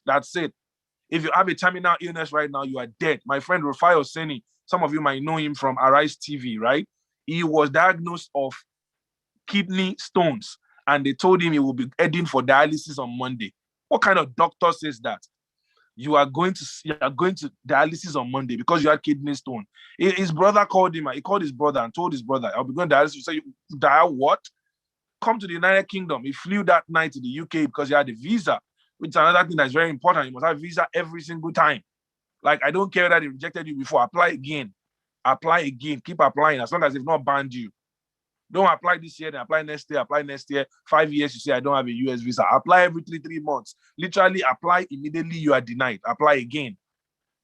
That's it. If you have a terminal illness right now, you are dead. My friend Rufai Oseni, some of you might know him from Arise TV, right? He was diagnosed of kidney stones, and they told him he will be heading for dialysis on Monday. What kind of doctor says that? You are going to dialysis on Monday because you had kidney stone. His brother called him. He called his brother and told his brother, "I'll be going to dialysis." He said, "You die what?" Come to the United Kingdom. He flew that night to the UK because he had a visa, which is another thing that's very important. You must have a visa every single time. Like, I don't care that they rejected you before. Apply again. Apply again. Keep applying as long as they've not banned you. Don't apply this year, then apply next year, apply next year. 5 years, you say, I don't have a US visa. Apply every 3 months. Literally apply immediately, you are denied. Apply again.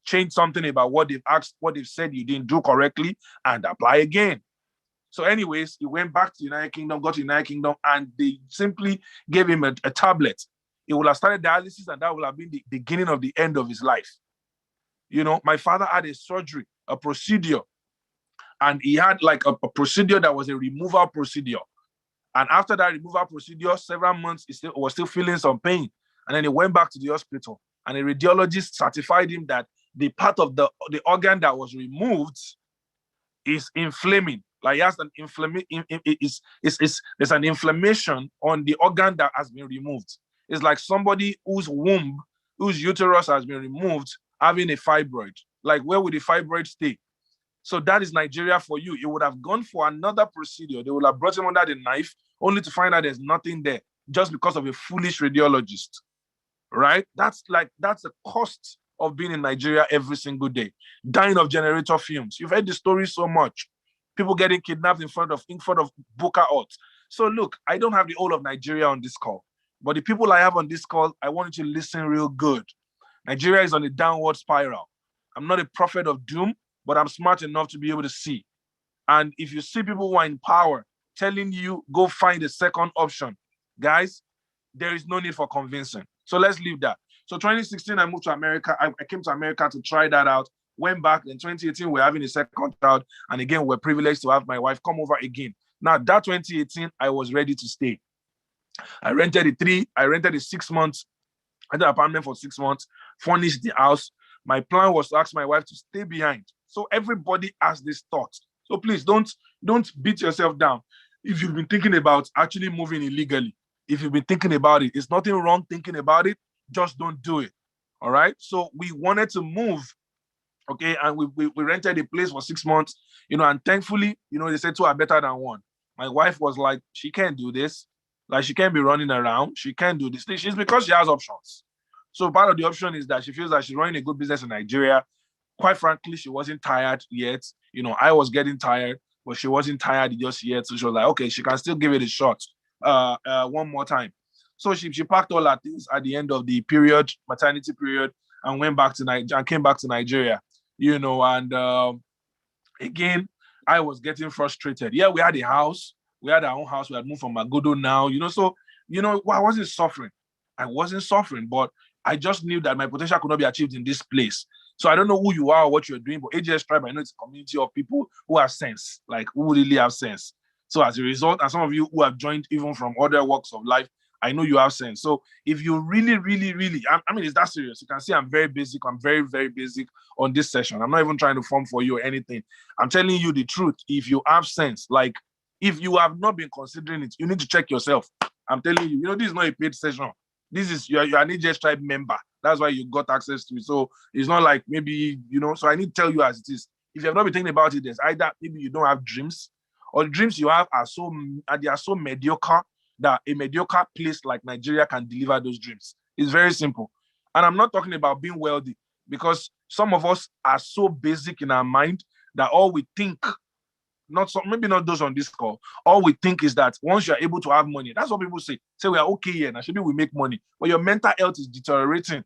Change something about what they've asked, what they've said you didn't do correctly, and apply again. So anyways, he went back to the United Kingdom, got to the United Kingdom, and they simply gave him a tablet. He would have started dialysis, and that would have been the beginning of the end of his life. You know, my father had a surgery, a procedure, and he had like a procedure that was a removal procedure. And after that removal procedure, several months, he was still feeling some pain. And then he went back to the hospital, and a radiologist certified him that the part of the organ that was removed is inflaming. Like, he has an there's an inflammation on the organ that has been removed. It's like somebody whose uterus has been removed, having a fibroid. Like, where would the fibroid stay? So that is Nigeria for you. It would have gone for another procedure. They would have brought him under the knife only to find out there's nothing there just because of a foolish radiologist, right? That's the cost of being in Nigeria every single day. Dying of generator fumes. You've heard the story so much. People getting kidnapped in front of Booker Hut. So look, I don't have the whole of Nigeria on this call, but the people I have on this call, I want you to listen real good. Nigeria is on a downward spiral. I'm not a prophet of doom, but I'm smart enough to be able to see. And if you see people who are in power telling you, go find a second option, guys, there is no need for convincing. So let's leave that. So 2016, I moved to America. I came to America to try that out. Went back. In 2018, we're having a second child. And again, we're privileged to have my wife come over again. Now, that 2018, I was ready to stay. I rented a 6 months, I had an apartment for 6 months, furnished the house. My plan was to ask my wife to stay behind. So everybody has this thought. So please don't beat yourself down. If you've been thinking about actually moving illegally, if you've been thinking about it, it's nothing wrong thinking about it. Just don't do it. All right. So we wanted to move. Okay. And we rented a place for 6 months, and thankfully, they said two are better than one. My wife was like, she can't do this. Like, she can't be running around. She can't do this. She's because she has options. So part of the option is that she feels that she's running a good business in Nigeria. Quite frankly, she wasn't tired yet. I was getting tired, but she wasn't tired just yet. So she was like, okay, she can still give it a shot one more time. So she packed all her things at the end of the maternity period, and went back to Nigeria and came back to Nigeria, and again, I was getting frustrated. Yeah, we had a house. We had our own house. We had moved from Magodo now, so, I wasn't suffering. I wasn't suffering, but I just knew that my potential could not be achieved in this place. So I don't know who you are or what you're doing, but AJS Tribe, I know it's a community of people who have sense, like who really have sense. So as a result, and some of you who have joined even from other walks of life, I know you have sense. So if you really, really, really, I mean, it's that serious. You can see I'm very basic. I'm very, very basic on this session. I'm not even trying to form for you or anything. I'm telling you the truth. If you have sense, like if you have not been considering it, you need to check yourself. I'm telling you, this is not a paid session. This is you're an AJS Tribe member. That's why you got access to it. So it's not like maybe, so I need to tell you as it is. If you have not been thinking about it, there's either maybe you don't have dreams, or the dreams you have are so mediocre that a mediocre place like Nigeria can deliver those dreams. It's very simple. And I'm not talking about being wealthy, because some of us are so basic in our mind that all we think, maybe not those on this call, all we think is that once you're able to have money, that's what people say we are okay here, and maybe we make money, but your mental health is deteriorating,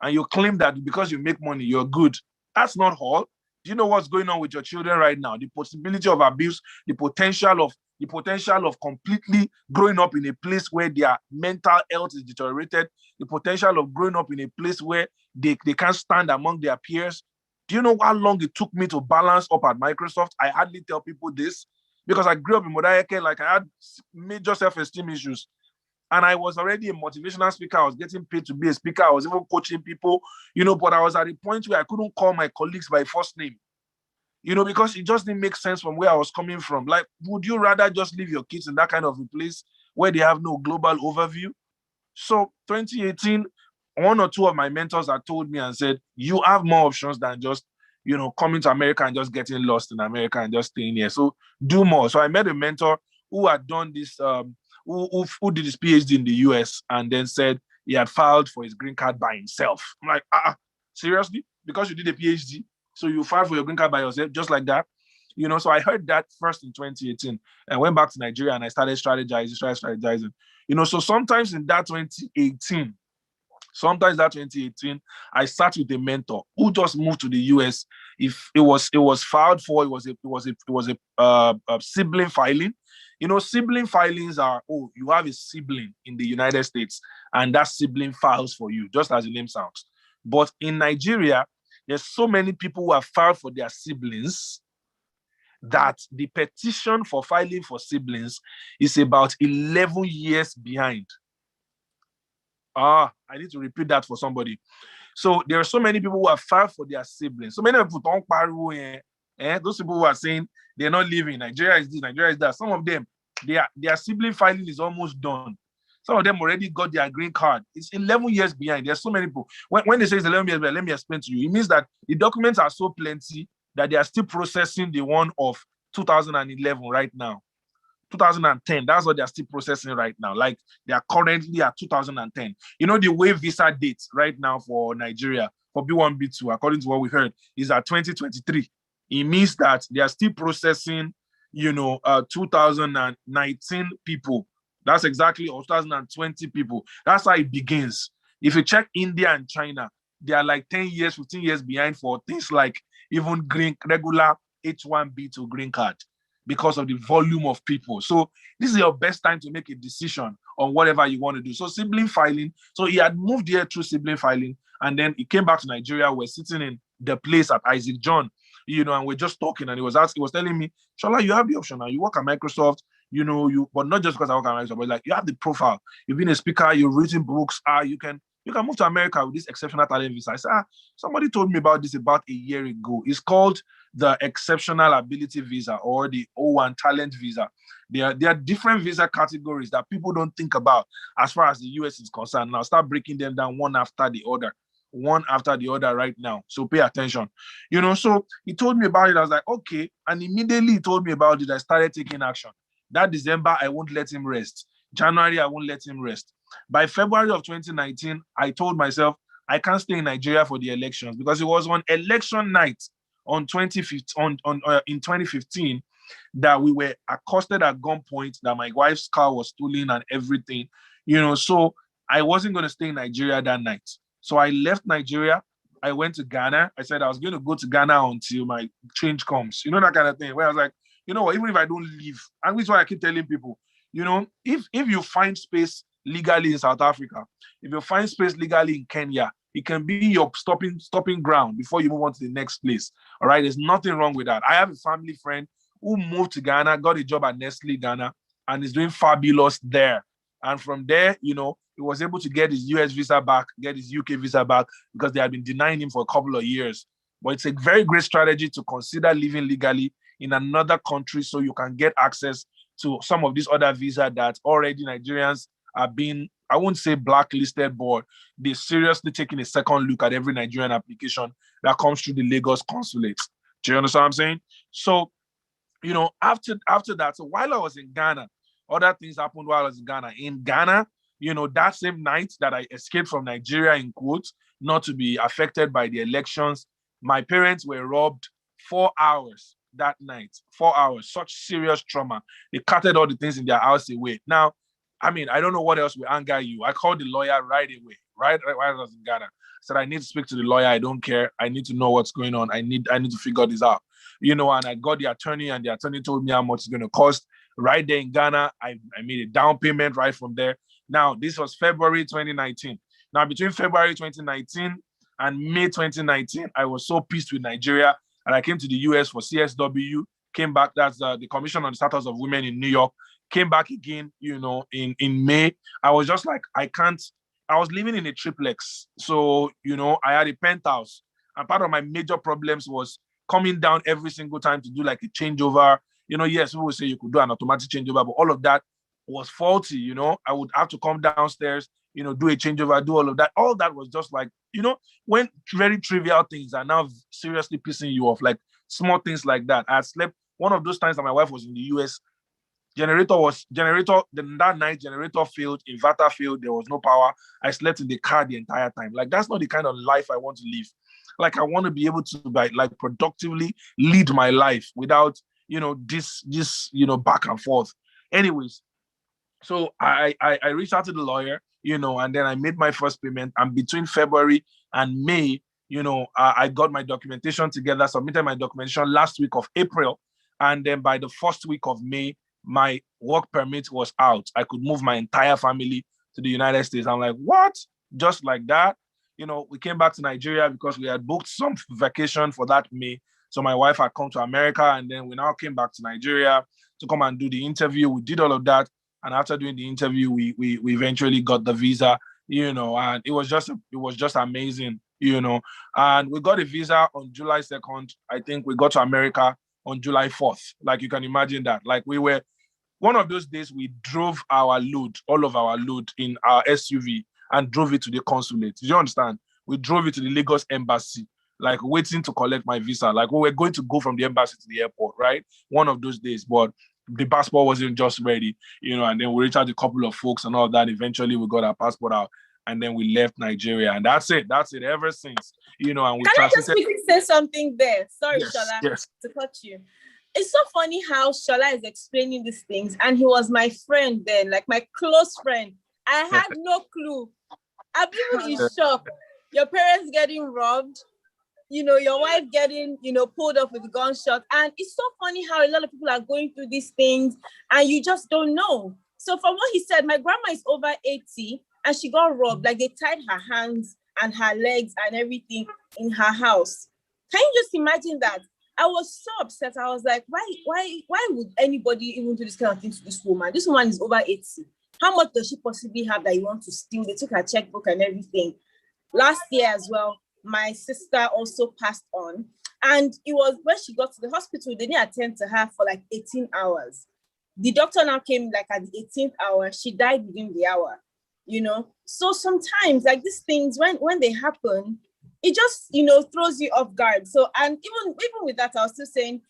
and you claim that because you make money, you're good. That's not all. Do you know what's going on with your children right now? The possibility of abuse, the potential of completely growing up in a place where their mental health is deteriorated, the potential of growing up in a place where they can't stand among their peers. Do you know how long it took me to balance up at Microsoft? I hardly tell people this, because I grew up in Modayeke, like I had major self-esteem issues. And I was already a motivational speaker. I was getting paid to be a speaker. I was even coaching people, but I was at the point where I couldn't call my colleagues by first name, because it just didn't make sense from where I was coming from. Like, would you rather just leave your kids in that kind of a place where they have no global overview? So 2018, one or two of my mentors had told me and said, you have more options than just, coming to America and just getting lost in America and just staying here. So do more. So I met a mentor who had done this, who did his PhD in the US and then said he had filed for his green card by himself. I'm like, seriously? Because you did a PhD, so you filed for your green card by yourself, just like that? So I heard that first in 2018 and went back to Nigeria and I started strategizing. So sometimes that 2018, I sat with a mentor who just moved to the US. If it was filed for, it was a sibling filing. Sibling filings are, you have a sibling in the United States and that sibling files for you, just as the name sounds. But in Nigeria, there's so many people who have filed for their siblings that the petition for filing for siblings is about 11 years behind. I need to repeat that for somebody. So there are so many people who have filed for their siblings. So many people don't parry. Those people who are saying they're not leaving. Nigeria is this, Nigeria is that. Some of them, their sibling filing is almost done. Some of them already got their green card. It's 11 years behind. There's so many people. When they say it's 11 years behind, let me explain to you. It means that the documents are so plenty that they are still processing the one of 2011 right now. 2010, that's what they're still processing right now. Like, they are currently at 2010. The way visa dates right now for Nigeria, for B1, B2, according to what we heard, is at 2023. It means that they are still processing, 2019 people. That's exactly, or 2020 people. That's how it begins. If you check India and China, they are like 10 years, 15 years behind for things like even regular H1B2 green card, because of the volume of people. So this is your best time to make a decision on whatever you want to do. So sibling filing. So he had moved here through sibling filing, and then he came back to Nigeria. We're sitting in the place at Isaac John, and we're just talking, and he was telling me, Shola, you have the option now. You work at Microsoft, but not just because I work at Microsoft, but like, you have the profile. You've been a speaker, you've written books, you can move to America with this exceptional talent visa. I said, somebody told me about this about a year ago. It's called the Exceptional Ability Visa, or the O1 Talent Visa. There are different visa categories that people don't think about as far as the US is concerned. Now start breaking them down one after the other right now. So pay attention. So he told me about it. I was like, okay. And immediately he told me about it. I started taking action. That December, I won't let him rest. January, I won't let him rest. By February of 2019, I told myself, I can't stay in Nigeria for the elections, because it was on election night in 2015 that we were accosted at gunpoint, that my wife's car was stolen and everything, so I wasn't going to stay in Nigeria that night. So I left Nigeria. I went to Ghana. I said I was going to go to Ghana until my change comes, that kind of thing, where I was like, what, even if I don't leave, and which is why I keep telling people, if you find space legally in South Africa, if you find space legally in Kenya, it can be your stopping ground before you move on to the next place. All right, there's nothing wrong with that. I have a family friend who moved to Ghana, got a job at Nestle Ghana, and is doing fabulous there. And from there, he was able to get his US visa back, get his UK visa back, because they had been denying him for a couple of years. But it's a very great strategy to consider living legally in another country so you can get access to some of these other visas that already Nigerians are being, I won't say blacklisted, but they're seriously taking a second look at every Nigerian application that comes through the Lagos consulate. Do you understand what I'm saying? So, after that, so while I was in Ghana, other things happened while I was in Ghana. In Ghana, that same night that I escaped from Nigeria, in quotes, not to be affected by the elections, my parents were robbed 4 hours that night. 4 hours, such serious trauma. They carted all the things in their house away. Now, I don't know what else will anger you. I called the lawyer right away, right while I was in Ghana. I said, I need to speak to the lawyer. I don't care. I need to know what's going on. I need to figure this out. And I got the attorney, and the attorney told me how much it's going to cost. Right there in Ghana, I made a down payment right from there. Now, this was February 2019. Now, between February 2019 and May 2019, I was so pissed with Nigeria, and I came to the US for CSW, came back, that's the Commission on the Status of Women in New York, came back again, in May. I was just like, I was living in a triplex. So, I had a penthouse. And part of my major problems was coming down every single time to do like a changeover. Yes, we would say you could do an automatic changeover, but all of that was faulty. I would have to come downstairs, do a changeover, do all of that. All that was just like, when very trivial things are now seriously pissing you off, like small things like that. I had slept one of those times that my wife was in the US. That night generator failed, inverter failed, there was no power. I slept in the car the entire time. Like, that's not the kind of life I want to live. Like, I want to be able to like productively lead my life without this back and forth. Anyways, so I reached out to the lawyer, and then I made my first payment. And between February and May, I got my documentation together, submitted my documentation last week of April. And then by the first week of May, my work permit was out. I could move my entire family to the United States. I'm like, what? Just like that? We came back to Nigeria because we had booked some vacation for that May. So my wife had come to America, and then we now came back to Nigeria to come and do the interview. We did all of that. And after doing the interview, we eventually got the visa, and it was just amazing, And we got a visa on July 2nd. I think we got to America on July 4th. Like, you can imagine that. Like, we were one of those days we drove all of our load in our SUV and drove it to the consulate. Do you understand? We drove it to the Lagos embassy, like waiting to collect my visa. Like, we were going to go from the embassy to the airport, right? One of those days, but the passport wasn't just ready, and then we reached out to a couple of folks and all of that. Eventually we got our passport out, and then we left Nigeria, and that's it ever since, and we Can I just quickly say something there? Sorry, yes, Shola, yes. to cut you. It's so funny how Shola is explaining these things, and he was my friend then, like my close friend. I had no clue. I'm even in shock. Your parents getting robbed, your wife getting, pulled off with a gunshot. And it's so funny how a lot of people are going through these things and you just don't know. So from what he said, my grandma is over 80 and she got robbed. Like, they tied her hands and her legs and everything in her house. Can you just imagine that? I was so upset. I was like, why would anybody even do this kind of thing to this woman? This woman is over 80. How much does she possibly have that you want to steal? They took her checkbook and everything. Last year as well, my sister also passed on. And it was when she got to the hospital, they didn't attend to her for like 18 hours. The doctor now came like at the 18th hour. She died within the hour, So sometimes like these things, when they happen, it just, throws you off guard. So, and even with that, I was still saying,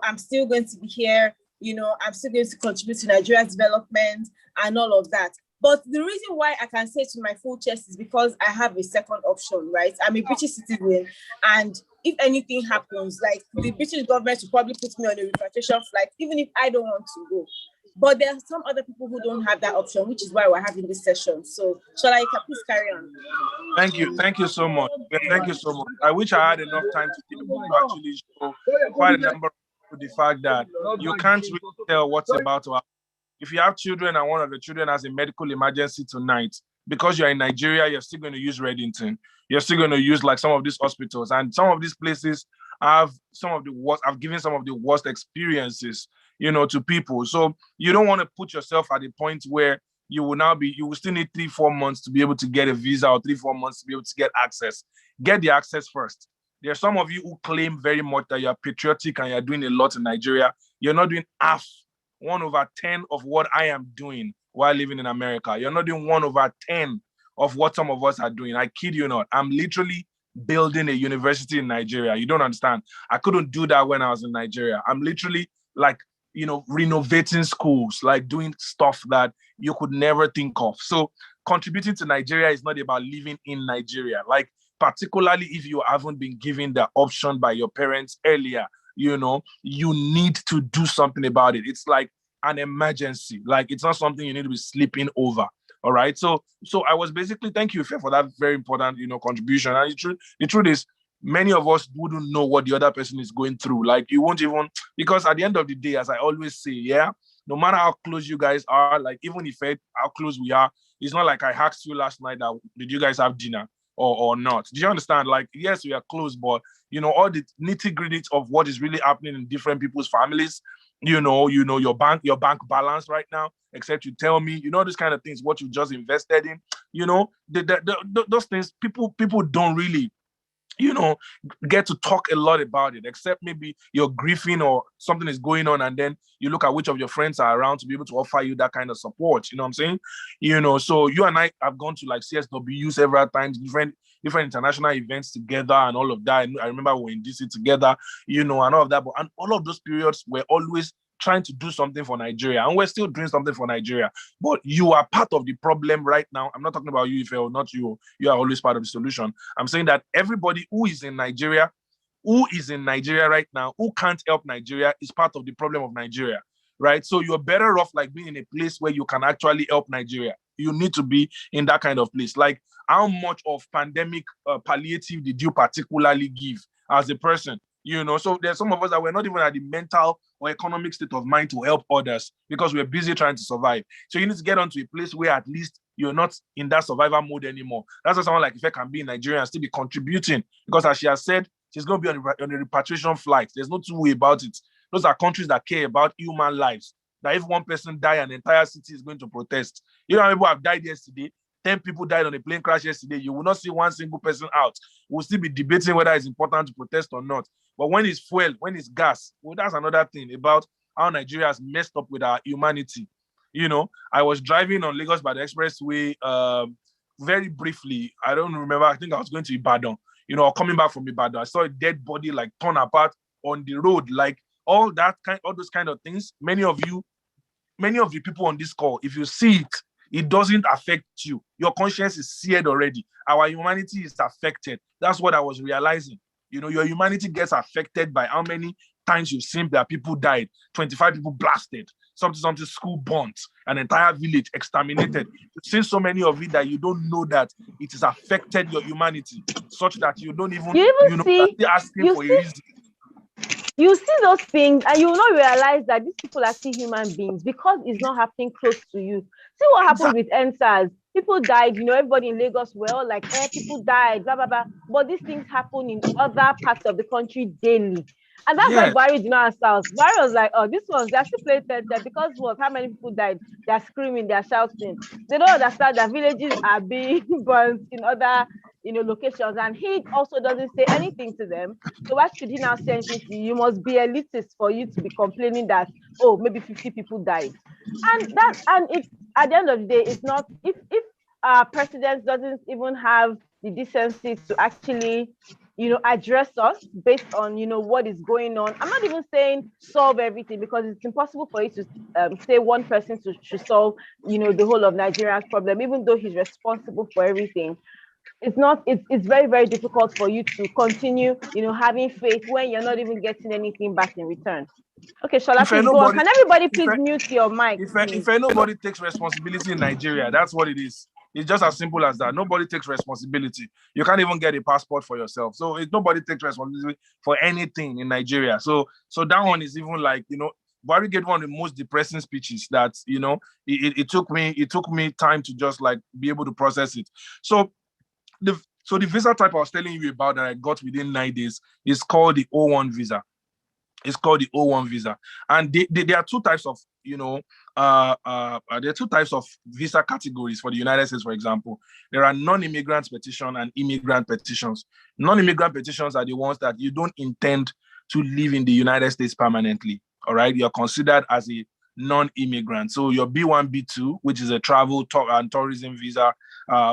I'm still going to be here. I'm still going to contribute to Nigeria's development and all of that. But the reason why I can say to my full chest is because I have a second option, right? I'm a British citizen. And if anything happens, like, the British government will probably put me on a repatriation flight, even if I don't want to go. But there are some other people who don't have that option, which is why we're having this session. So, Shola, please carry on. Thank you so much. Thank you so much. I wish I had enough time to be able to actually show quite a number of the fact that you can't really tell what's about to happen. If you have children and one of the children has a medical emergency tonight, because you're in Nigeria, you're still going to use Reddington. You're still going to use like some of these hospitals, and some of these places have given some of the worst experiences, to people. So you don't want to put yourself at a point where you will still need 3-4 months to be able to get a visa, or 3-4 months to be able to get access. Get the access first. There are some of you who claim very much that you're patriotic and you're doing a lot in Nigeria. You're not doing half, 1/10 of what I am doing while living in America. You're not doing 1/10 of what some of us are doing. I kid you not. I'm literally building a university in Nigeria. You don't understand. I couldn't do that when I was in Nigeria. I'm literally like, renovating schools, like doing stuff that you could never think of. So contributing to Nigeria is not about living in Nigeria. Like, particularly if you haven't been given the option by your parents earlier, you need to do something about it. It's like an emergency. Like, it's not something you need to be sleeping over. All right. So I was basically, thank you, Fair, for that very important, contribution. And the truth is, many of us wouldn't know what the other person is going through. Like, you won't even, because at the end of the day, as I always say, no matter how close you guys are, like, even if how close we are, it's not like I asked you last night that, did you guys have dinner? or not. Do you understand? Like, yes, we are close, but all the nitty-gritty of what is really happening in different people's families, your bank balance right now, except you tell me, these kind of things, what you just invested in, those things, people don't really get to talk a lot about it, except maybe you're grieving or something is going on, and then you look at which of your friends are around to be able to offer you that kind of support. You know what I'm saying? So you and I have gone to like CSW several times, different international events together and all of that. And I remember we were in DC together, and all of that. And all of those periods were always trying to do something for Nigeria, and we're still doing something for Nigeria. But you are part of the problem right now. I'm not talking about you, Ife, or not you. You are always part of the solution. I'm saying that everybody who is in Nigeria right now, who can't help Nigeria, is part of the problem of Nigeria, right? So you're better off like being in a place where you can actually help Nigeria. You need to be in that kind of place. Like, how much of pandemic palliative did you particularly give as a person? So there's some of us that we're not even at the mental or economic state of mind to help others because we're busy trying to survive. So you need to get onto a place where at least you're not in that survival mode anymore. That's why someone like Ife can be in Nigeria and still be contributing, because as she has said, she's going to be on a repatriation flight. There's no two way about it. Those are countries that care about human lives. That if one person die, an entire city is going to protest. How many people have died yesterday? 10 people died on a plane crash yesterday. You will not see one single person out. We'll still be debating whether it's important to protest or not. But when it's fuel, when it's gas, well, that's another thing about how Nigeria has messed up with our humanity. I was driving on Lagos by the expressway very briefly. I don't remember. I think I was going to Ibadan, or coming back from Ibadan. I saw a dead body like torn apart on the road. Like all those kind of things. Many of the people on this call, if you see it, it doesn't affect you. Your conscience is seared already. Our humanity is affected. That's what I was realizing. Your humanity gets affected by how many times you've seen that people died, 25 people blasted, something school burnt, an entire village exterminated. You've seen so many of it that you don't know that it has affected your humanity, such that you don't even, asking for a reason. You see those things and you will not realize that these people are still human beings because it's not happening close to you. See what happened with NSAS. People died, everybody in Lagos were all like, people died, blah, blah, blah. But these things happen in other parts of the country daily. And that's why Barry did not answer us. Barry was like, oh, this one's, they're still playing that because how many people died? They're screaming, they're shouting. They don't understand that villages are being burnt in other locations, and he also doesn't say anything to them. So why should he now say anything to you? You must be elitist for you to be complaining that, oh, maybe 50 people died. And it's at the end of the day, it's not, if our president doesn't even have the decency to actually address us based on what is going on. I'm not even saying solve everything, because it's impossible for you to say one person should solve the whole of Nigeria's problem, even though he's responsible for everything. It's very, very difficult for you to continue having faith when you're not even getting anything back in return. Okay, Shola, please go on. Can everybody please mute your mic? If nobody takes responsibility in Nigeria, that's what it is. It's just as simple as that. Nobody takes responsibility. You can't even get a passport for yourself. So nobody takes responsibility for anything in Nigeria. So that one is even like, Buhari gave one of the most depressing speeches that, it took me time to just like be able to process it. So the visa type I was telling you about that I got within 9 days is called the O1 visa. It's called the O1 visa, and there are two types of there are two types of visa categories for the United States. For example, there are non-immigrant petition and immigrant petitions. Non-immigrant petitions are the ones that you don't intend to live in the United States permanently. All right, you're considered as a non-immigrant. So your B1, B2, which is a travel and tourism visa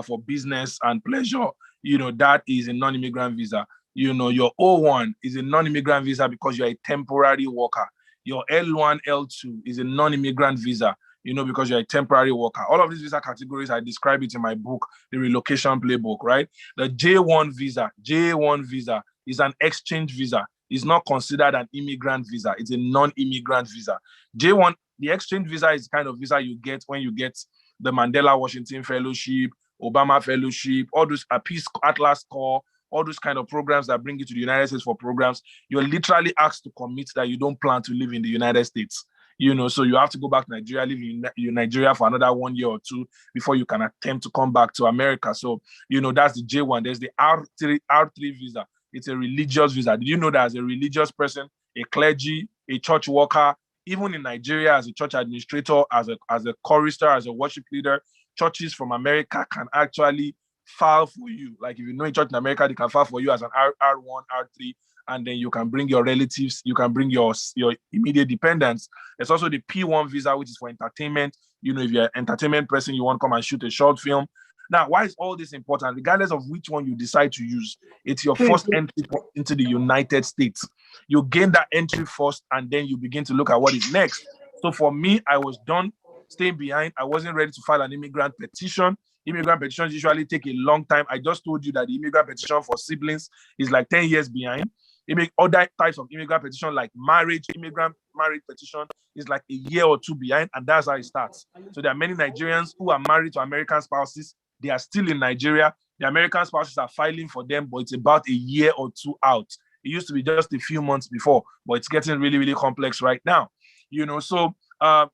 for business and pleasure, that is a non-immigrant visa. Your O1 is a non-immigrant visa because you're a temporary worker. Your L1, L2 is a non-immigrant visa, because you're a temporary worker. All of these visa categories, I describe it in my book, The Relocation Playbook, right? The J1 visa is an exchange visa. It's not considered an immigrant visa. It's a non-immigrant visa. J1, the exchange visa is the kind of visa you get when you get the Mandela Washington Fellowship, Obama Fellowship, all those Peace Atlas Corps, all those kind of programs that bring you to the United States for programs. You're literally asked to commit that you don't plan to live in the United States. So you have to go back to Nigeria, live in Nigeria for another 1 year or two before you can attempt to come back to America. So, that's the J1. There's the R3 visa. It's a religious visa. Did you know that as a religious person, a clergy, a church worker, even in Nigeria as a church administrator, as a chorister, as a worship leader, churches from America can actually file for you. Like if you know a church in America, they can file for you as an R1, R3, and then you can bring your relatives, you can bring your immediate dependents. There's also the P1 visa, which is for entertainment. If you're an entertainment person, you want to come and shoot a short film. Now, why is all this important? Regardless of which one you decide to use, it's your first entry into the United States. You gain that entry first, and then you begin to look at what is next. So for me, I was done staying behind. I wasn't ready to file an immigrant petition. Immigrant petitions usually take a long time. I just told you that the immigrant petition for siblings is like 10 years behind. Other types of immigrant petition like immigrant marriage petition is like a year or two behind, and that's how it starts. So there are many Nigerians who are married to American spouses. They are still in Nigeria. The American spouses are filing for them, but it's about a year or two out. It used to be just a few months before, but it's getting really, really complex right now. So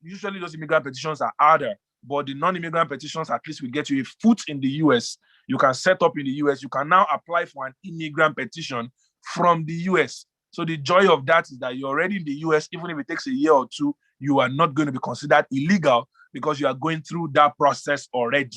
usually those immigrant petitions are harder, but the non-immigrant petitions at least will get you a foot in the US. You can set up in the US. You can now apply for an immigrant petition from the US. So the joy of that is that you're already in the US. Even if it takes a year or two, you are not going to be considered illegal because you are going through that process already.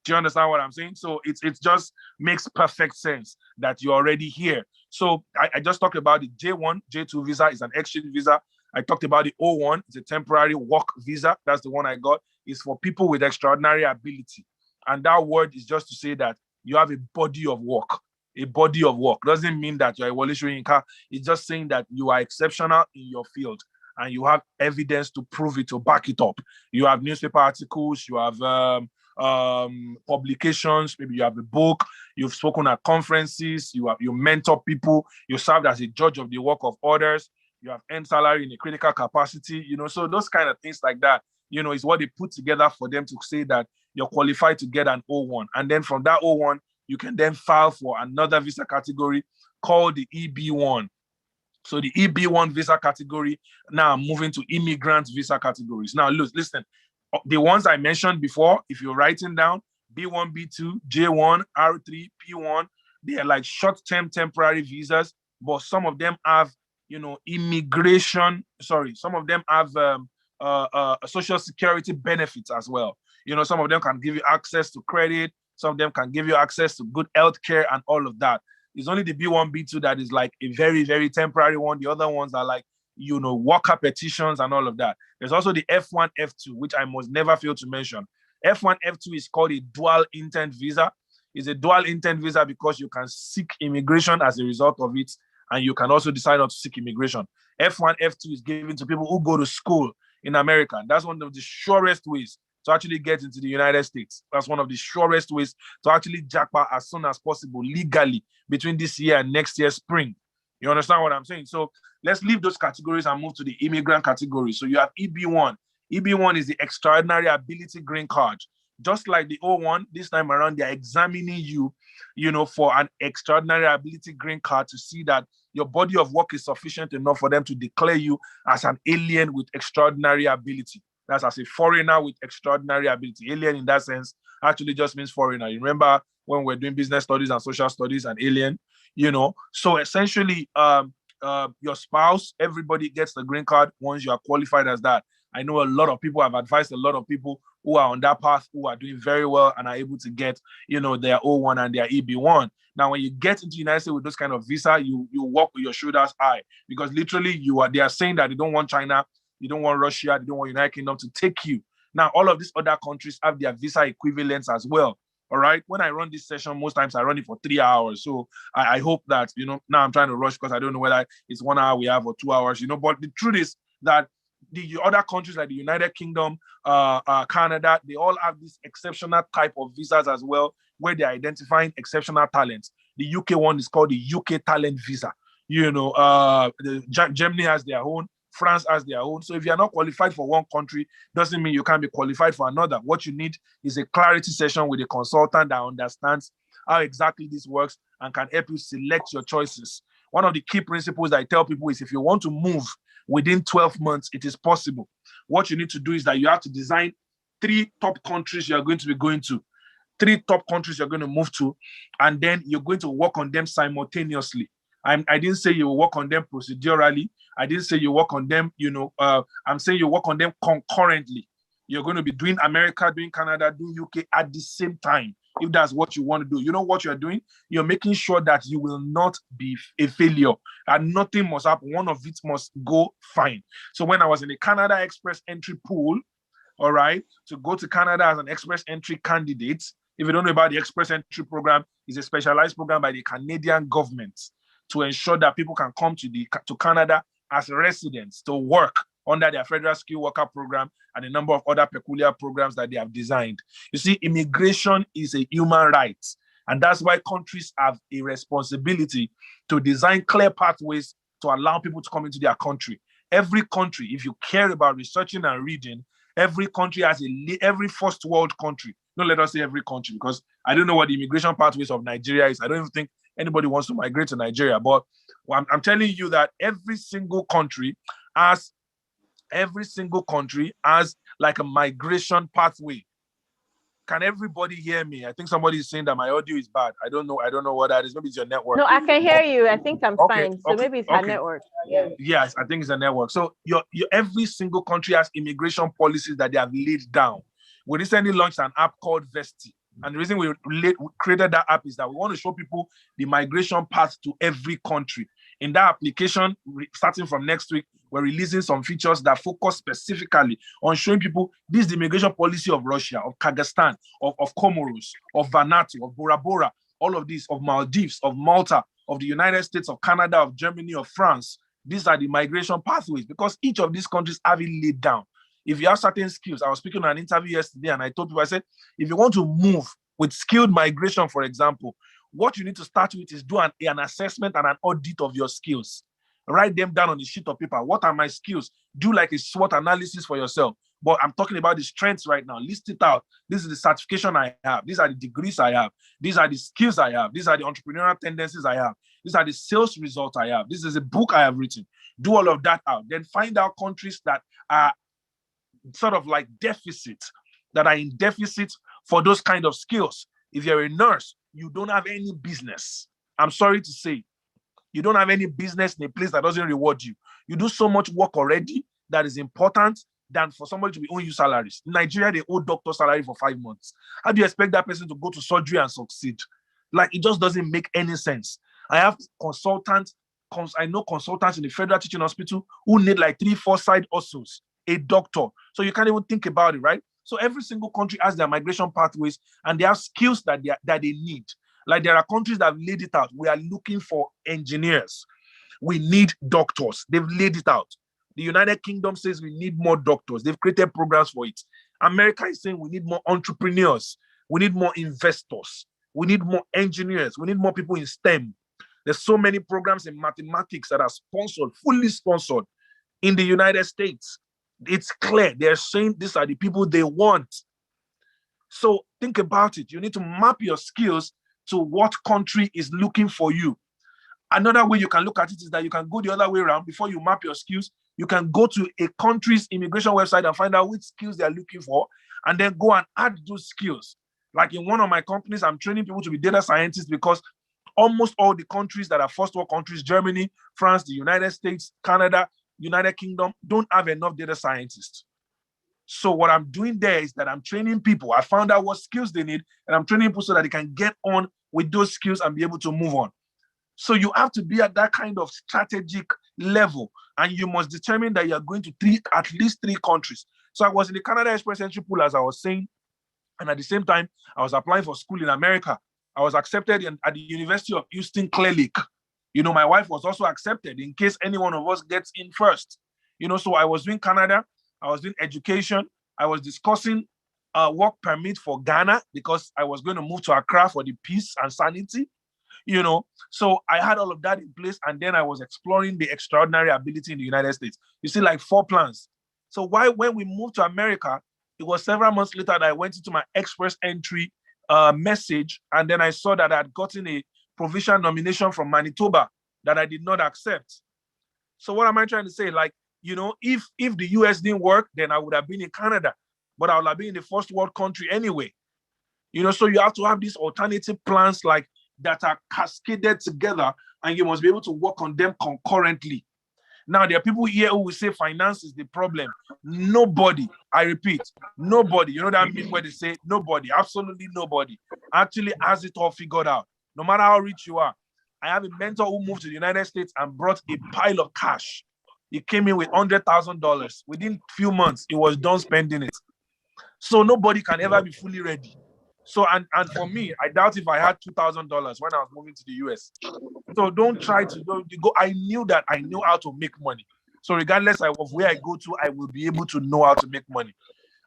Do you understand what I'm saying? So it just makes perfect sense that you're already here. So I just talked about the J1, J2 visa is an exchange visa. I talked about the O1, it's a temporary work visa. That's the one I got. It's for people with extraordinary ability. And that word is just to say that you have a body of work. A body of work doesn't mean that you're a Wole Soyinka. It's just saying that you are exceptional in your field and you have evidence to prove it, to back it up. You have newspaper articles, you have publications, maybe you have a book, you've spoken at conferences, you mentor people, you served as a judge of the work of others, you have earned salary in a critical capacity, so those kind of things like that, is what they put together for them to say that you're qualified to get an O1. And then from that O1, you can then file for another visa category called the EB1. So the EB1 visa category, now I'm moving to immigrant visa categories. Now, listen, the ones I mentioned before, if you're writing down, B1, B2, J1, R3, P1, they are like short-term temporary visas, but some of them have, some of them have social security benefits as well. Some of them can give you access to credit, some of them can give you access to good healthcare and all of that. It's only the B1, B2 that is like a very, very temporary one. The other ones are like, worker petitions and all of that. There's also the F1, F2, which I must never fail to mention. F1, F2 is called a dual intent visa. It's a dual intent visa because you can seek immigration as a result of it, and you can also decide not to seek immigration. F1, F2 is given to people who go to school in America. That's one of the surest ways to actually get into the United States. That's one of the surest ways to actually Japa as soon as possible legally between this year and next year spring. You understand what I'm saying? So let's leave those categories and move to the immigrant category. So you have EB1. EB1 is the extraordinary ability green card. Just like the O1, this time around, they're examining you, for an extraordinary ability green card to see that your body of work is sufficient enough for them to declare you as an alien with extraordinary ability. That's as a foreigner with extraordinary ability. Alien in that sense actually just means foreigner. You remember when we're doing business studies and social studies and alien, So essentially, your spouse, everybody gets the green card once you are qualified as that. I know a lot of people have advised a lot of people who are on that path, who are doing very well and are able to get, their O1 and their EB1. Now, when you get into the United States with those kind of visa, you walk with your shoulders high because literally they are saying that they don't want China, they don't want Russia, they don't want United Kingdom to take you. Now, all of these other countries have their visa equivalents as well. All right. When I run this session, most times I run it for 3 hours. So I hope that, now I'm trying to rush because I don't know whether it's 1 hour we have or 2 hours, but the truth is that the other countries like the United Kingdom, Canada, they all have this exceptional type of visas as well, where they're identifying exceptional talents. The UK one is called the UK talent visa. Germany has their own, France has their own. So if you're not qualified for one country, doesn't mean you can't be qualified for another. What you need is a clarity session with a consultant that understands how exactly this works and can help you select your choices. One of the key principles I tell people is if you want to move within 12 months, it is possible. What you need to do is that you have to design 3 top countries you are going to be going to, 3 top countries you're going to move to, and then you're going to work on them simultaneously. I didn't say you will work on them procedurally. I didn't say you work on them, I'm saying you work on them concurrently. You're going to be doing America, doing Canada, doing UK at the same time, if that's what you want to do. You know what you're doing? You're making sure that you will not be a failure and nothing must happen. One of it must go fine. So when I was in the Canada Express entry pool, all right, to go to Canada as an express entry candidate, if you don't know about the express entry program, it's a specialized program by the Canadian government to ensure that people can come to Canada as residents to work under their federal skilled worker program and a number of other peculiar programs that they have designed. You see, immigration is a human right, and that's why countries have a responsibility to design clear pathways to allow people to come into their country. Every country, if you care about researching and reading, every country has every first world country. Don't let us say every country, because I don't know what the immigration pathways of Nigeria is. I don't even think anybody wants to migrate to Nigeria. But I'm telling you that every single country has like a migration pathway. Can everybody hear me? I think somebody is saying that my audio is bad. I don't know what that is. Maybe it's your network. No, I can hear you. I think I'm fine. So maybe it's her network. Yeah. Yes, I think it's a network. So your every single country has immigration policies that they have laid down. We recently launched an app called Vesti. And the reason we created that app is that we want to show people the migration path to every country. In that application, starting from next week, we're releasing some features that focus specifically on showing people this is the immigration policy of Russia, of Kyrgyzstan, of Comoros, of Vanuatu, of Bora Bora, all of these, of Maldives, of Malta, of the United States, of Canada, of Germany, of France. These are the migration pathways because each of these countries have it laid down. If you have certain skills, I was speaking on an interview yesterday and I told people, I said, if you want to move with skilled migration, for example, what you need to start with is do an assessment and an audit of your skills. Write them down on a sheet of paper. What are my skills? Do like a SWOT analysis for yourself. But I'm talking about the strengths right now. List it out. This is the certification I have. These are the degrees I have. These are the skills I have. These are the entrepreneurial tendencies I have. These are the sales results I have. This is a book I have written. Do all of that out. Then find out countries that are sort of like that are in deficit for those kind of skills. If you're a nurse, you don't have any business. I'm sorry to say, you don't have any business in a place that doesn't reward you. You do so much work already that is important than for somebody to be owing you salaries. In Nigeria, they owe doctor salary for 5 months. How do you expect that person to go to surgery and succeed? Like, it just doesn't make any sense. I have consultants in the Federal Teaching Hospital who need like 3-4 side hustles, a doctor. So you can't even think about it, right? So every single country has their migration pathways and they have skills that they need. Like there are countries that have laid it out. We are looking for engineers. We need doctors. They've laid it out. The United Kingdom says we need more doctors. They've created programs for it. America is saying we need more entrepreneurs. We need more investors. We need more engineers. We need more people in STEM. There's so many programs in mathematics that are sponsored, fully sponsored in the United States. It's clear. They're saying these are the people they want. So think about it. You need to map your skills to what country is looking for you. Another way you can look at it is that you can go the other way around. Before you map your skills, you can go to a country's immigration website and find out which skills they're looking for, and then go and add those skills. Like in one of my companies, I'm training people to be data scientists because almost all the countries that are first world countries, Germany, France, the United States, Canada, United Kingdom, don't have enough data scientists. So what I'm doing there is that I'm training people. I found out what skills they need, and I'm training people so that they can get on with those skills and be able to move on. So you have to be at that kind of strategic level, and you must determine that you are going to at least three countries. So I was in the Canada Express entry pool, as I was saying, and at the same time, I was applying for school in America. I was accepted at the University of Houston Clear Lake. My wife was also accepted in case any one of us gets in first. So I was doing Canada, I was doing education, I was discussing work permit for Ghana because I was going to move to Accra for the peace and sanity. So I had all of that in place, and then I was exploring the extraordinary ability in the United States. You see, like 4 plans. So when we moved to America, it was several months later that I went into my express entry message, and then I saw that I had gotten a provisional nomination from Manitoba that I did not accept. So what am I trying to say? Like, if the US didn't work, then I would have been in Canada, but I would have been in the first world country anyway. So you have to have these alternative plans like that are cascaded together, and you must be able to work on them concurrently. Now, there are people here who will say finance is the problem. Nobody, I repeat, nobody, you know that meme where they say nobody, absolutely nobody, actually has it all figured out. No matter how rich you are. I have a mentor who moved to the United States and brought a pile of cash. He came in with $100,000. Within a few months, he was done spending it. So nobody can ever be fully ready. So, and for me, I doubt if I had $2,000 when I was moving to the US. So don't try to go. I knew that I knew how to make money. So regardless of where I go to, I will be able to know how to make money.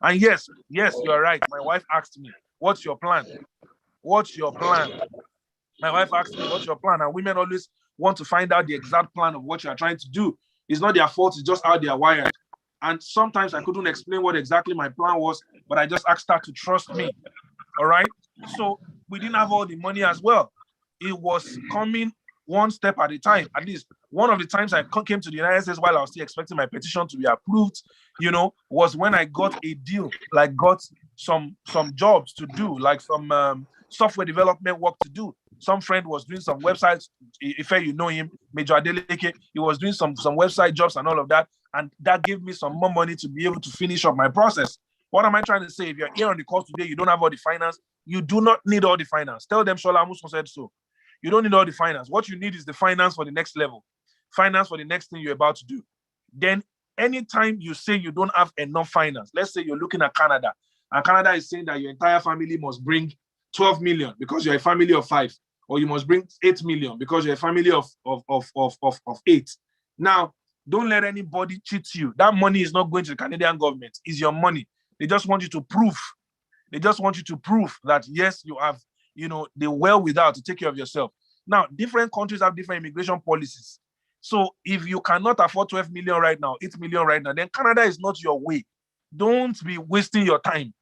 And yes, you're right. My wife asked me, what's your plan? What's your plan? My wife asked me, what's your plan? And women always want to find out the exact plan of what you are trying to do. It's not their fault. It's just how they are wired. And sometimes I couldn't explain what exactly my plan was, but I just asked her to trust me. All right. So we didn't have all the money as well. It was coming one step at a time. At least one of the times I came to the United States while I was still expecting my petition to be approved, was when I got a deal, like got some jobs to do, like some software development work to do. Some friend was doing some websites. If you know him, Major Adeleke, he was doing some website jobs and all of that. And that gave me some more money to be able to finish up my process. What am I trying to say? If you're here on the course today, you don't have all the finance, you do not need all the finance. Tell them Olusola Amusan said so. You don't need all the finance. What you need is the finance for the next level, finance for the next thing you're about to do. Then anytime you say you don't have enough finance, let's say you're looking at Canada, and Canada is saying that your entire family must bring 12 million because you're a family of 5, or you must bring 8 million because you're a family of 8. Now, don't let anybody cheat you. That money is not going to the Canadian government. It's your money. They just want you to prove. They just want you to prove that, yes, you have, the wherewithal to take care of yourself. Now, different countries have different immigration policies. So if you cannot afford 12 million right now, 8 million right now, then Canada is not your way. Don't be wasting your time.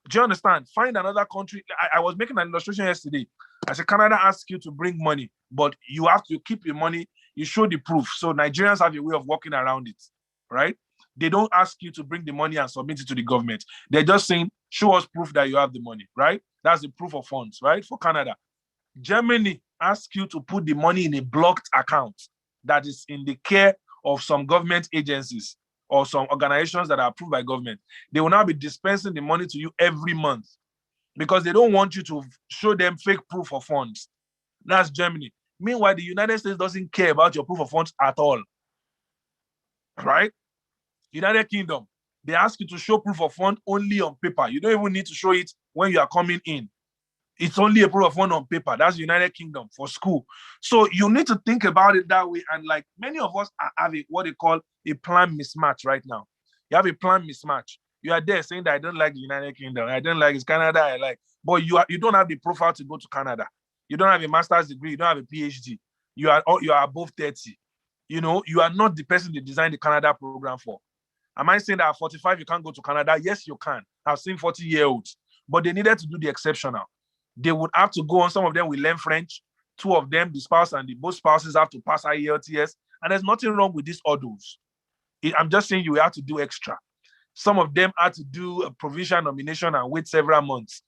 Do you understand? Find another country. I was making an illustration yesterday. I said, Canada asks you to bring money, but you have to keep your money. You show the proof. So Nigerians have a way of working around it, right? They don't ask you to bring the money and submit it to the government. They're just saying, show us proof that you have the money, right? That's the proof of funds, right? For Canada. Germany asks you to put the money in a blocked account that is in the care of some government agencies or some organizations that are approved by government. They will now be dispensing the money to you every month because they don't want you to show them fake proof of funds. That's Germany. Meanwhile, the United States doesn't care about your proof of funds at all, right? United Kingdom, they ask you to show proof of fund only on paper. You don't even need to show it when you are coming in. It's only a proof of fund on paper. That's United Kingdom for school. So you need to think about it that way. And like many of us have what they call a plan mismatch right now. You have a plan mismatch. You are there saying that I don't like the United Kingdom. I don't like it's Canada. I like, but you don't have the profile to go to Canada. You don't have a master's degree. You don't have a PhD. You are above 30. You are not the person they designed the Canada program for. Am I saying that at 45 you can't go to Canada? Yes, you can. I've seen 40-year-olds, but they needed to do the exceptional. They would have to go on. Some of them will learn French. 2 of them, the spouse and both spouses, have to pass IELTS. And there's nothing wrong with these odds. I'm just saying you have to do extra. Some of them had to do a provincial nomination and wait several months.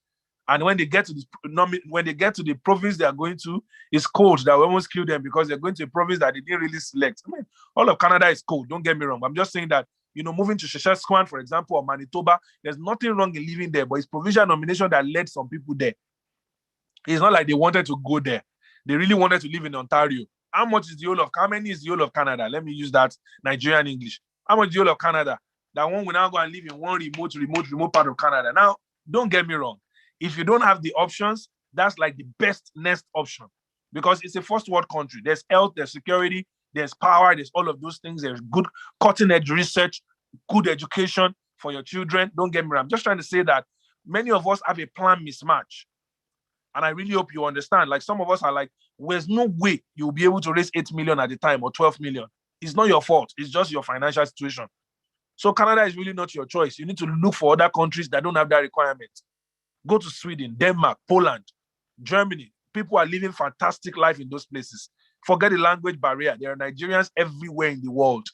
And when they get to the province they are going to, it's cold that will almost kill them because they're going to a province that they didn't really select. I mean, all of Canada is cold. Don't get me wrong. I'm just saying that moving to Saskatchewan, for example, or Manitoba, there's nothing wrong in living there, but it's provincial nomination that led some people there. It's not like they wanted to go there. They really wanted to live in Ontario. How many is the whole of Canada? Let me use that Nigerian English. How much is the whole of Canada? That one will now go and live in one remote part of Canada. Now, don't get me wrong. If you don't have the options, that's like the best next option because it's a first world country. There's health, there's security, there's power, there's all of those things. There's good cutting edge research, good education for your children. Don't get me wrong. I'm just trying to say that many of us have a plan mismatch. And I really hope you understand. Like some of us are like, there's no way you'll be able to raise 8 million at the time or 12 million. It's not your fault. It's just your financial situation. So Canada is really not your choice. You need to look for other countries that don't have that requirement. Go to Sweden, Denmark, Poland, Germany. People are living fantastic life in those places. Forget the language barrier. There are Nigerians everywhere in the world.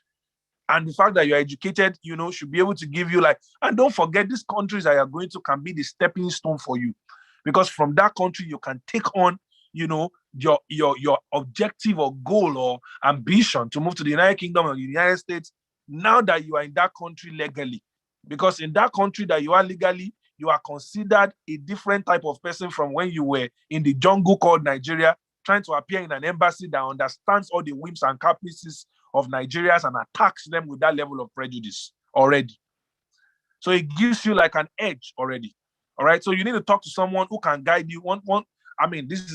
And the fact that you're educated, should be able to give you and don't forget, these countries that you're going to can be the stepping stone for you. Because from that country, you can take on, your objective or goal or ambition to move to the United Kingdom or the United States now that you are in that country legally. Because in that country that you are legally, you are considered a different type of person from when you were in the jungle called Nigeria, trying to appear in an embassy that understands all the whims and caprices of Nigerians and attacks them with that level of prejudice already. So it gives you like an edge already. All right. So you need to talk to someone who can guide you.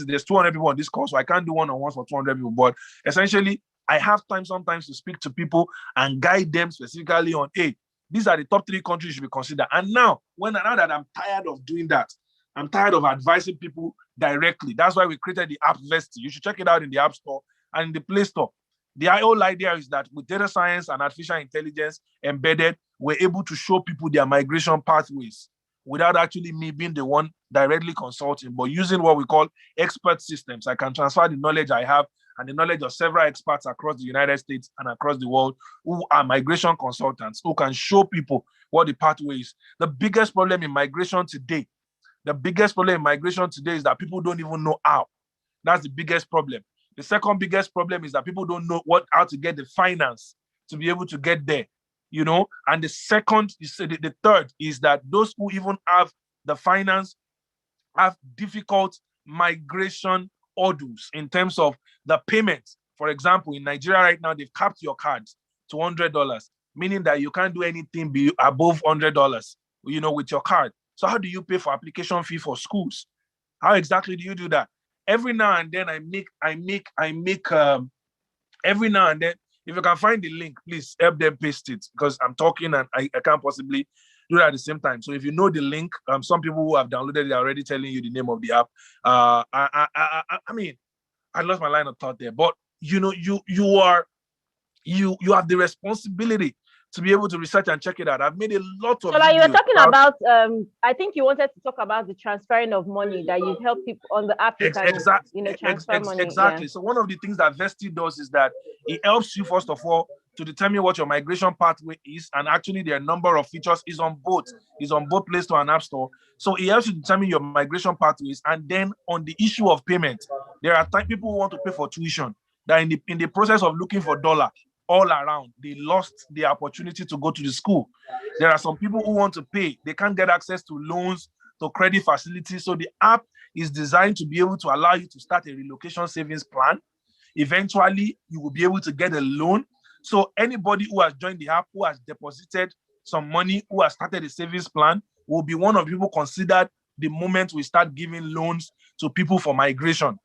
There's 200 people on this course, so I can't do one-on-ones for 200 people. But essentially, I have time sometimes to speak to people and guide them specifically on, hey, these are the top 3 countries you should be considered. And now that I'm tired of doing that, I'm tired of advising people directly. That's why we created the app Vesti. You should check it out in the App Store and in the Play Store. The whole idea is that with data science and artificial intelligence embedded, we're able to show people their migration pathways without actually me being the one directly consulting, but using what we call expert systems. I can transfer the knowledge I have and the knowledge of several experts across the United States and across the world who are migration consultants, who can show people what the pathway is. The biggest problem in migration today is that people don't even know how. That's the biggest problem. The second biggest problem is that people don't know how to get the finance to be able to get there, And the third is that those who even have the finance have difficult migration hurdles in terms of the payment. For example, in Nigeria right now, they've capped your cards to $100, meaning that you can't do anything above $100, with your card. So how do you pay for application fee for schools? How exactly do you do that? Every now and then every now and then, if you can find the link, please help them paste it because I'm talking and I can't possibly do that at the same time. So if you know the link, some people who have downloaded it are already telling you the name of the app. I lost my line of thought there, but you have the responsibility to be able to research and check it out. I've made a lot of videos. You were talking about, I think you wanted to talk about the transferring of money that you've helped people on the app. You can, transfer money. Exactly. Yeah. So one of the things that Vesti does is that it helps you, first of all, to determine what your migration pathway is. And actually, their number of features is on both Play Store and App Store. So it helps you determine your migration pathways. And then on the issue of payment, there are people who want to pay for tuition that in the process of looking for dollar all around, they lost the opportunity to go to the school. There are some people who want to pay. They can't get access to loans, to credit facilities. So the app is designed to be able to allow you to start a relocation savings plan. Eventually, you will be able to get a loan. So anybody who has joined the app, who has deposited some money, who has started a savings plan, will be one of the people considered the moment we start giving loans to people for migration.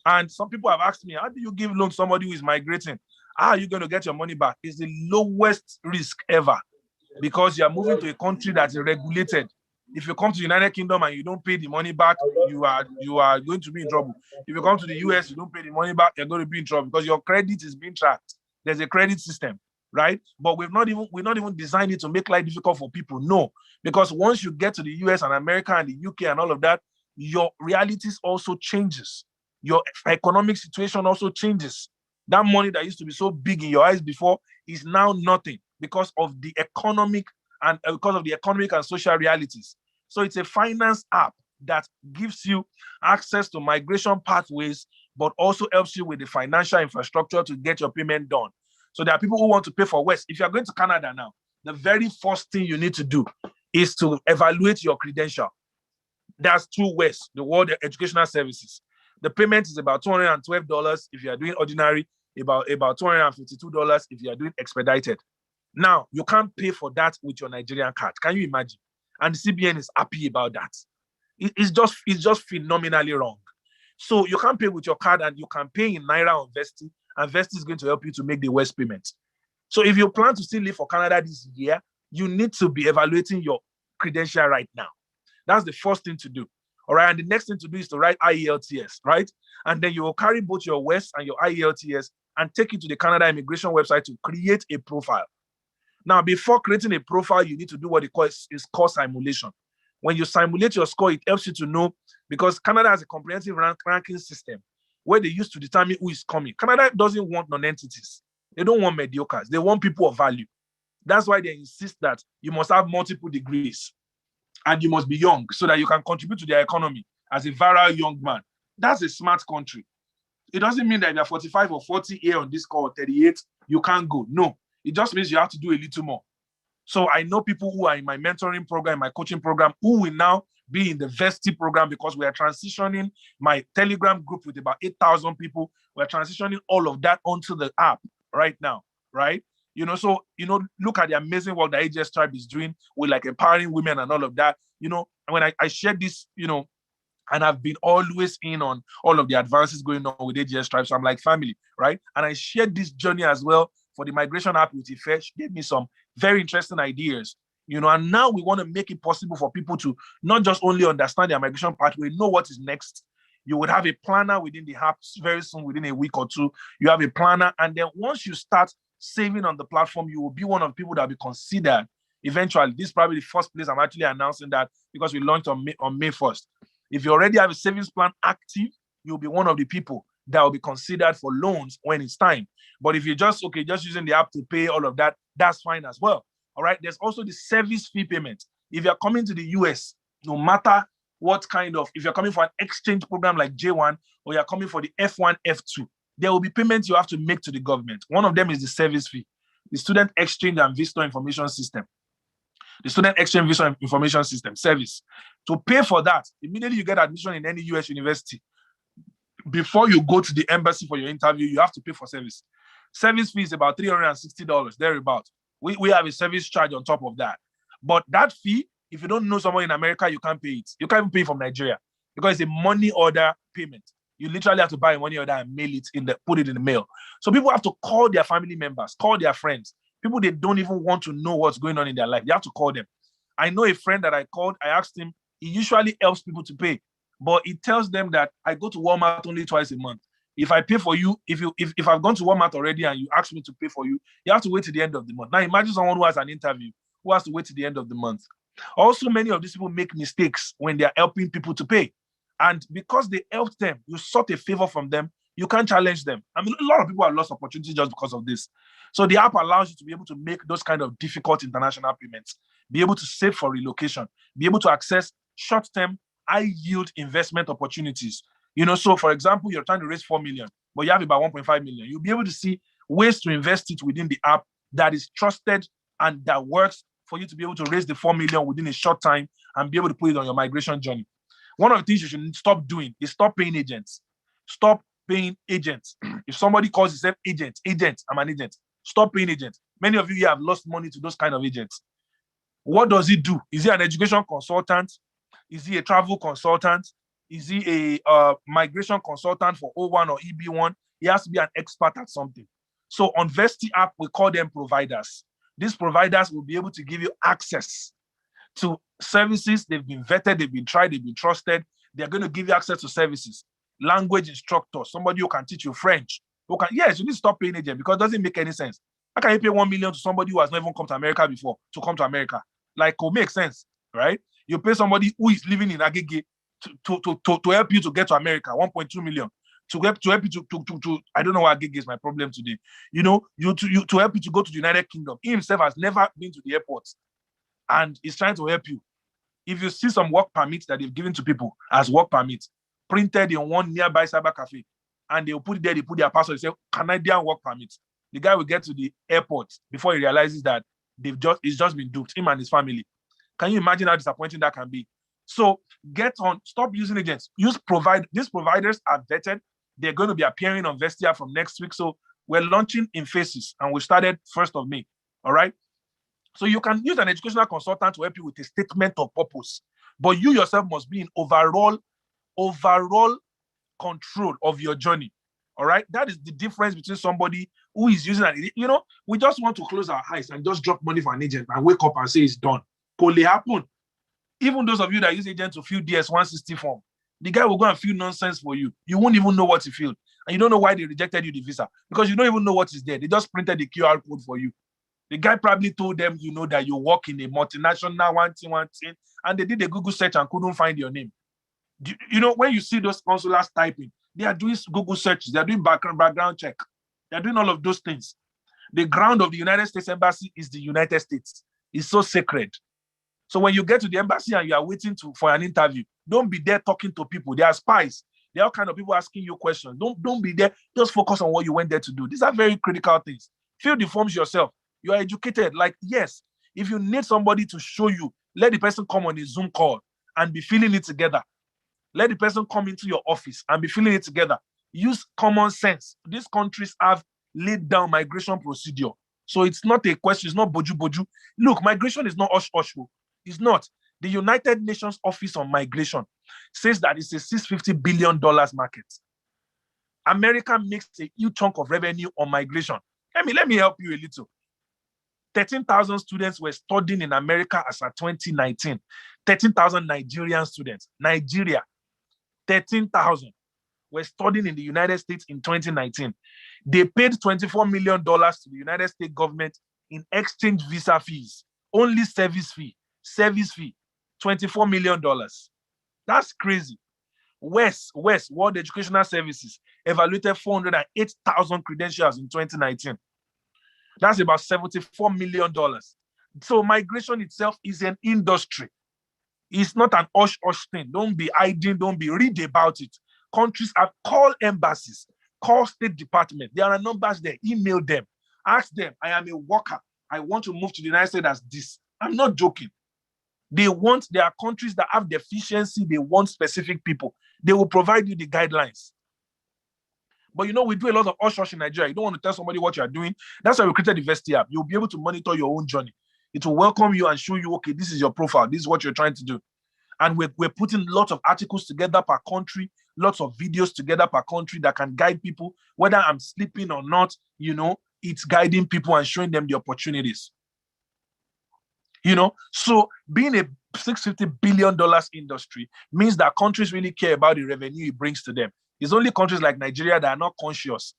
And some people have asked me, how do you give loan to somebody who is migrating? How are you going to get your money back? It's the lowest risk ever because you are moving to a country that is regulated. If you come to the United Kingdom and you don't pay the money back, you are going to be in trouble. If you come to the US, you don't pay the money back, you're going to be in trouble because your credit is being tracked. There's a credit system, right? But we're not even designed it to make life difficult for people. No, because once you get to the US and America and the UK and all of that, your realities also changes. Your economic situation also changes. That money that used to be so big in your eyes before is now nothing because of the economic and social realities. So it's a finance app that gives you access to migration pathways, but also helps you with the financial infrastructure to get your payment done. So there are people who want to pay for West. If you're going to Canada now, the very first thing you need to do is to evaluate your credential. That's through West, the World Educational Services. The payment is about $212 if you are doing ordinary, about $252 if you are doing expedited. Now, you can't pay for that with your Nigerian card. Can you imagine? And the CBN is happy about that. It's just phenomenally wrong. So you can't pay with your card and you can pay in Naira on Vesti, and Vesti is going to help you to make the West payment. So if you plan to still live for Canada this year, you need to be evaluating your credential right now. That's the first thing to do. All right. And the next thing to do is to write IELTS, right? And then you will carry both your West and your IELTS and take it to the Canada immigration website to create a profile. Now, before creating a profile, you need to do what they call score simulation. When you simulate your score, it helps you to know, because Canada has a comprehensive ranking system where they used to determine who is coming. Canada doesn't want non-entities. They don't want mediocres. They want people of value. That's why they insist that you must have multiple degrees and you must be young so that you can contribute to their economy as a viral young man. That's a smart country. It doesn't mean that if you're 45 or 40 here on this call, 38, you can't go. No, it just means you have to do a little more. So I know people who are in my mentoring program, my coaching program, who will now be in the Vesty program because we are transitioning my Telegram group with about 8,000 people. We're transitioning all of that onto the app right now, right? So, look at the amazing work that AJS Tribe is doing with like empowering women and all of that. When I shared this, and I've been always in on all of the advances going on with AJS Tribe. So I'm like family, right? And I shared this journey as well for the migration app with Ife. She gave me some very interesting ideas, and now we want to make it possible for people to not just only understand their migration pathway, know what is next. You would have a planner within the app very soon, within a week or two. You have a planner. And then once you start saving on the platform, you will be one of the people that will be considered eventually. This is probably the first place I'm actually announcing that because we launched on May 1st. If you already have a savings plan active, you'll be one of the people that will be considered for loans when it's time. But if you're just using the app to pay all of that, that's fine as well. All right. There's also the service fee payment. If you're coming to the US, no matter what kind of, if you're coming for an exchange program like J1 or you're coming for the F1, F2, there will be payments you have to make to the government. One of them is the service fee, the Student Exchange and Visitor Information System. The Student Exchange Visa Information System service. To pay for that, immediately you get admission in any US university. Before you go to the embassy for your interview, you have to pay for service. Service fee is about $360, thereabout. We have a service charge on top of that. But that fee, if you don't know someone in America, you can't pay it. You can't even pay from Nigeria because it's a money order payment. You literally have to buy a money order and put it in the mail. So people have to call their family members, call their friends. People, they don't even want to know what's going on in their life. You have to call them. I know a friend that I called. I asked him. He usually helps people to pay, but he tells them that I go to Walmart only twice a month. If I pay for you, if I've gone to Walmart already and you ask me to pay for you, you have to wait till the end of the month. Now imagine someone who has an interview who has to wait till the end of the month. Also, many of these people make mistakes when they are helping people to pay, and because they helped them, you sought a favor from them. You can't challenge them. I mean, a lot of people have lost opportunity just because of this. So the app allows you to be able to make those kind of difficult international payments, be able to save for relocation, be able to access short-term, high-yield investment opportunities. So for example, you're trying to raise 4 million, but you have about 1.5 million. You'll be able to see ways to invest it within the app that is trusted and that works for you to be able to raise the 4 million within a short time and be able to put it on your migration journey. One of the things you should stop doing is stop paying agents. Stop paying agents. If somebody calls himself agent, I'm an agent. Stop paying agents. Many of you here have lost money to those kind of agents. What does he do? Is he an education consultant? Is he a travel consultant? Is he a migration consultant for O1 or EB1? He has to be an expert at something. So on Vesty app, we call them providers. These providers will be able to give you access to services. They've been vetted, they've been tried, they've been trusted. They're going to give you access to services. Language instructor, somebody who can teach you French. Yes, you need to stop paying agent because it doesn't make any sense. How can you pay 1 million to somebody who has not even come to America before to come to America? Like, it makes sense, right? You pay somebody who is living in Agege to help you to get to America, 1.2 million. To help you to I don't know what Agege is my problem today. To help you to go to the United Kingdom. He himself has never been to the airport and he's trying to help you. If you see some work permits that they've given to people as work permits, printed in one nearby cyber cafe, and they'll put it there, they put their password, they say Canadian work permit. The guy will get to the airport before he realizes that he's just been duped, him and his family. Can you imagine how disappointing that can be? So stop using agents. These providers are vetted. They're going to be appearing on Vestia from next week. So we're launching in phases and we started 1st of May. All right. So you can use an educational consultant to help you with a statement of purpose, but you yourself must be in overall control of your journey. All right. That is the difference between somebody who is using we just want to close our eyes and just drop money for an agent and wake up and say it's done. Could it happen? Even those of you that use agents to fill DS-160 form, the guy will go and fill nonsense for you. You won't even know what he filled. And you don't know why they rejected you the visa because you don't even know what is there. They just printed the QR code for you. The guy probably told them, that you work in a multinational one thing, and they did a Google search and couldn't find your name. When you see those consulars typing, they are doing Google searches, they are doing background check, they are doing all of those things. The ground of the United States Embassy is the United States. It's so sacred. So when you get to the embassy and you are waiting for an interview, don't be there talking to people. They are spies. There are all kind of people asking you questions. Don't be there. Just focus on what you went there to do. These are very critical things. Fill the forms yourself. You are educated. Like, yes, if you need somebody to show you, let the person come on a Zoom call and be filling it together. Let the person come into your office and be filling it together. Use common sense. These countries have laid down migration procedure. So it's not a question. It's not boju boju. Look, migration is not osh osh. It's not. The United Nations Office on Migration says that it's a $650 billion market. America makes a huge chunk of revenue on migration. Let me help you a little. 13,000 students were studying in America as of 2019. 13,000 Nigerian students. Nigeria. 13,000 were studying in the United States in 2019. They paid $24 million to the United States government in exchange visa fees. Only service fee. $24 million. That's crazy. West, World Educational Services, evaluated 408,000 credentials in 2019. That's about $74 million. So migration itself is an industry. It's not an hush-hush thing. Don't be hiding, read about it. Countries have called embassies, call State Department. There are numbers there. Email them. Ask them, I am a worker. I want to move to the United States as this. I'm not joking. There are countries that have deficiency. They want specific people. They will provide you the guidelines. But we do a lot of hush-hush in Nigeria. You don't want to tell somebody what you are doing. That's why we created the Vesti app. You'll be able to monitor your own journey. It will welcome you and show you, okay, this is your profile. This is what you're trying to do. And we're putting lots of articles together per country, lots of videos together per country that can guide people. Whether I'm sleeping or not, it's guiding people and showing them the opportunities. So being a $650 billion industry means that countries really care about the revenue it brings to them. It's only countries like Nigeria that are not conscious.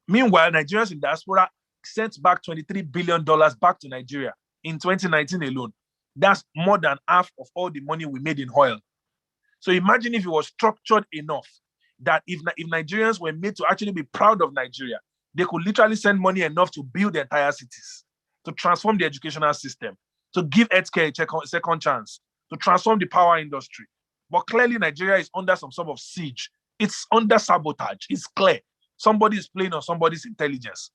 Meanwhile, Nigerians in diaspora sent back $23 billion back to Nigeria in 2019 alone. That's more than half of all the money we made in oil. So imagine if it was structured enough that if Nigerians were made to actually be proud of Nigeria, they could literally send money enough to build entire cities, to transform the educational system, to give healthcare a second chance, to transform the power industry. But clearly, Nigeria is under some sort of siege. It's under sabotage. It's clear. Somebody is playing on somebody's intelligence.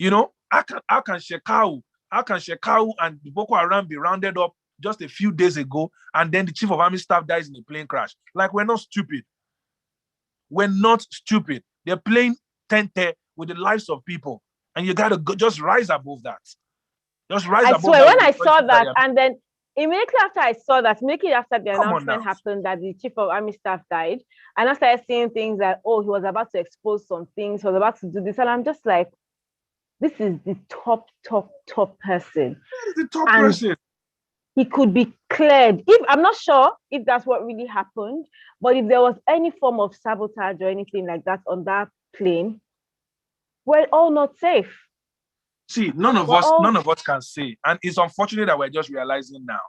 How can Shekau and the Boko Haram be rounded up just a few days ago, and then the chief of army staff dies in a plane crash? Like, we're not stupid. We're not stupid. They're playing tente with the lives of people, and you gotta just rise above that. Just rise above that. I swear, when I saw that, and then immediately after the announcement happened that the chief of army staff died, and I started seeing things that, he was about to expose some things, he was about to do this, and I'm just like, this is the top person. The top person. He could be cleared. I'm not sure if that's what really happened, but if there was any form of sabotage or anything like that on that plane, we're all not safe. See, none of us can say, and it's unfortunate that we're just realizing now,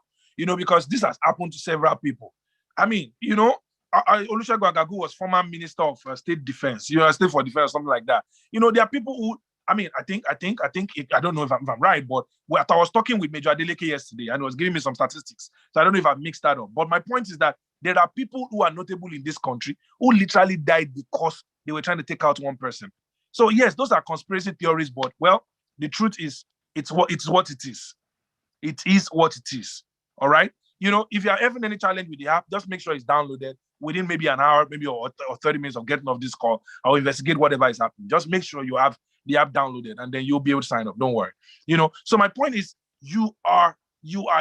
because this has happened to several people. I mean, Olusola Amusan was former Minister of State Defense, State for Defense, something like that. There are people who, I think, I don't know if I'm right, but I was talking with Major Adeleke yesterday, and he was giving me some statistics. So I don't know if I've mixed that up. But my point is that there are people who are notable in this country who literally died because they were trying to take out one person. So yes, those are conspiracy theories, but the truth is, it's what it is. It is what it is. All right. If you are having any challenge with the app, just make sure it's downloaded within maybe an hour, maybe or 30 minutes of getting off this call. I'll investigate whatever is happening. Just make sure you have the app downloaded, and then you'll be able to sign up. Don't worry. So my point is, you are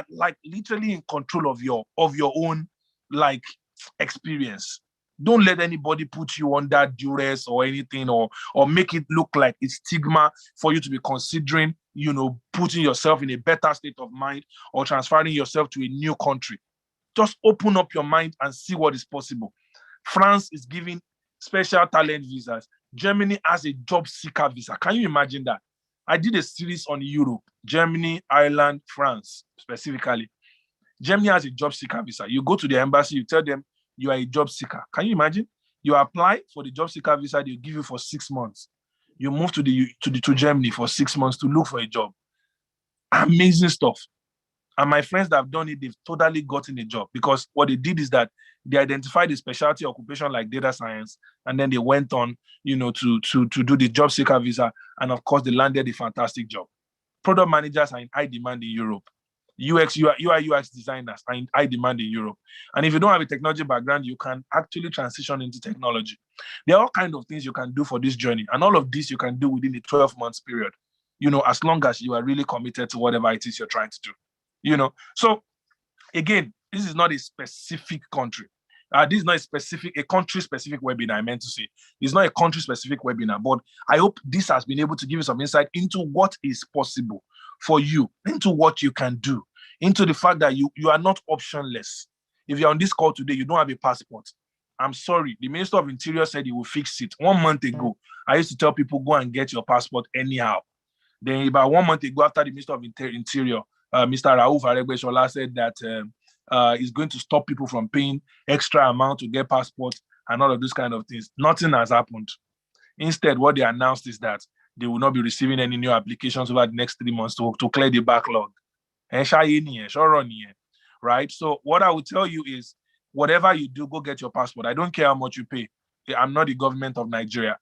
like literally in control of your own like experience. Don't let anybody put you under duress or anything, or make it look like it's stigma for you to be considering, putting yourself in a better state of mind or transferring yourself to a new country. Just open up your mind and see what is possible. France is giving special talent visas. Germany has a job seeker visa. Can you imagine that? I did a series on Europe, Germany, Ireland, France, specifically. Germany has a job seeker visa. You go to the embassy, you tell them you are a job seeker. Can you imagine? You apply for the job seeker visa, they give you for 6 months. You move to Germany for 6 months to look for a job. Amazing stuff. And my friends that have done it, they've totally gotten a job, because what they did is that they identified a specialty occupation like data science, and then they went on, to do the job seeker visa, and of course they landed a fantastic job. Product managers are in high demand in Europe. UI UX designers are in high demand in Europe. And if you don't have a technology background, you can actually transition into technology. There are all kinds of things you can do for this journey, and all of this you can do within a 12-month period. As long as you are really committed to whatever it is you're trying to do. So again, this is not a specific country. This is not a country-specific webinar, I meant to say. It's not a country-specific webinar, but I hope this has been able to give you some insight into what is possible for you, into what you can do, into the fact that you are not optionless. If you're on this call today, you don't have a passport. I'm sorry, the Minister of Interior said he will fix it. 1 month ago, I used to tell people, go and get your passport anyhow. Then about 1 month ago, after the Minister of Interior, Mr. Rauf Aregbesola said that is going to stop people from paying extra amount to get passports and all of those kind of things. Nothing has happened. Instead, what they announced is that they will not be receiving any new applications over the next 3 months to clear the backlog. Right? So what I would tell you is, whatever you do, go get your passport. I don't care how much you pay. I'm not the government of Nigeria.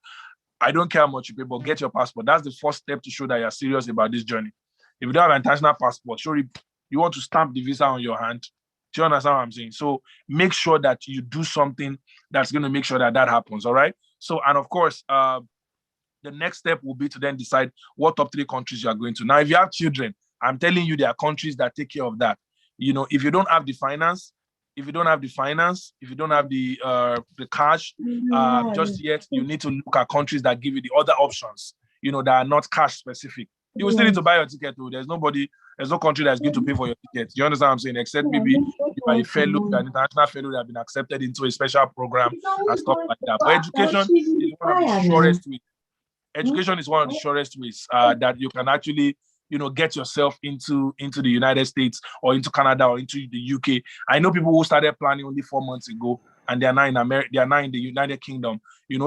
I don't care how much you pay, but get your passport. That's the first step to show that you're serious about this journey. If you don't have an international passport, sure, you want to stamp the visa on your hand. Do you understand what I'm saying? So make sure that you do something that's going to make sure that happens, all right? So, and of course, the next step will be to then decide what top 3 countries you are going to. Now, if you have children, I'm telling you, there are countries that take care of that. If you don't have the finance, if you don't have the cash just yet, you need to look at countries that give you the other options, that are not cash specific. You will still need to buy your ticket too. There's no country that's going to pay for your ticket. You understand what I'm saying? Except maybe you are a fellow, an international fellow that have been accepted into a special program and stuff like that. But education is one of the surest ways. Education is one of the surest ways that you can actually, get yourself into the United States or into Canada or into the UK. I know people who started planning only 4 months ago, and they are now in America. They are now in the United Kingdom.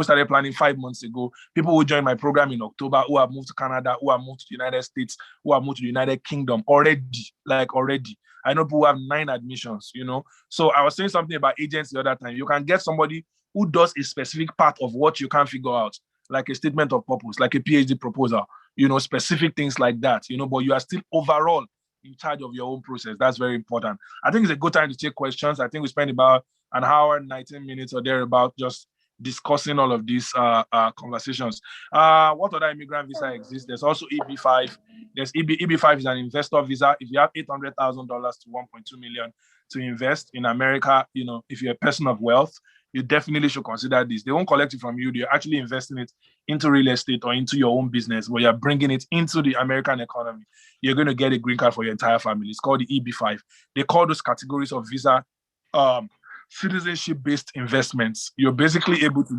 Started planning 5 months ago. People who joined my program in October, who have moved to Canada, who have moved to the United States, who have moved to the United Kingdom already. I know people who have 9 admissions. So I was saying something about agents the other time. You can get somebody who does a specific part of what you can't figure out, like a statement of purpose, like a PhD proposal. Specific things like that. But you are still overall in charge of your own process. That's very important. I think it's a good time to take questions. I think we spent about an hour, 19 minutes or thereabout just discussing all of these conversations. What other immigrant visa exists? There's also EB5. There's EB5 is an investor visa. If you have $800,000 to 1.2 million to invest in America, if you're a person of wealth, you definitely should consider this. They won't collect it from you. They're actually investing it into real estate or into your own business, where you're bringing it into the American economy. You're going to get a green card for your entire family. It's called the EB5. They call those categories of visa citizenship-based investments. You're basically able to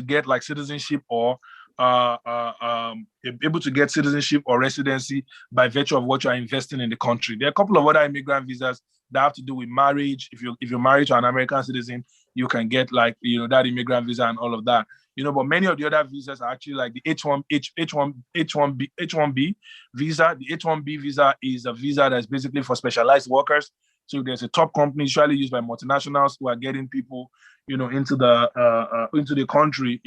get like citizenship or able to get citizenship or residency by virtue of what you are investing in the country. There are a couple of other immigrant visas that have to do with marriage. If you're married to an American citizen, you can get like that immigrant visa and all of that. But many of the other visas are actually like the H1B visa. The H1B visa is a visa that's basically for specialized workers. So there's a top company usually used by multinationals who are getting people, into the country.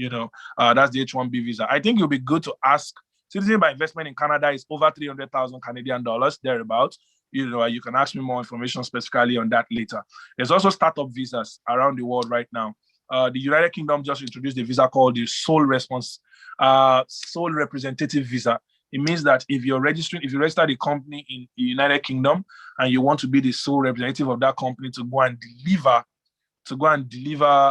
That's the H1B visa. I think it'll be good to ask. Citizen by investment in Canada is over 300,000 Canadian dollars thereabouts. You can ask me more information specifically on that later. There's also startup visas around the world right now. The United Kingdom just introduced a visa called the sole representative visa. It means that if you register the company in the United Kingdom and you want to be the sole representative of that company to go and deliver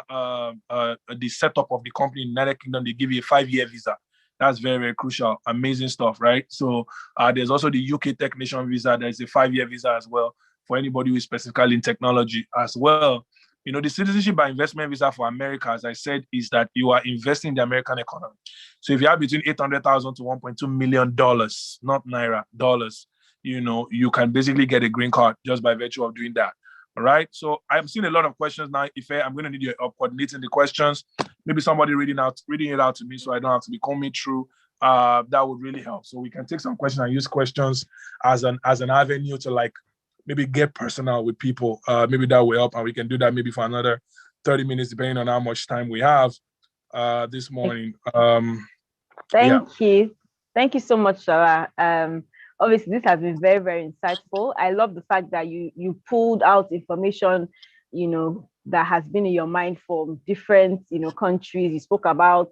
the setup of the company in the United Kingdom, they give you a 5-year visa. That's very, very crucial. Amazing stuff, right? So there's also the UK Technician visa. There's a 5-year visa as well for anybody who is specifically in technology as well. The citizenship by investment visa for America, as I said, is that you are investing in the American economy. So if you have between $800,000 to $1.2 million, not naira, dollars, you can basically get a green card just by virtue of doing that. All right. So I'm seeing a lot of questions now. If I'm going to need your help coordinating the questions, maybe somebody reading it out to me, so I don't have to be combing through. That would really help. So we can take some questions and use questions as an avenue to like maybe get personal with people. Maybe that will help, and we can do that maybe for another 30 minutes, depending on how much time we have this morning. Thank you. Thank you so much, Shola. Obviously, this has been very, very insightful. I love the fact that you pulled out information, that has been in your mind from different, countries. You spoke about,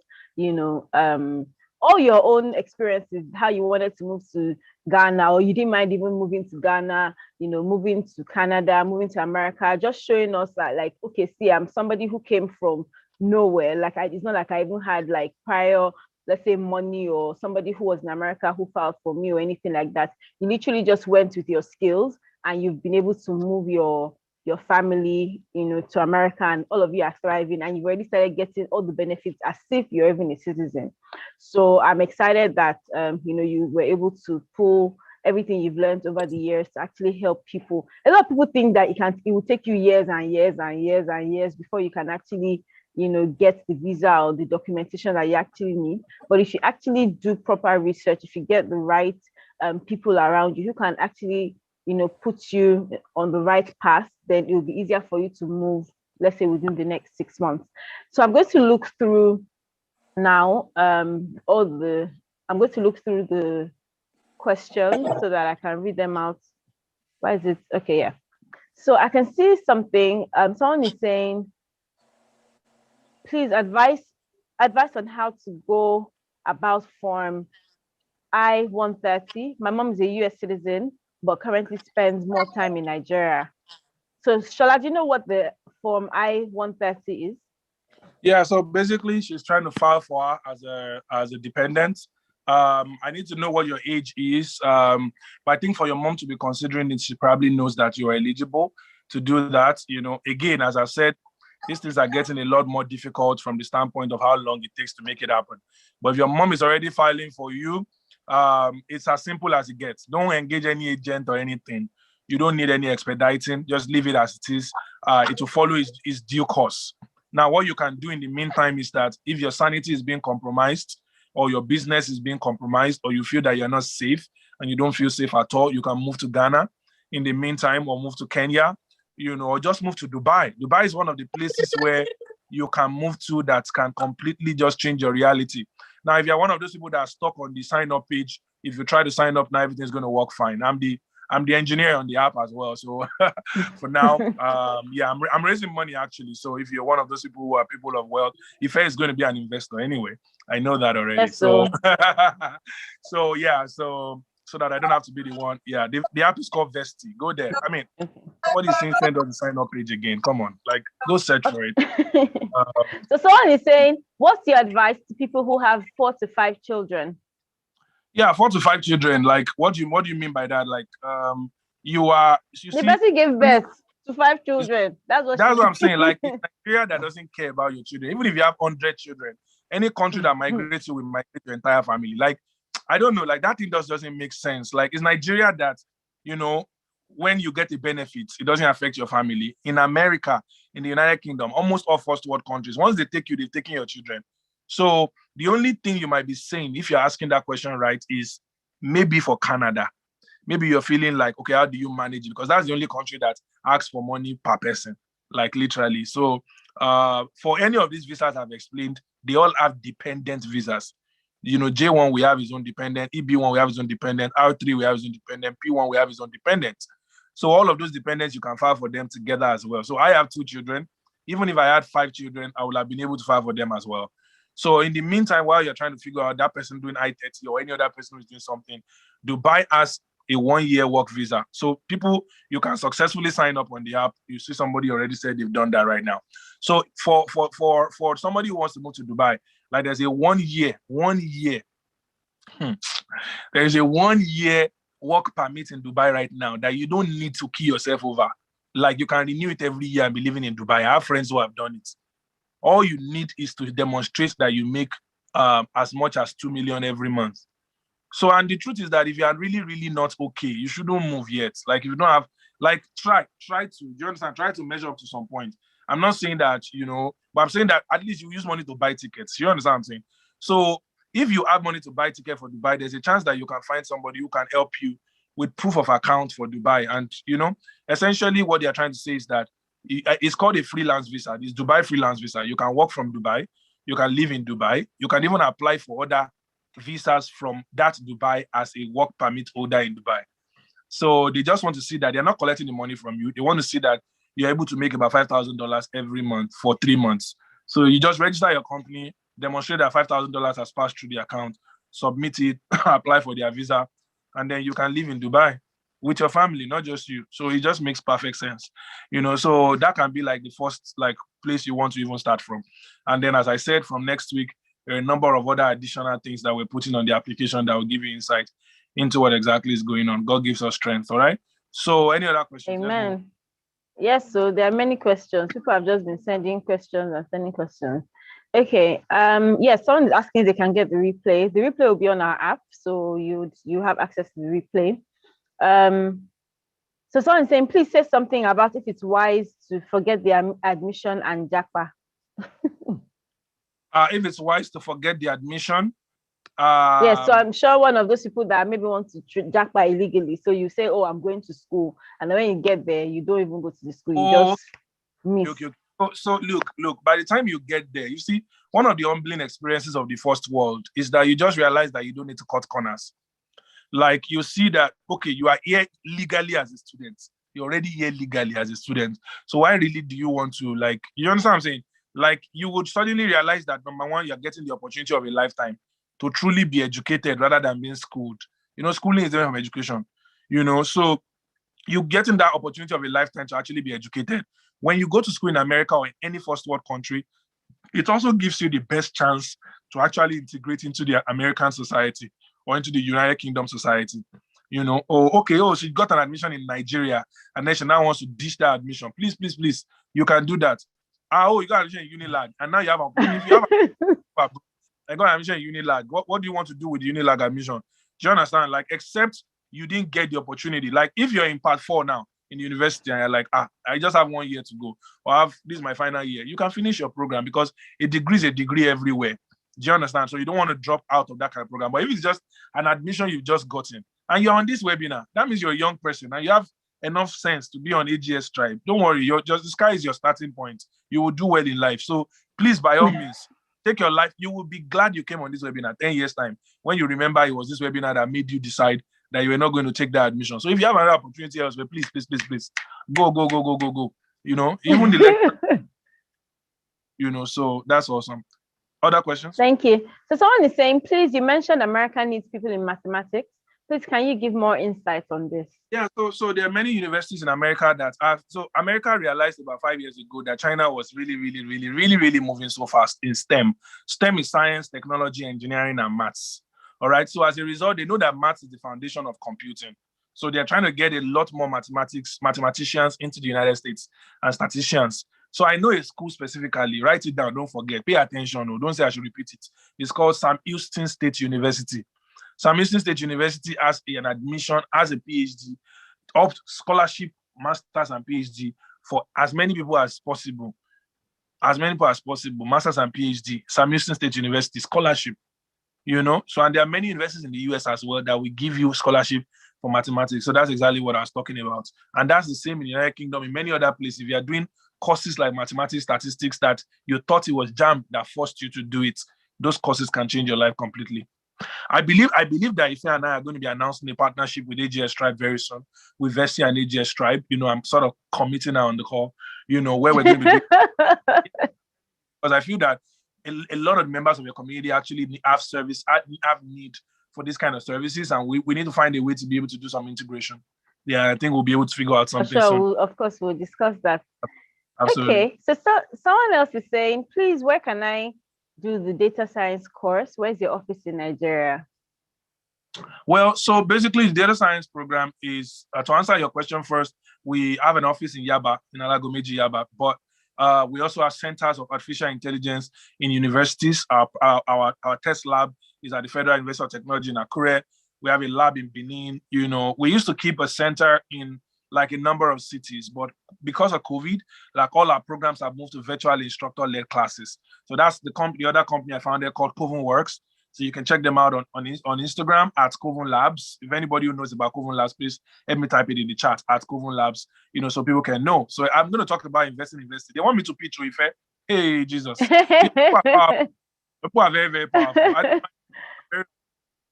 all your own experiences, how you wanted to move to Ghana, or you didn't mind even moving to Ghana, moving to Canada, moving to America, just showing us that, like, okay, see, I'm somebody who came from nowhere. Like, it's not like I even had like prior, let's say, money, or somebody who was in America who filed for me or anything like that. You literally just went with your skills, and you've been able to move your family, to America, and all of you are thriving, and you've already started getting all the benefits as if you're even a citizen. So I'm excited that you were able to pull everything you've learned over the years to actually help people. A lot of people think that it will take you years and years and years and years before you can actually get the visa or the documentation that you actually need. But if you actually do proper research, if you get the right people around you who can actually put you on the right path, then it will be easier for you to move, let's say, within the next 6 months. So I'm going to look through now I'm going to look through the questions so that I can read them out. Why is it? Okay, yeah. So I can see something. Someone is saying, please advise on how to go about Form I-130. My mom is a US citizen, but currently spends more time in Nigeria. So Shola, do you know what the Form I-130 is? Yeah, so basically she's trying to file for her as a dependent. I need to know what your age is. But I think for your mom to be considering it, she probably knows that you're eligible to do that. Again, as I said, these things are getting a lot more difficult from the standpoint of how long it takes to make it happen. But if your mom is already filing for you, it's as simple as it gets. Don't engage any agent or anything. You don't need any expediting. Just leave it as it is. It will follow its due course. Now, what you can do in the meantime is that if your sanity is being compromised, or your business is being compromised, or you feel that you're not safe and you don't feel safe at all, you can move to Ghana in the meantime, or move to Kenya, or just move to Dubai. Dubai is one of the places where you can move to that can completely just change your reality. Now, if you're one of those people that are stuck on the sign up page, if you try to sign up now, everything's going to work fine. I'm the engineer on the app as well. So for now, I'm raising money actually. So if you're one of those people who are people of wealth, Ife is going to be an investor anyway. I know that already. Yes, so so that I don't have to be the one. Yeah, the app is called Vesti. Go there. I mean, somebody's saying send on the sign up page again. Come on, like go search for it. So someone is saying, what's your advice to people who have 4 to 5 children? Yeah, 4 to 5 children. Like, what do you mean by that? Like, the person gave birth to 5 children. That's what I'm saying. Like, in Nigeria that doesn't care about your children, even if you have 100 children, any country that migrates you will migrate your entire family. Like, I don't know, like that thing doesn't make sense. Like, it's Nigeria that, when you get the benefits, it doesn't affect your family. In America, in the United Kingdom, almost all first world countries, once they take you, they've taken your children. So the only thing you might be saying, if you're asking that question right, is maybe for Canada. Maybe you're feeling like, okay, how do you manage it? Because that's the only country that asks for money per person, like literally. So for any of these visas I've explained, they all have dependent visas. J1, we have his own dependent. EB1, we have his own dependent. R3, we have his own dependent. P1, we have his own dependent. So all of those dependents, you can file for them together as well. So I have 2 children. Even if I had 5 children, I would have been able to file for them as well. So in the meantime, while you're trying to figure out that person doing I-30 or any other person who's doing something, Dubai has a 1-year work visa. So people, you can successfully sign up on the app. You see somebody already said they've done that right now. So for somebody who wants to move to Dubai, like there's a 1 year, there's a 1 year work permit in Dubai right now that you don't need to key yourself over. Like you can renew it every year and be living in Dubai. I have friends who have done it. All you need is to demonstrate that you make as much as 2 million every month. So, and the truth is that if you are really, really not okay, you shouldn't move yet. Like if you don't have Like try to, do you understand? Try to measure up to some point. I'm not saying that, but I'm saying that at least you use money to buy tickets. You understand what I'm saying? So if you have money to buy ticket for Dubai, there's a chance that you can find somebody who can help you with proof of account for Dubai. And, essentially what they're trying to say is that it's called a freelance visa. It's Dubai freelance visa. You can work from Dubai. You can live in Dubai. You can even apply for other visas from that Dubai as a work permit holder in Dubai. So they just want to see that they're not collecting the money from you. They want to see that you're able to make about $5,000 every month for 3 months. So you just register your company, demonstrate that $5,000 has passed through the account, submit it, apply for their visa, and then you can live in Dubai with your family, not just you. So it just makes perfect sense, So that can be like the first place you want to even start from. And then, as I said, from next week, there are a number of other additional things that we're putting on the application that will give you insight into what exactly is going on. God gives us strength. All right. So any other questions? Amen. Yes. So there are many questions. People have just been sending questions and sending questions. Okay. Yes. Someone is asking if they can get the replay. The replay will be on our app, so you have access to the replay. So someone is saying, please say something about if it's wise to forget the admission and Japa. If it's wise to forget the admission. Yes, so I'm sure one of those people that maybe want to Japa illegally. So you say, oh, I'm going to school. And then when you get there, you don't even go to the school. You just miss. Okay. So look, by the time you get there, you see, one of the humbling experiences of the first world is that you just realize that you don't need to cut corners. Like you see that, okay, you are here legally as a student. You're already here legally as a student. So why really do you want to, you understand what I'm saying? Like you would suddenly realize that, number one, you're getting the opportunity of a lifetime to truly be educated rather than being schooled. Schooling is different from education, so you're getting that opportunity of a lifetime to actually be educated. When you go to school in America or in any first world country, it also gives you the best chance to actually integrate into the American society or into the United Kingdom society. She got an admission in Nigeria and then she now wants to dish that admission. Please, you can do that. You got admission in Unilag and now you have if you have I got admission in Unilag. What do you want to do with the Unilag admission? Do you understand? Except you didn't get the opportunity. If you're in part 4 now in university and you're like, I just have 1 year to go, or this is my final year, you can finish your program because a degree is a degree everywhere. Do you understand? So you don't want to drop out of that kind of program. But if it's just an admission you've just gotten and you're on this webinar, that means you're a young person and you have enough sense to be on AGS Tribe. Don't worry, the sky is your starting point. You will do well in life. So please, by all means, take your life. You will be glad you came on this webinar 10 years time when you remember it was this webinar that made you decide that you were not going to take that admission. So if you have another opportunity elsewhere, please, go. Even the lecture, so that's awesome. Other questions? Thank you. So someone is saying, please, you mentioned America needs people in mathematics. Please, can you give more insight on this? Yeah, so there are many universities in America that have, so America realized about 5 years ago that China was really moving so fast in STEM. STEM is science, technology, engineering, and maths. All right, so as a result, they know that maths is the foundation of computing. So they're trying to get a lot more mathematicians into the United States and statisticians. So I know a school specifically, write it down, don't forget, pay attention, or don't say I should repeat it. It's called Sam Houston State University. Sam Houston State University has an admission, as a PhD, up scholarship, masters and PhD for as many people as possible. Masters and PhD, Sam Houston State University, scholarship. So and there are many universities in the US as well that will give you scholarship for mathematics. So that's exactly what I was talking about. And that's the same in the United Kingdom, in many other places. If you are doing courses like mathematics, statistics that you thought it was JAMB that forced you to do it, those courses can change your life completely. I believe that Ife and I are going to be announcing a partnership with AGS Tribe very soon, with Vessi and AGS Tribe. I'm sort of committing now on the call, where we're going to be doing. Because I feel that a lot of members of your community actually have need for this kind of services, and we need to find a way to be able to do some integration. Yeah, I think we'll be able to figure out something soon. Of course, we'll discuss that. Absolutely. Okay, so someone else is saying, please, where can I do the data science course? Where's your office in Nigeria? Well, so basically, the data science program is, to answer your question first, we have an office in Yaba, in Alagomeji, Yaba, but we also have centers of artificial intelligence in universities. Our test lab is at the Federal University of Technology in Akure. We have a lab in Benin. We used to keep a center in like a number of cities, but because of COVID, like all our programs have moved to virtual instructor-led classes. So that's the other company I founded called Coven Works. So you can check them out on Instagram at Coven Labs. If anybody who knows about Coven Labs, please let me type it in the chat at Coven Labs, so people can know. So I'm going to talk about investing. They want me to pitch Ife. Hey, Jesus. People are very, very powerful.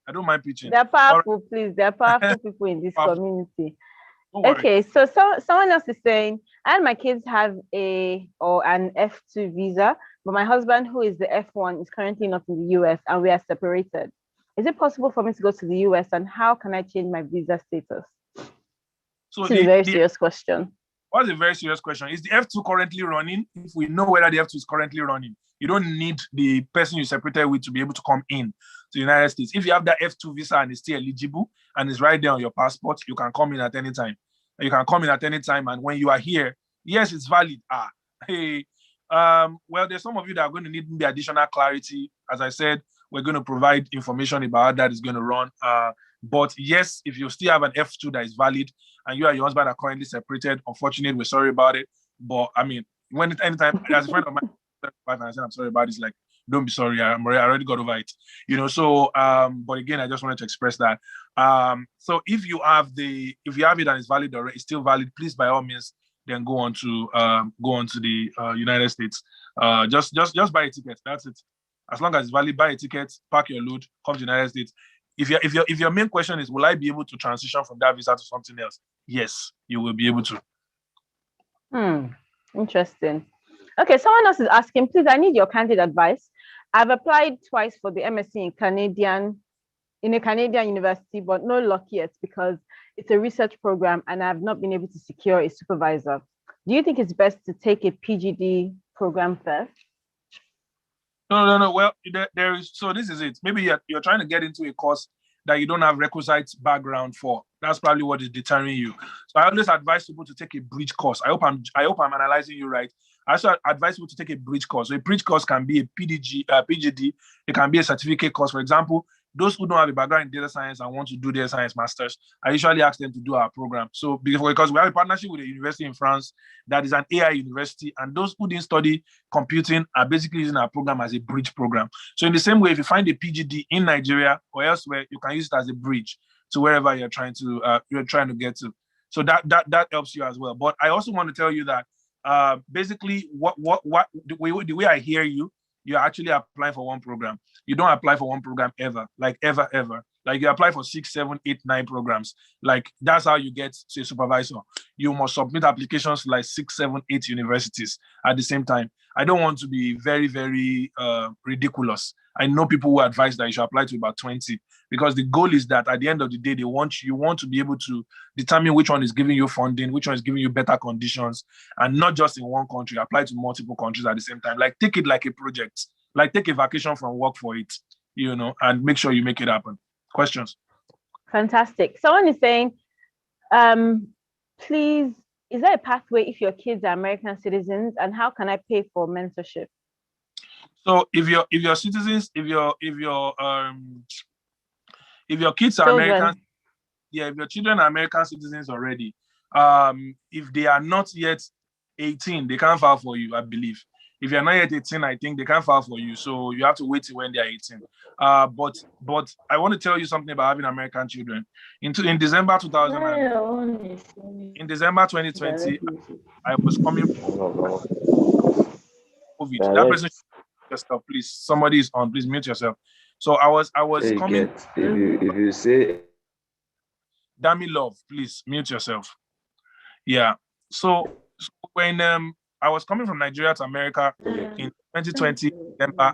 I don't mind pitching. They're powerful, please. They're powerful people in this community. Okay, so someone else is saying, and my kids have an F2 visa, but my husband, who is the F1, is currently not in the US and we are separated. Is it possible for me to go to the US, and how can I change my visa status? So it's a very serious question. What's a very serious question? Is the F2 currently running? If we know whether the F2 is currently running, you don't need the person you separated with to be able to come in to the United States. If you have that F2 visa and it's still eligible and it's right there on your passport, you can come in at any time. You can come in at any time, and when you are here, yes, it's valid. Well, there's some of you that are going to need the additional clarity. As I said, we're going to provide information about how that is going to run. But yes, if you still have an F2 that is valid and you and your husband are currently separated, unfortunately, we're sorry about it. But I mean, anytime, as a friend of mine, I said, I'm sorry about it, it's like, don't be sorry, I already got over it. But again, I just wanted to express that. So if you have it and it's valid already, it's still valid, please, by all means, then go on to the United States. Just buy a ticket. That's it. As long as it's valid, buy a ticket, pack your load, come to the United States. If your main question is, will I be able to transition from that visa to something else? Yes, you will be able to. Interesting. Okay, someone else is asking, please, I need your candid advice. I've applied twice for the MSc in a Canadian university, but no luck yet because it's a research program and I've not been able to secure a supervisor. Do you think it's best to take a PGD program first? No. Well, there is. So this is it. Maybe you're trying to get into a course that you don't have requisite background for. That's probably what is deterring you. So I always advise people to take a bridge course. I hope I'm analyzing you right. I also advise people to take a bridge course. So a bridge course can be a PGD. It can be a certificate course. For example, those who don't have a background in data science and want to do data science masters, I usually ask them to do our program. So because we have a partnership with a university in France that is an AI university, and those who didn't study computing are basically using our program as a bridge program. So in the same way, if you find a PGD in Nigeria or elsewhere, you can use it as a bridge to wherever you're trying to get to. So that helps you as well. But I also want to tell you that basically the way I hear you, you're actually applying for one program. You don't apply for one program ever. Like you apply for 6, 7, 8, 9 programs. Like that's how you get to a supervisor. You must submit applications to like 6, 7, 8 universities at the same time. I don't want to be very, very ridiculous. I know people who advise that you should apply to about 20 because the goal is that at the end of the day, you want to be able to determine which one is giving you funding, which one is giving you better conditions, and not just in one country, apply to multiple countries at the same time. Like take it like a project, like take a vacation from work for it, and make sure you make it happen. Questions? Fantastic. Someone is saying, please, is there a pathway if your kids are American citizens, and how can I pay for mentorship? So if your citizens, if your kids are American, if your children are American citizens already, if they are not yet 18, they can't file for you, I believe. If you're not yet 18, I think they can't file for you. So you have to wait till when they are 18. But I want to tell you something about having American children. In December 2020, I was coming from COVID. That person, yourself, please. Somebody is on. Please mute yourself. So I was coming. If you say, Dami Love, please mute yourself. Yeah. So when I was coming from Nigeria to America in 2020 December,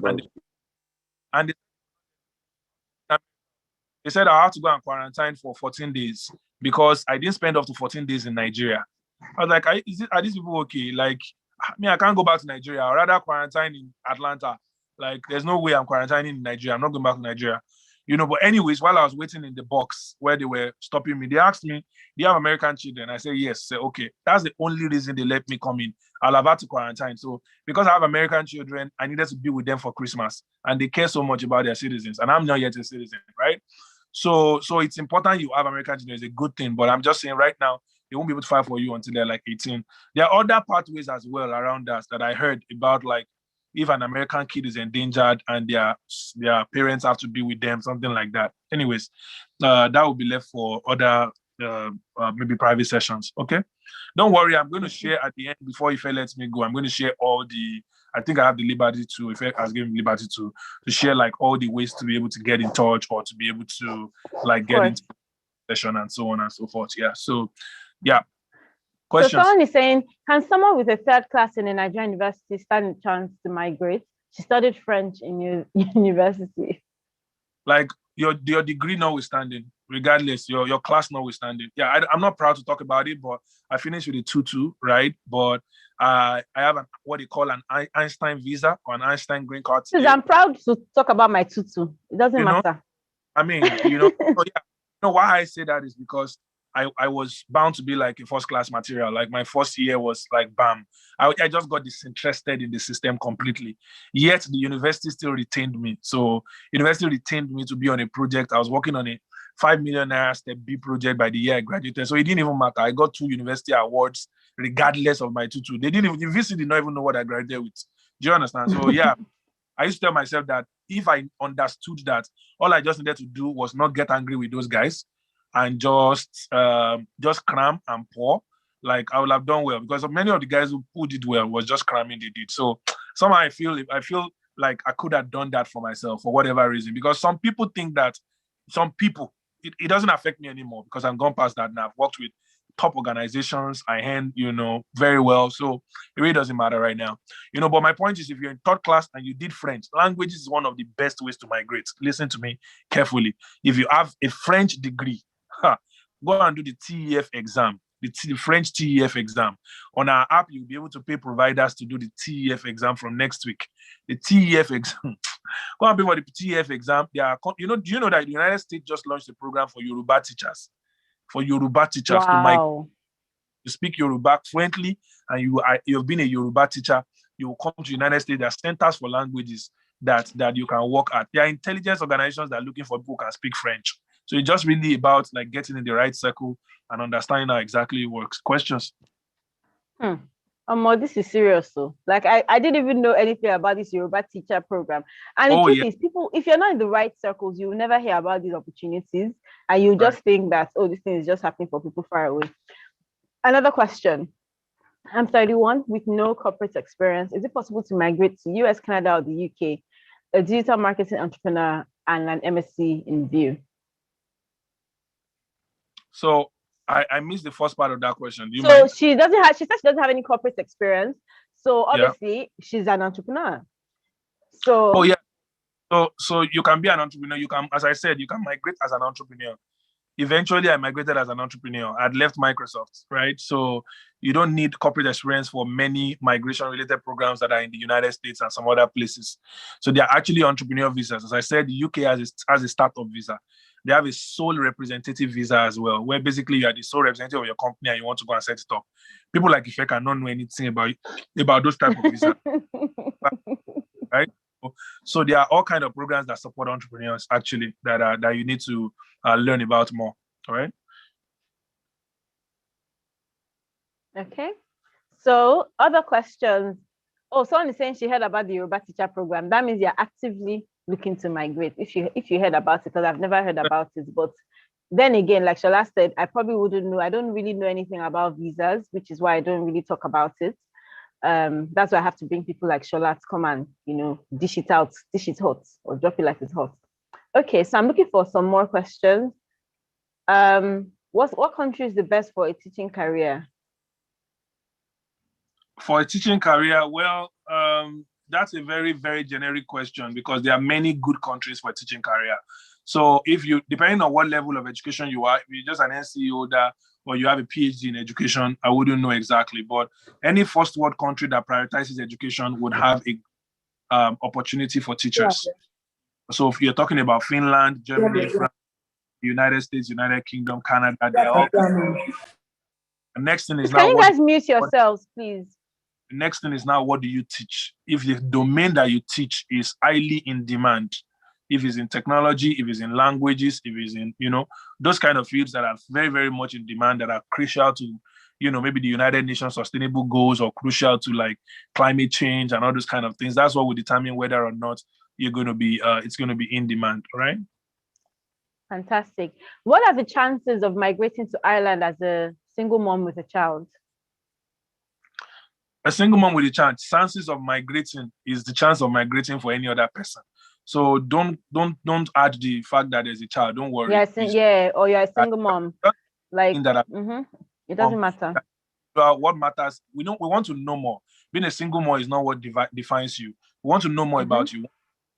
and they said I have to go and quarantine for 14 days because I didn't spend up to 14 days in Nigeria. I was like, are these people okay? Like, I can't go back to Nigeria. I'd rather quarantine in Atlanta. Like, there's no way I'm quarantining in Nigeria. I'm not going back to Nigeria. But anyways, while I was waiting in the box where they were stopping me, they asked me, do you have American children? I said, yes. I said, okay. That's the only reason they let me come in. I'll have had to quarantine. So because I have American children, I needed to be with them for Christmas. And they care so much about their citizens. And I'm not yet a citizen, right? So it's important you have American children. It's a good thing. But I'm just saying right now, they won't be able to file for you until they're like 18. There are other pathways as well around us that I heard about, like if an American kid is endangered and their parents have to be with them, something like that. Anyways, that will be left for other maybe private sessions. Okay, don't worry. I'm going to share at the end before Ife lets me go. I'm going to share all the. I think I have the liberty to. Ife has given me liberty to share like all the ways to be able to get in touch or to be able to like get into session and so on and so forth. Yeah. So, yeah. Questions? So someone is saying, can someone with a third class in a Nigerian university stand a chance to migrate? She studied French in university. Like your degree notwithstanding, regardless, your class notwithstanding. Yeah, I'm not proud to talk about it, but I finished with a 2-2, right? But I have what they call an Einstein visa or an Einstein green card. Because I'm proud to talk about my 2-2. It doesn't matter. I mean, so yeah. Why I say that is because I was bound to be like a first class material. Like my first year was like bam. I just got disinterested in the system completely. Yet the university still retained me. So university retained me to be on a project. I was working on a 5 million naira step B project by the year I graduated. So it didn't even matter. I got 2 university awards regardless of my 2-2. They didn't even, the VC did not even know what I graduated with. Do you understand? So yeah, I used to tell myself that if I understood that all I just needed to do was not get angry with those guys and just cram and pour, like I would have done well, because many of the guys who did well was just cramming they did. So somehow I feel like I could have done that for myself for whatever reason, because some people think that it doesn't affect me anymore because I'm gone past that now. I've worked with top organizations. I hand, very well. So it really doesn't matter right now. But my point is, if you're in third class and you did French, language is one of the best ways to migrate. Listen to me carefully. If you have a French degree, go and do the TEF exam, the French TEF exam. On our app, you'll be able to pay providers to do the TEF exam from next week. The TEF exam. Go and pay for the TEF exam. Do you know that the United States just launched a program for Yoruba teachers? Wow. To speak Yoruba fluently, and you've been a Yoruba teacher, you will come to the United States. There are centers for languages that you can work at. There are intelligence organizations that are looking for people who can speak French. So it's just really about like getting in the right circle and understanding how exactly it works. Questions? This is serious. So like I didn't even know anything about this Yoruba teacher program. And the truth is, people, if you're not in the right circles, you will never hear about these opportunities. And you just think that, this thing is just happening for people far away. Another question. I'm 31 with no corporate experience. Is it possible to migrate to US, Canada, or the UK? A digital marketing entrepreneur and an MSc in view. So I missed the first part of that question. She said she doesn't have any corporate experience. So obviously she's an entrepreneur. So So you can be an entrepreneur. You can, as I said, you can migrate as an entrepreneur. Eventually, I migrated as an entrepreneur. I'd left Microsoft, right? So you don't need corporate experience for many migration-related programs that are in the United States and some other places. So they are actually entrepreneur visas. As I said, the UK has a startup visa. They have a sole representative visa as well, where basically you are the sole representative of your company and you want to go and set it up. People like Ife cannot know anything about those type of visas, right? So there are all kinds of programs that support entrepreneurs actually that you need to learn about more. All right. Okay. So other questions. Someone is saying she heard about the Yoruba teacher program. That means you're actively looking to migrate. If you heard about it, because I've never heard about it. But then again, like Shola said, I probably wouldn't know. I don't really know anything about visas, which is why I don't really talk about it. That's why I have to bring people like Shola to come and, dish it hot, or drop it like it's hot. Okay, so I'm looking for some more questions. What country is the best for a teaching career? For a teaching career, well, that's a very, very generic question because there are many good countries for a teaching career. So depending on what level of education you are, if you're just an NCE holder or you have a PhD in education, I wouldn't know exactly. But any first world country that prioritizes education would have a opportunity for teachers. So if you're talking about Finland, Germany, France, United States, United Kingdom, Canada, they're all. The next thing is now. Can you guys mute yourselves, please? The next thing is now, what do you teach? If the domain that you teach is highly in demand, if it's in technology, if it's in languages, if it's in, those kind of fields that are very, very much in demand, that are crucial to, maybe the United Nations sustainable goals, or crucial to like climate change and all those kind of things. That's what will determine whether or not it's going to be in demand, right? Fantastic. What are the chances of migrating to Ireland as a single mom with a child? A single mom with a child, chances of migrating is the chance of migrating for any other person. So don't add the fact that there's a child. Don't worry. Or you're a single mom. Like it doesn't matter. What matters, we want to know more. Being a single mom is not what defines you. We want to know more about you.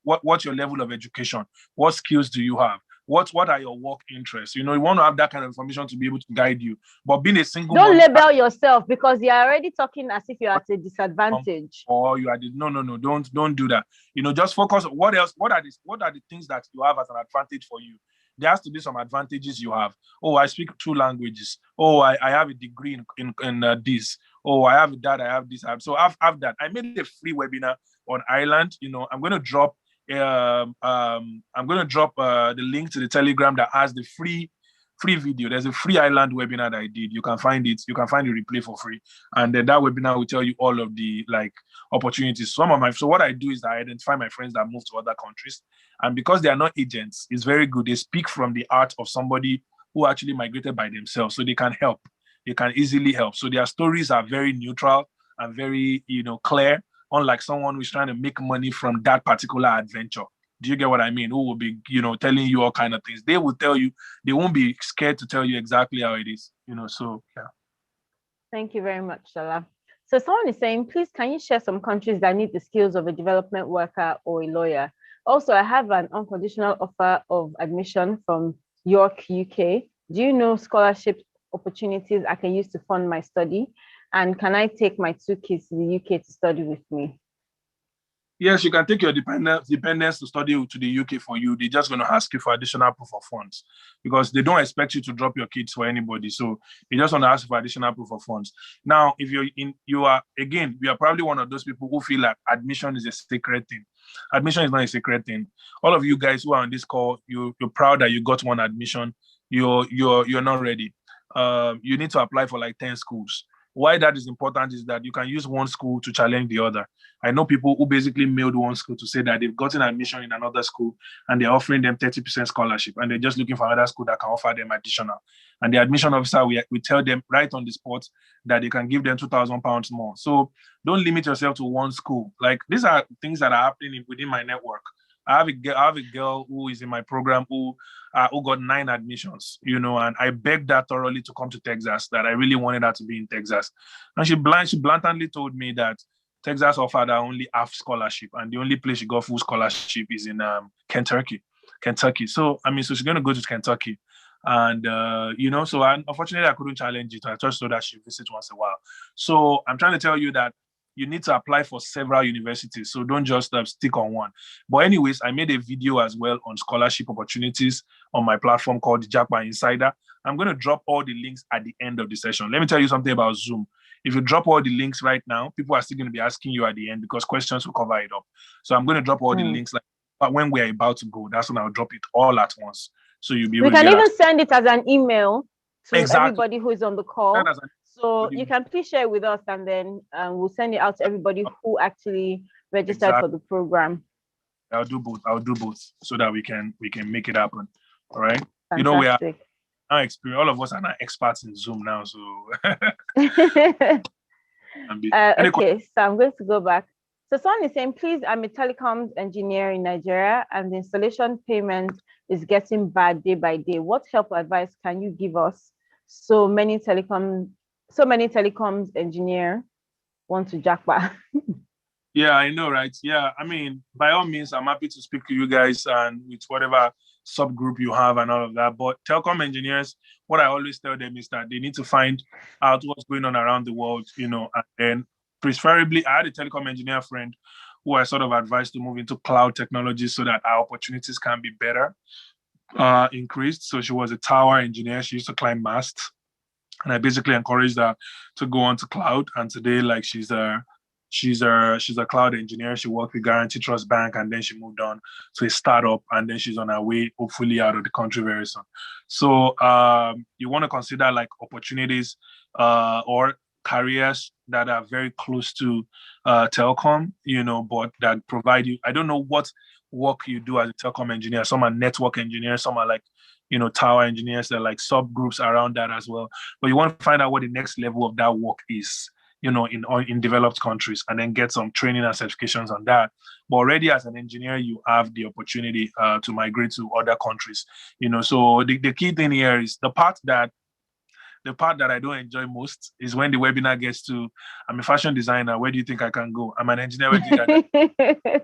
What's your level of education? What skills do you have? What are your work interests? You want to have that kind of information to be able to guide you. But being a single don't mom, label yourself, because you're already talking as if you're at a disadvantage. Or you are no. Don't do that. Just focus on what else. What are the things that you have as an advantage for you? There has to be some advantages you have. Oh, I speak 2 languages. Oh, I have a degree in this. Oh, I have that. I have this. So I have that. I made a free webinar on Ireland. I'm going to drop. I'm going to drop the link to the Telegram that has the free video. There's a free Ireland webinar that I did. You can find it. You can find the replay for free, and then that webinar will tell you all of the opportunities. So what I do is I identify my friends that move to other countries, and because they are not agents, it's very good. They speak from the art of somebody who actually migrated by themselves, so they can help. They can easily help. So their stories are very neutral and very clear, unlike someone who's trying to make money from that particular adventure. Do you get what I mean? Who will be, telling you all kind of things. They will tell you, they won't be scared to tell you exactly how it is, so yeah. Thank you very much, Shola. So someone is saying, please, can you share some countries that need the skills of a development worker or a lawyer? Also, I have an unconditional offer of admission from York, UK. Do you know scholarship opportunities I can use to fund my study? And can I take my 2 kids to the UK to study with me? Yes, you can take your dependents to study to the UK for you. They're just going to ask you for additional proof of funds, because they don't expect you to drop your kids for anybody. So they just want to ask for additional proof of funds. Now, if we are probably one of those people who feel like admission is a sacred thing. Admission is not a sacred thing. All of you guys who are on this call, you're proud that you got one admission. You're not ready. You need to apply for like 10 schools. Why that is important is that you can use one school to challenge the other. I know people who basically mailed one school to say that they've gotten admission in another school and they're offering them 30% scholarship, and they're just looking for another school that can offer them additional. And the admission officer, we tell them right on the spot that they can give them £2,000 more. So don't limit yourself to one school. Like, these are things that are happening within my network. I have a girl who is in my program who got 9 admissions, and I begged her thoroughly to come to Texas, that I really wanted her to be in Texas. And she blatantly told me that Texas offered her only half scholarship, and the only place she got full scholarship is in Kentucky. So, so she's going to go to Kentucky. And, so unfortunately I couldn't challenge it. I just told her she visit once a while. So I'm trying to tell you that you need to apply for several universities. So don't just stick on one. But anyways, I made a video as well on scholarship opportunities on my platform called Japa Insider. I'm going to drop all the links at the end of the session. Let me tell you something about Zoom. If you drop all the links right now, people are still going to be asking you at the end, because questions will cover it up. So I'm going to drop all the links but when we're about to go. That's when I'll drop it all at once. So you'll be able to. We can even send it as an email to everybody who is on the call. So you can please share with us, and then we'll send it out to everybody who actually registered for the program. I'll do both so that we can make it happen. All right. Fantastic. We are now experienced. All of us are now experts in Zoom now. So okay, so I'm going to go back. So someone is saying, please, I'm a telecoms engineer in Nigeria, and the installation payment is getting bad day by day. What help or advice can you give us? So many telecoms engineer want to Japa. Yeah, I know, right? Yeah, by all means, I'm happy to speak to you guys and with whatever subgroup you have and all of that. But telecom engineers, what I always tell them is that they need to find out what's going on around the world, and then preferably, I had a telecom engineer friend who I sort of advised to move into cloud technology so that our opportunities can be better increased. So she was a tower engineer. She used to climb masts. And I basically encouraged her to go on to cloud. And today, she's She's a cloud engineer. She worked with Guarantee Trust Bank, and then she moved on to a startup, and then she's on her way, hopefully, out of the country very soon. So you want to consider like opportunities or careers that are very close to telecom, but that provide you. I don't know what work you do as a telecom engineer. Some are network engineers, some are like, tower engineers. They're like subgroups around that as well. But you want to find out what the next level of that work is, in developed countries, and then get some training and certifications on that. But already as an engineer, you have the opportunity to migrate to other countries. So the key thing here is the part that I don't enjoy most is when the webinar gets to, I'm a fashion designer, where do you think I can go? I'm an engineer, where do you think I can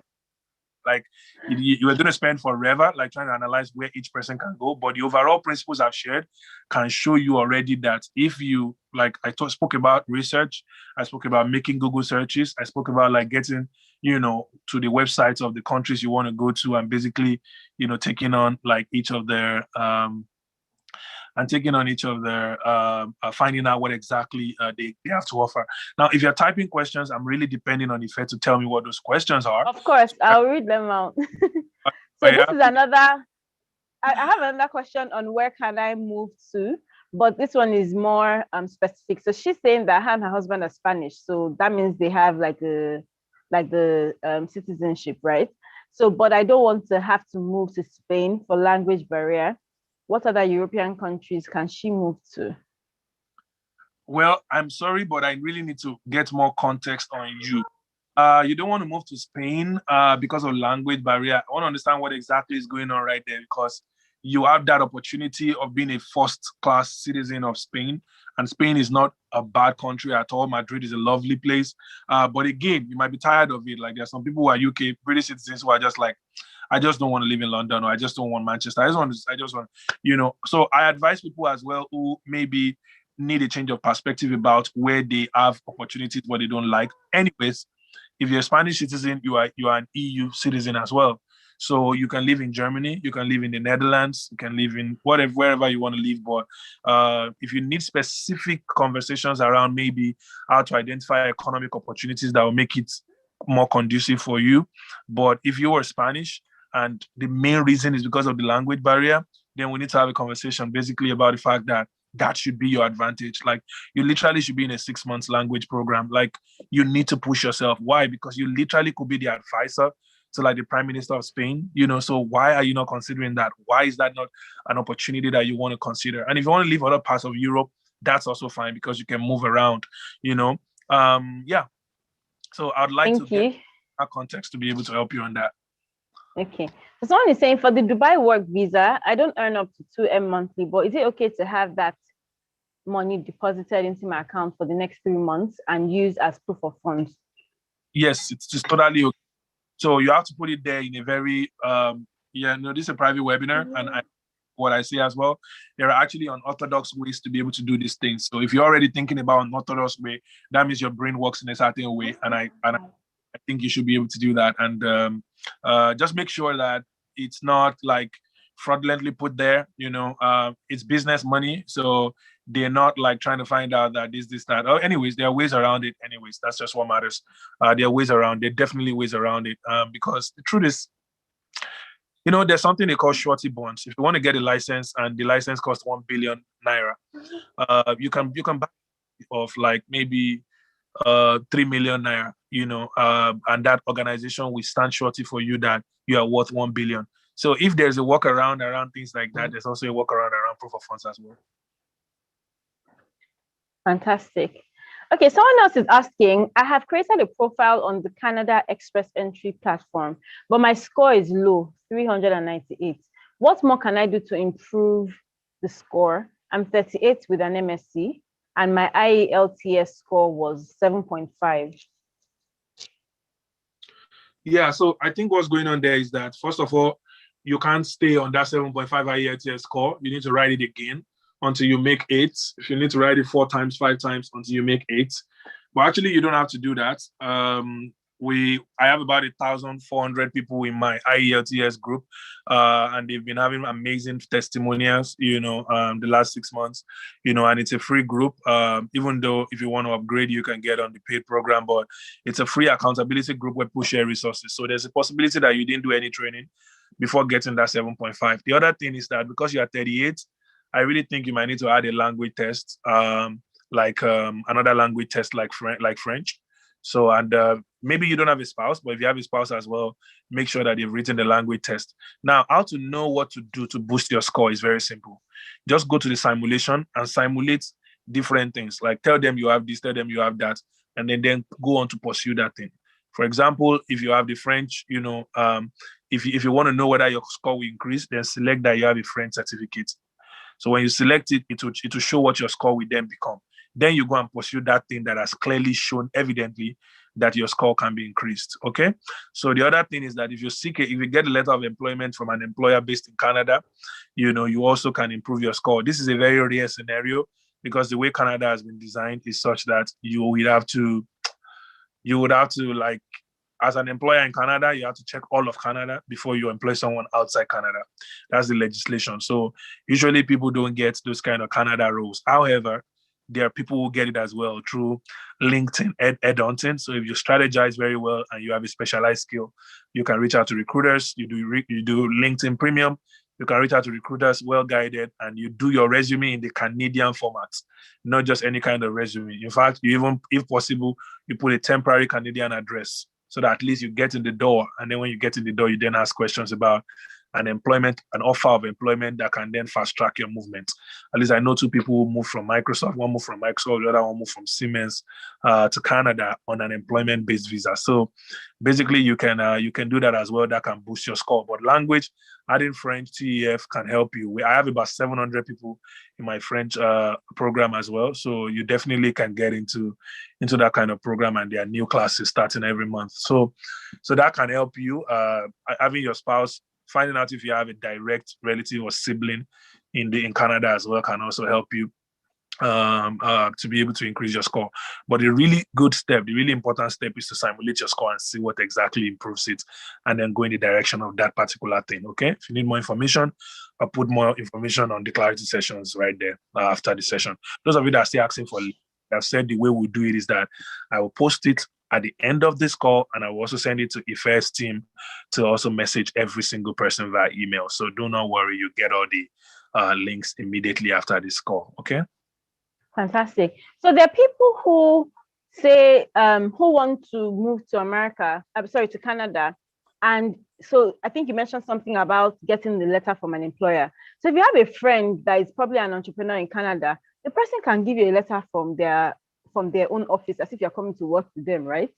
like you are going to spend forever like trying to analyze where each person can go, but the overall principles I've shared can show you already that if you like, spoke about research, I spoke about making Google searches, I spoke about like getting to the websites of the countries you want to go to, and basically taking on like each of their finding out what exactly they have to offer. Now, if you're typing questions, I'm really depending on Ife to tell me what those questions are. Of course, I'll read them out. So this is another, I have another question on where can I move to, but this one is more specific. So she's saying that her and her husband are Spanish, so that means they have like the citizenship, right? So, but I don't want to have to move to Spain for language barrier. What other European countries can she move to? Well, I'm sorry, but I really need to get more context on you. You don't want to move to Spain because of language barrier. I want to understand what exactly is going on right there, because you have that opportunity of being a first-class citizen of Spain, and Spain is not a bad country at all. Madrid is a lovely place. But again, you might be tired of it. Like, there's some people who are UK British citizens who are just like, I just don't want to live in London, or I just don't want Manchester. I just want, So I advise people as well who maybe need a change of perspective about where they have opportunities, what they don't like. Anyways, if you're a Spanish citizen, you are an EU citizen as well. So you can live in Germany, you can live in the Netherlands, you can live in wherever you want to live. But if you need specific conversations around maybe how to identify economic opportunities that will make it more conducive for you. But if you are Spanish, and the main reason is because of the language barrier, then we need to have a conversation basically about the fact that should be your advantage. Like, you literally should be in a 6 months language program. Like, you need to push yourself. Why? Because you literally could be the advisor to like the Prime Minister of Spain, So why are you not considering that? Why is that not an opportunity that you want to consider? And if you want to live other parts of Europe, that's also fine, because you can move around, Yeah. So I'd like to get that context to be able to help you on that. Okay. So someone is saying, for the Dubai work visa, I don't earn up to 2M monthly, but is it okay to have that money deposited into my account for the next 3 months and use as proof of funds? Yes, it's just totally okay. So you have to put it there in a very, this is a private webinar, and what I say as well, there are actually unorthodox ways to be able to do these things. So if you're already thinking about an unorthodox way, that means your brain works in a certain way, and I think you should be able to do that. And just make sure that it's not like fraudulently put there. It's business money, so they're not like trying to find out that this, that. Oh, anyways, there are ways around it. Anyways, that's just what matters. There are ways around. There are definitely ways around it. Because the truth is, there's something they call surety bonds. If you want to get a license and the license costs 1 billion naira, you can buy of like maybe 3 million naira, and that organization will stand surety for you that you are worth 1 billion. So if there's a workaround around things like that, there's also a workaround around proof of funds as well. Fantastic. Okay, someone else is asking, I have created a profile on the Canada Express Entry platform, but my score is low, 398. What more can I do to improve the score? I'm 38 with an MSc, and my IELTS score was 7.5. Yeah, so I think what's going on there is that, first of all, you can't stay on that 7.5 IELTS score. You need to write it again until you make 8. If you need to write it 4 times, 5 times until you make 8. But actually, you don't have to do that. I have about 1,400 people in my IELTS group, and they've been having amazing testimonials, the last 6 months, and it's a free group. Even though if you want to upgrade, you can get on the paid program, but it's a free accountability group where people share resources. So there's a possibility that you didn't do any training before getting that 7.5. The other thing is that because you are 38, I really think you might need to add a language test, another language test like French. So, and maybe you don't have a spouse, but if you have a spouse as well, make sure that you've written the language test. Now, how to know what to do to boost your score is very simple. Just go to the simulation and simulate different things. Like tell them you have this, tell them you have that, and then go on to pursue that thing. For example, if you have the French, if you want to know whether your score will increase, then select that you have a French certificate. So when you select it, it will show what your score will then become. Then you go and pursue that thing that has clearly shown evidently that your score can be increased. Okay. So the other thing is that if you get a letter of employment from an employer based in Canada, you also can improve your score. This is a very rare scenario because the way Canada has been designed is such that you would have to like, as an employer in Canada, you have to check all of Canada before you employ someone outside Canada. That's the legislation. So usually people don't get those kind of Canada roles. However, there are people who get it as well through LinkedIn headhunting. So if you strategize very well and you have a specialized skill, you can reach out to recruiters. You do LinkedIn Premium. You can reach out to recruiters, well guided, and you do your resume in the Canadian format, not just any kind of resume. In fact, you even, if possible, you put a temporary Canadian address so that at least you get in the door. And then when you get in the door, you then ask questions about an offer of employment that can then fast track your movement. At least I know 2 people who moved from Microsoft. One moved from Microsoft, the other one moved from Siemens to Canada on an employment-based visa. So basically, you can do that as well. That can boost your score. But language, adding French TEF can help you. I have about 700 people in my French program as well. So you definitely can get into that kind of program, and there are new classes starting every month. So that can help you. Having your spouse, finding out if you have a direct relative or sibling in Canada as well can also help you to be able to increase your score. But the really important step is to simulate your score and see what exactly improves it, and then go in the direction of that particular thing. Okay. If you need more information, I'll put more information on the clarity sessions right there after the session. Those of you that are still asking for, I've said the way we do it is that I will post it at the end of this call, and I will also send it to Ife's team to also message every single person via email. So do not worry, you get all the links immediately after this call. Okay. Fantastic. So there are people who say who want to move to America. I'm sorry, to Canada, and so I think you mentioned something about getting the letter from an employer. So if you have a friend that is probably an entrepreneur in Canada, the person can give you a letter from their own office as if you're coming to work with them, right?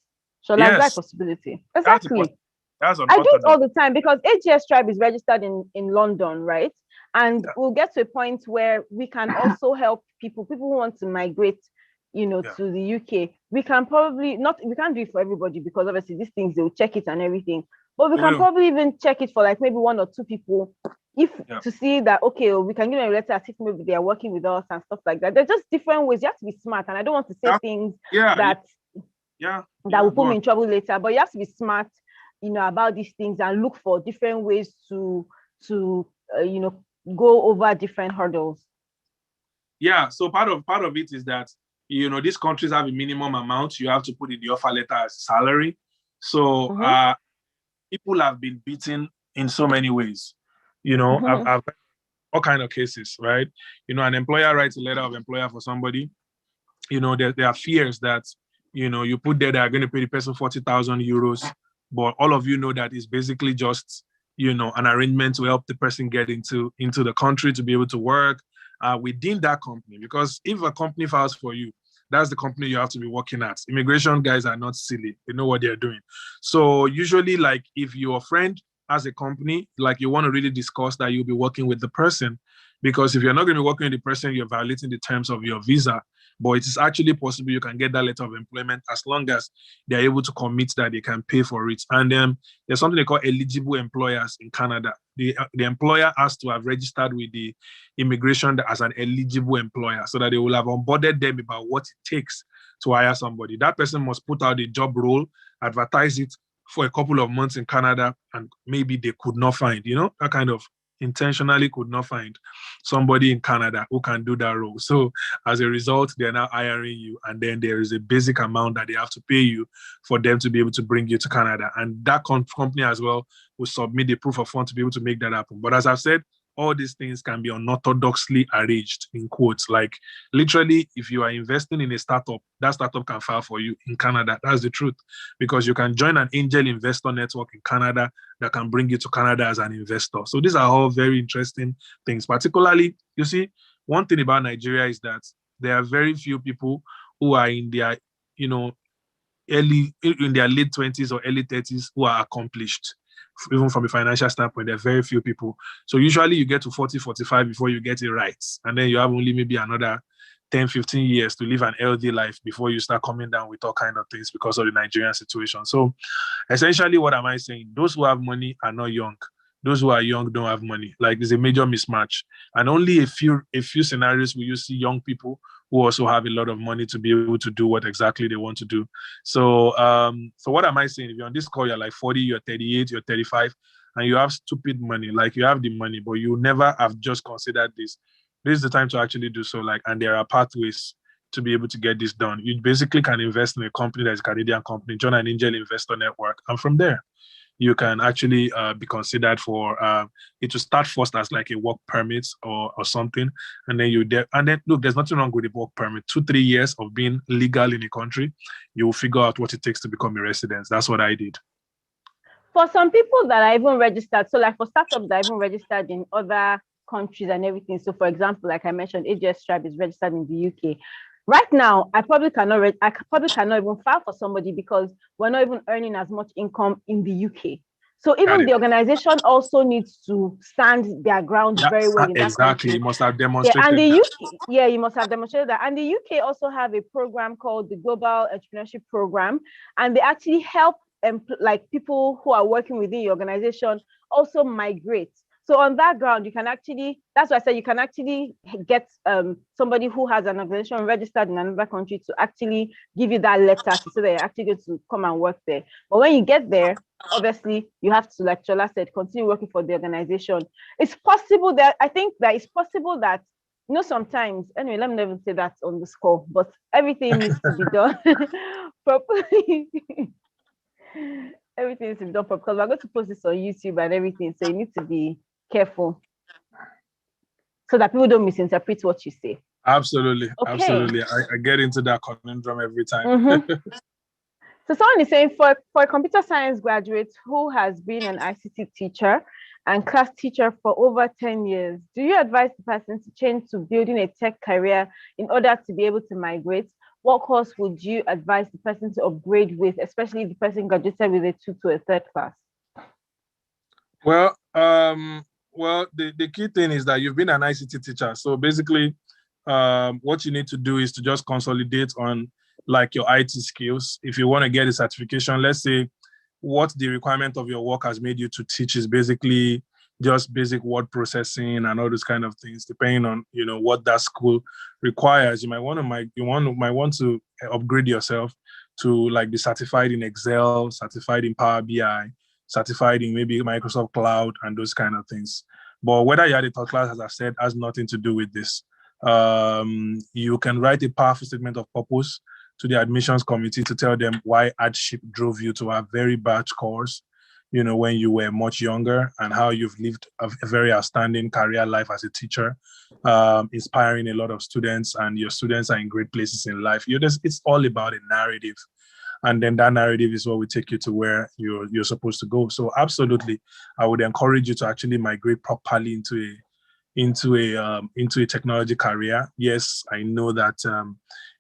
So like that possibility. Exactly. That's I do it all the time because AGS Tribe is registered in London, right? And we'll get to a point where we can also help people who want to migrate, to the UK. We can probably we can't do it for everybody because obviously these things, they'll check it and everything. But we can probably even check it for like maybe 1 or 2 people to see that, okay, we can give them a letter as if maybe they are working with us and stuff like that. There's just different ways. You have to be smart. And I don't want to say things that will put me in trouble later. But you have to be smart, about these things and look for different ways to go over different hurdles. Yeah. So part of it is that, these countries have a minimum amount you have to put in the offer letter as salary. So people have been beaten in so many ways. I've had all kind of cases, right? An employer writes a letter of employer for somebody. There are fears that, you put there that are going to pay the person 40,000 euros, but all of you know that is basically just, an arrangement to help the person get into the country to be able to work within that company. Because if a company files for you, that's the company you have to be working at. Immigration guys are not silly. They know what they're doing. So usually, like, if your friend has a company, like, you want to really discuss that you'll be working with the person, because if you're not going to be working with the person, you're violating the terms of your visa. But it is actually possible you can get that letter of employment as long as they're able to commit that they can pay for it. And there's something they call eligible employers in Canada. The employer has to have registered with the immigration as an eligible employer so that they will have onboarded them about what it takes to hire somebody. That person must put out a job role, advertise it for a couple of months in Canada, and maybe they could not find, that kind of intentionally could not find somebody in Canada who can do that role. So as a result, they're now hiring you, and then there is a basic amount that they have to pay you for them to be able to bring you to Canada. And that company as well will submit the proof of fund to be able to make that happen. But as I've said, all these things can be unorthodoxly arranged, in quotes. Like literally, if you are investing in a startup, that startup can file for you in Canada. That's the truth. Because you can join an angel investor network in Canada that can bring you to Canada as an investor. So these are all very interesting things. Particularly, you see, one thing about Nigeria is that there are very few people who are in their, in their late 20s or early 30s who are accomplished. Even from a financial standpoint, there are very few people. So usually you get to 40, 45 before you get it right. And then you have only maybe another 10, 15 years to live an healthy life before you start coming down with all kinds of things because of the Nigerian situation. So essentially, what am I saying? Those who have money are not young. Those who are young don't have money. Like there's a major mismatch. And only a few scenarios will you see young people who also have a lot of money to be able to do what exactly they want to do. So what am I saying? If you're on this call, you're like 40, you're 38, you're 35, and you have stupid money, like you have the money, but you never have just considered this. This is the time to actually do so. And there are pathways to be able to get this done. You basically can invest in a company that's a Canadian company, join an angel investor network, and from there, you can actually be considered for it to start first as like a work permit or something, and then look, there's nothing wrong with a work permit. 2-3 years of being legal in a country, you will figure out what it takes to become a resident. That's what I did. For some people that are even registered, so like for startups that are even registered in other countries and everything. So for example, like I mentioned, AJS Tribe is registered in the UK. Right now, I probably cannot even file for somebody because we're not even earning as much income in the UK. So even the organization also needs to stand their ground very well in that exactly. country. You must have demonstrated. And the UK, you must have demonstrated that. And the UK also have a program called the Global Entrepreneurship Program, and they actually help like people who are working within your organization also migrate. So on that ground, you can actually, that's why I said you can actually get somebody who has an organization registered in another country to actually give you that letter to say that you're actually going to come and work there. But when you get there, obviously you have to, like Chola said, continue working for the organization. It's possible that, I think that it's possible that, sometimes, anyway, let me never say that on this call, but everything needs to be done properly. Everything needs to be done properly because we're going to post this on YouTube and everything. So you need to be careful so that people don't misinterpret what you say. Absolutely. Okay. Absolutely. I get into that conundrum every time. Mm-hmm. So someone is saying for a computer science graduate who has been an ICT teacher and class teacher for over 10 years, do you advise the person to change to building a tech career in order to be able to migrate? What course would you advise the person to upgrade with, especially if the person graduated with a 2 to a 3rd class? Well, the key thing is that you've been an ICT teacher. So basically, what you need to do is to just consolidate on like your IT skills. If you want to get a certification, let's say what the requirement of your work has made you to teach is basically just basic word processing and all those kind of things, depending on what that school requires. You might want to upgrade yourself to like be certified in Excel, certified in Power BI, certified in maybe Microsoft Cloud and those kind of things. But whether you had a third class, as I said, has nothing to do with this. You can write a powerful statement of purpose to the admissions committee to tell them why hardship drove you to have very bad scores, when you were much younger, and how you've lived a very outstanding career life as a teacher, inspiring a lot of students, and your students are in great places in life. It's all about a narrative. And then that narrative is what will take you to where you're supposed to go. So absolutely, I would encourage you to actually migrate properly into a technology career. Yes, I know that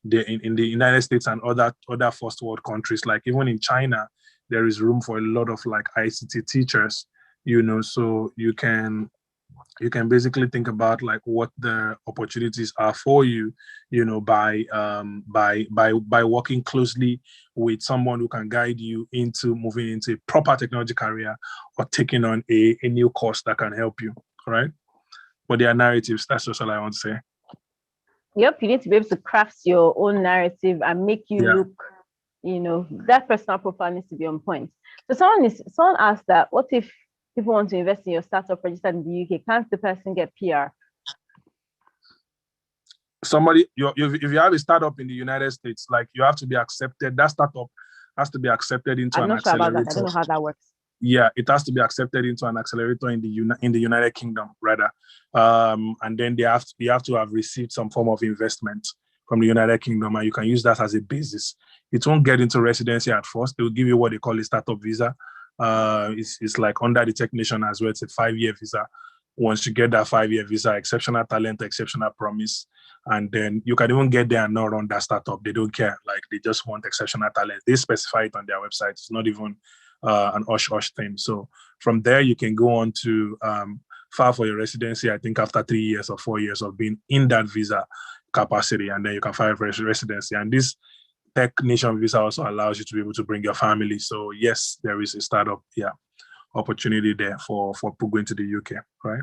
in the United States and other first world countries, like even in China, there is room for a lot of like ICT teachers. So you can basically think about like what the opportunities are for you, by working closely with someone who can guide you into moving into a proper technology career or taking on a new course that can help you. All right. But there are narratives. That's just all I want to say. Yep, you need to be able to craft your own narrative and make you look, that personal profile needs to be on point. So someone asked that, what if people want to invest in your startup registered in the UK? Can't the person get PR? Somebody, if you have a startup in the United States, like you have to be accepted. That startup has to be accepted into I'm an not sure accelerator. about that. I don't know how that works. Yeah, it has to be accepted into an accelerator in the United Kingdom, rather, and then you have to have received some form of investment from the United Kingdom, and you can use that as a basis. It won't get into residency at first. They will give you what they call a startup visa. It's like under the technician as well. It's a 5-year visa. Once you get that 5-year visa, exceptional talent, exceptional promise, and then you can even get there and not run that startup. They don't care. Like they just want exceptional talent. They specify it on their website. It's not even an OSH thing. So from there, you can go on to file for your residency, I think after 3 years or 4 years of being in that visa capacity, and then you can file for residency. And this Tech Nation visa also allows you to be able to bring your family. So yes, there is a startup, opportunity there for going to the UK, right?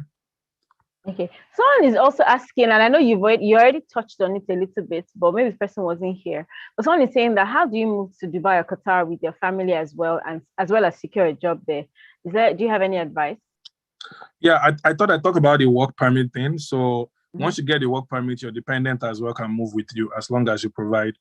Okay. Someone is also asking, and I know you already touched on it a little bit, but maybe the person wasn't here. But someone is saying that how do you move to Dubai or Qatar with your family as well as secure a job there? Do you have any advice? Yeah, I thought I'd talk about the work permit thing. So once you get the work permit, your dependent as well can move with you as long as you provide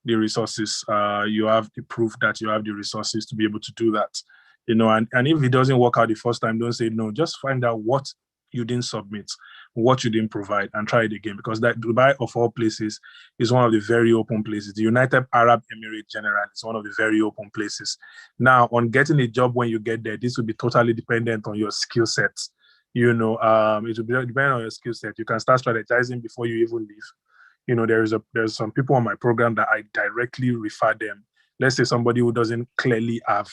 the resources. You have the proof that you have the resources to be able to do that. And if it doesn't work out the first time, don't say no. Just find out what you didn't submit, what you didn't provide, and try it again. Because that Dubai, of all places, is one of the very open places. The United Arab Emirates generally is one of the very open places. Now, on getting a job when you get there, this will be totally dependent on your skill sets. It will be dependent on your skill set. You can start strategizing before you even leave. There's some people on my program that I directly refer them. Let's say somebody who doesn't clearly have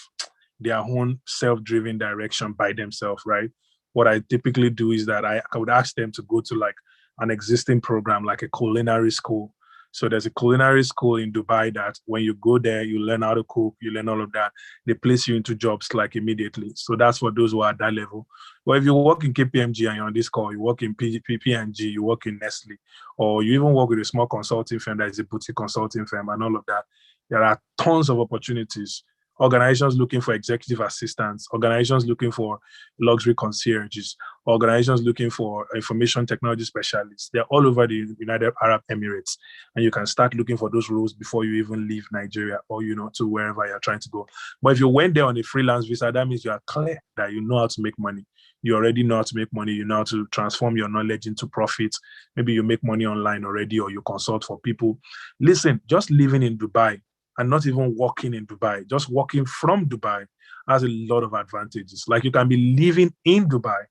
their own self-driven direction by themselves, right? What I typically do is that I would ask them to go to like an existing program, like a culinary school. So there's a culinary school in Dubai that when you go there, you learn how to cook, you learn all of that. They place you into jobs like immediately. So that's for those who are at that level. But if you work in KPMG and you're on this call, you work in P&G, you work in Nestle, or you even work with a small consulting firm that is a boutique consulting firm and all of that, there are tons of opportunities. Organizations looking for executive assistants, organizations looking for luxury concierges, organizations looking for information technology specialists. They're all over the United Arab Emirates. And you can start looking for those roles before you even leave Nigeria or, to wherever you're trying to go. But if you went there on a freelance visa, that means you are clear that you know how to make money. You already know how to make money. You know how to transform your knowledge into profit. Maybe you make money online already or you consult for people. Listen, just living in Dubai and not even working in Dubai, just working from Dubai has a lot of advantages. Like you can be living in Dubai,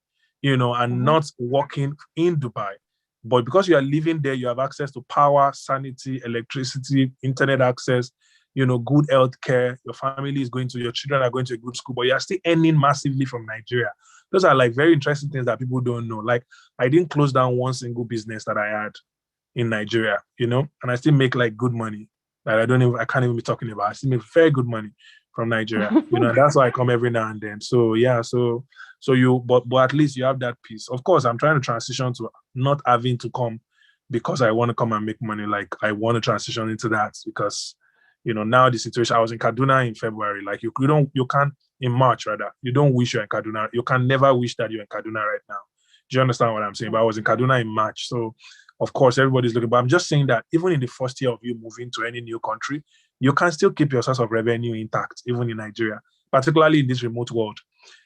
and not working in Dubai. But because you are living there, you have access to power, sanity, electricity, internet access, good health care. Your family is your children are going to a good school, but you are still earning massively from Nigeria. Those are like very interesting things that people don't know. Like I didn't close down one single business that I had in Nigeria, and I still make like good money that I can't even be talking about. I still make very good money from Nigeria, and that's why I come every now and then. So yeah, but at least you have that piece. Of course, I'm trying to transition to not having to come because I want to come and make money. Like I want to transition into that because, now the situation, I was in Kaduna in February. Like you can't in March rather. You don't wish you're in Kaduna. You can never wish that you're in Kaduna right now. Do you understand what I'm saying? But I was in Kaduna in March. So of course, everybody's looking, but I'm just saying that even in the first year of you moving to any new country, you can still keep your source of revenue intact, even in Nigeria, particularly in this remote world.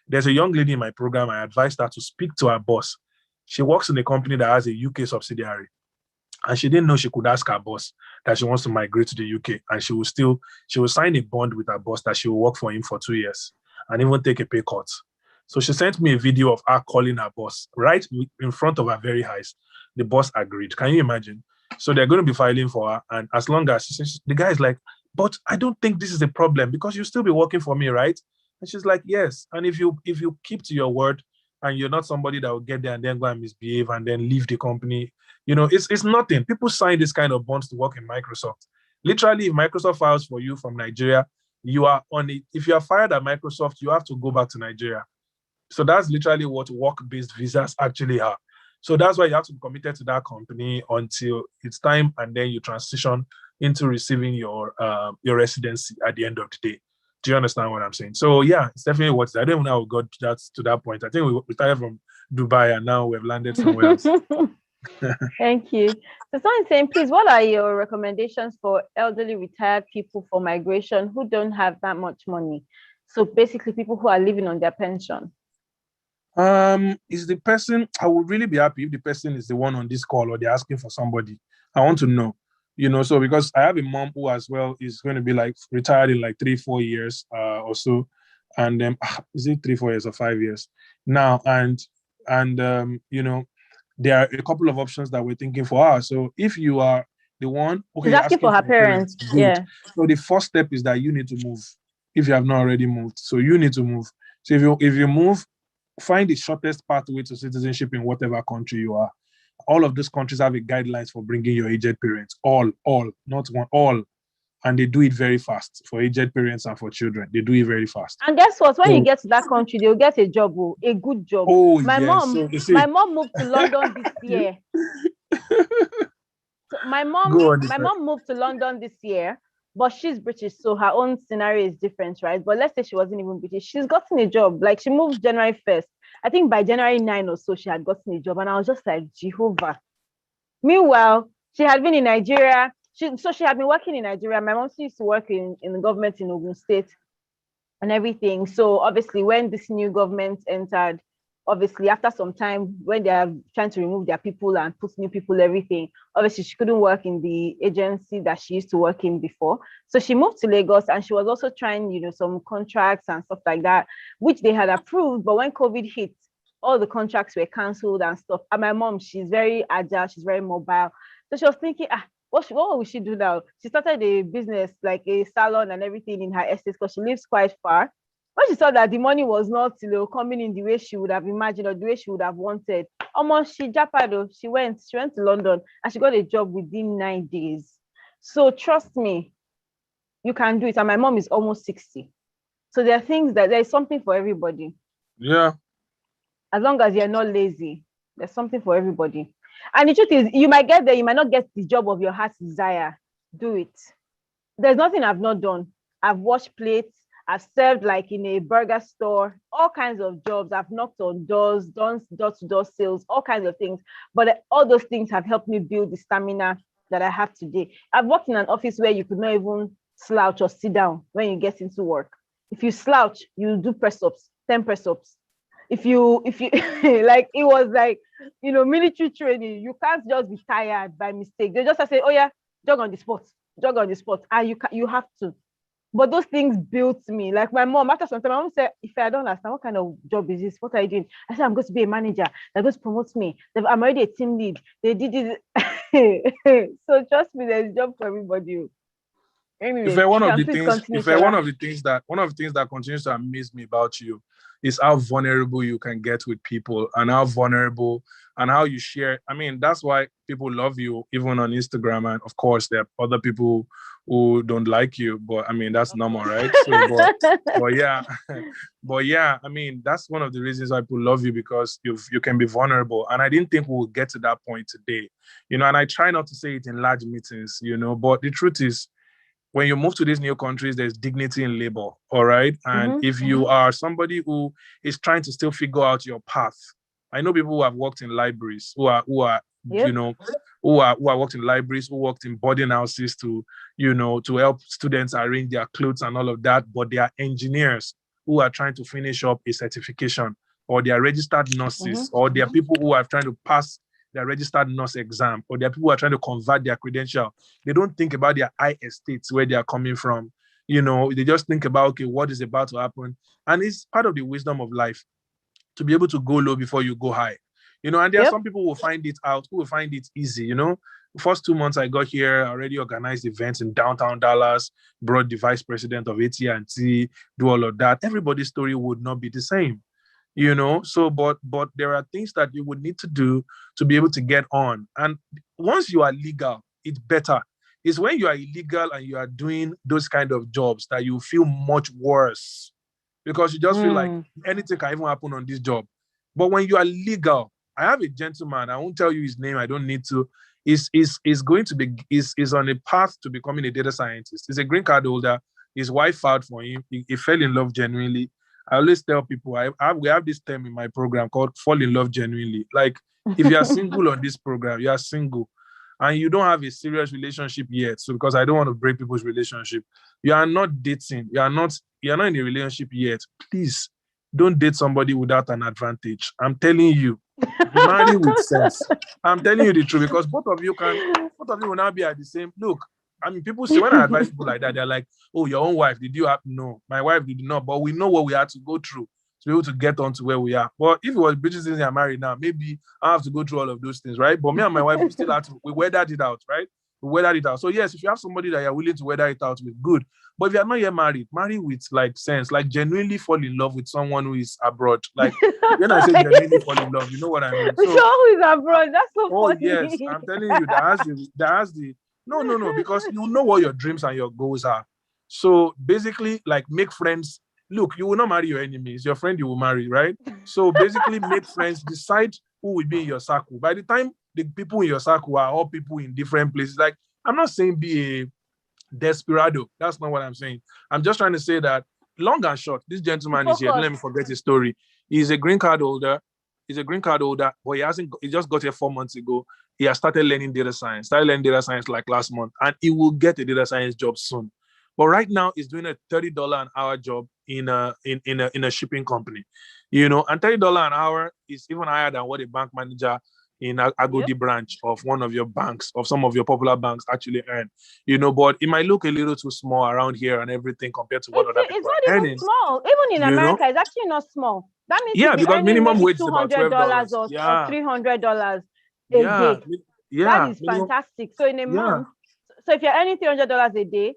There's a young lady in my program, I advised her to speak to her boss. She works in a company that has a UK subsidiary. And she didn't know she could ask her boss that she wants to migrate to the UK. And she will sign a bond with her boss that she will work for him for 2 years and even take a pay cut. So she sent me a video of her calling her boss right in front of her very eyes. The boss agreed. Can you imagine? So they're going to be filing for her. And as long as the guy is like, but I don't think this is a problem because you'll still be working for me, right? And she's like, yes. And if you keep to your word and you're not somebody that will get there and then go and misbehave and then leave the company, it's nothing. People sign this kind of bonds to work in Microsoft. Literally, if Microsoft files for you from Nigeria, you are on it. If you are fired at Microsoft, you have to go back to Nigeria. So that's literally what work-based visas actually are. So that's why you have to be committed to that company until it's time, and then you transition into receiving your residency at the end of the day. Do you understand what I'm saying? So yeah, it's definitely what I don't even know how we got to that point. I think we started from Dubai and now we've landed somewhere else. Thank you. So someone saying, please, what are your recommendations for elderly retired people for migration who don't have that much money? So basically people who are living on their pension. Is the person, I would really be happy if the person is the one on this call or they're asking for somebody. I want to know, so because I have a mom who as well is going to be like retired in like 3-4 years or so. And is it 3-4 years or 5 years now? And there are a couple of options that we're thinking for her. So if you are the one, okay, she's asking for her parents. Yeah. So the first step is that you need to move if you have not already moved. So you need to move. So if you move, find the shortest pathway to citizenship in whatever country you are. All of those countries have a guidelines for bringing your aged parents. All, not one, all. And they do it very fast for aged parents and for children. They do it very fast. And guess what? When you get to that country, they'll get a job, a good job. Oh, my mom moved to London this year. So my mom moved to London this year, but she's British, so her own scenario is different, right? But let's say she wasn't even British. She's gotten a job. Like she moved January 1st. I think by January 9 or so, she had gotten a job. And I was just like, Jehovah. Meanwhile, she had been in Nigeria. She had been working in Nigeria. My mom used to work in the government in Ogun State and everything. So obviously when this new government entered, obviously after some time when they are trying to remove their people and put new people, everything, obviously she couldn't work in the agency that she used to work in before. So she moved to Lagos and she was also trying, some contracts and stuff like that, which they had approved. But when COVID hit, all the contracts were canceled and stuff. And my mom, she's very agile, she's very mobile. So she was thinking, what will she do now? She started a business, like a salon and everything in her estate because she lives quite far. When she saw that the money was not coming in the way she would have imagined or the way she would have wanted, almost she Japa though. She went to London and she got a job within 9 days. So trust me, you can do it. And my mom is almost 60. So there are things that there's something for everybody. Yeah. As long as you're not lazy, there's something for everybody. And the truth is, you might get there, you might not get the job of your heart's desire. Do it. There's nothing I've not done. I've washed plates, I've served like in a burger store, all kinds of jobs. I've knocked on doors, done door-to-door sales, all kinds of things. But all those things have helped me build the stamina that I have today. I've worked in an office where you could not even slouch or sit down when you get into work. If you slouch, you do press-ups, 10 press-ups. If you like, it was like, military training. You can't just be tired by mistake. They just say, oh yeah, jog on the spot. And you have to. But those things built me. Like my mom, after some time, my mom said, if I don't understand, what kind of job is this? What are you doing? I said, I'm going to be a manager. They're going to promote me. I'm already a team lead. They did it. So trust me, there's a job for everybody. Anyway, one of the things that continues to amaze me about you is how vulnerable you can get with people and how vulnerable and how you share. I mean, that's why people love you, even on Instagram. And of course, there are other people who don't like you, but I mean, that's normal, right? So, but yeah, I mean, that's one of the reasons why people love you, because you can be vulnerable. And I didn't think we would get to that point today, and I try not to say it in large meetings, but the truth is, when you move to these new countries, there's dignity in labor, all right? And if you are somebody who is trying to still figure out your path, I know people who have worked in libraries, who worked in libraries, who worked in boarding houses to help students arrange their clothes and all of that, but they are engineers who are trying to finish up a certification, or they are registered nurses, or they are people who are trying to pass their registered nurse exam, or there are people who are trying to convert their credential. They don't think about their high estates, where they are coming from. They just think about, okay, what is about to happen? And it's part of the wisdom of life to be able to go low before you go high. And there are some people who will find it out, who will find it easy. The first 2 months I got here, I already organized events in downtown Dallas, brought the vice president of AT&T, do all of that. Everybody's story would not be the same. But there are things that you would need to do to be able to get on. And once you are legal, it's better. It's when you are illegal and you are doing those kind of jobs that you feel much worse, because you just feel like anything can even happen on this job. But when you are legal, I have a gentleman. I won't tell you his name. I don't need to. Is going to be is on a path to becoming a data scientist. He's a green card holder. His wife filed for him. He fell in love genuinely. I always tell people we have this term in my program called fall in love genuinely. Like if you are single on this program, you are single and you don't have a serious relationship yet. So because I don't want to break people's relationship, you are not dating, you're not in a relationship yet. Please don't date somebody without an advantage. I'm telling you, marry with sense. I'm telling you the truth because both of you will now be at the same look. I mean, people say when I advise people like that, they're like, "Oh, your own wife, did you have?" No, my wife did not, but we know what we had to go through to be able to get on to where we are. But if it was British since I'm married now, maybe I have to go through all of those things, right? But me and my wife, we still have to, we weathered it out, right? We weathered it out. So yes, if you have somebody that you're willing to weather it out with, good. But if you're not yet married, marry with like sense, like genuinely fall in love with someone who is abroad. Like when I say genuinely fall in love, you know what I mean. So, who is abroad? That's so funny. yes, I'm telling you, that has the no, because you know what your dreams and your goals are. So basically, like make friends. Look, you will not marry your enemies. Your friend you will marry, right? So basically, make friends. Decide who will be in your circle. By the time the people in your circle are all people in different places, like I'm not saying be a desperado. That's not what I'm saying. I'm just trying to say that long and short, this gentleman is here. Don't let me forget his story. He's a green card holder. But he just got here 4 months ago. He has started learning data science, like last month, and he will get a data science job soon. But right now, he's doing a $30 an hour job in a shipping company, and $30 an hour is even higher than what a bank manager in Agodi branch of one of your banks, of some of your popular banks actually earn, but it might look a little too small around here and everything compared to what other people are earning. It's not even small. Even in America, it's actually not small. That means because minimum wage is about $12 or $300 a day. Yeah, that is fantastic. So in a month, so if you're earning $300 a day,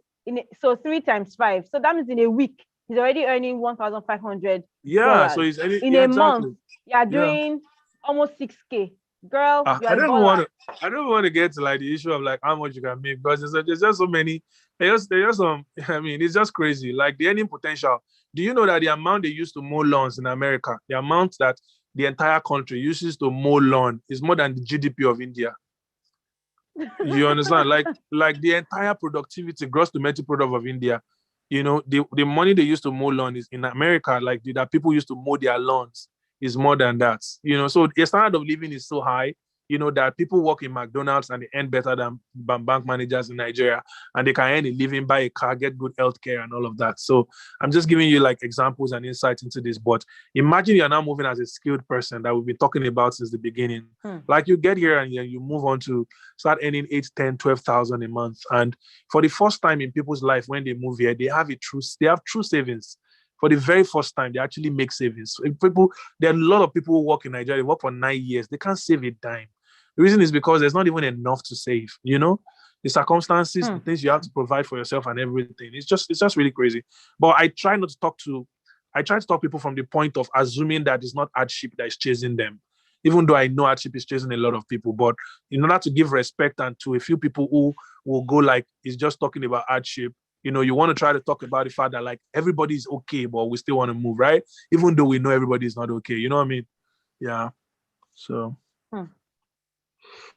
so 3 times 5, so that means in a week he's already earning $1,500. Yeah, so he's in a month. You're doing almost 6K. Girl, I don't want to get to like the issue of like how much you can make because there's just so many. There's some. I mean, it's just crazy. Like the earning potential. Do you know that the amount they use to mow lawns in America, the amount that the entire country uses to mow lawn is more than the GDP of India? You understand? Like the entire productivity, gross domestic product of India. The money they use to mow lawn is in America. Like that people used to mow their lawns is more than that. So the standard of living is so high, that people work in McDonald's and they earn better than bank managers in Nigeria, and they can earn a living, buy a car, get good healthcare and all of that. So I'm just giving you like examples and insights into this. But imagine you're now moving as a skilled person that we've been talking about since the beginning. Like you get here and you move on to start earning 8, 10, 12,000 a month. And for the first time in people's life, when they move here, they have true savings. For the very first time, they actually make savings. There are a lot of people who work in Nigeria, they work for 9 years, they can't save a dime. The reason is because there's not even enough to save, the circumstances, the things you have to provide for yourself and everything. It's just really crazy. But I try to talk people from the point of assuming that it's not hardship that is chasing them, even though I know hardship is chasing a lot of people. But in order to give respect and to a few people who will go like, it's just talking about hardship, you want to try to talk about the fact that like everybody is okay, but we still want to move, right? Even though we know everybody is not okay. You know what I mean? Yeah. So.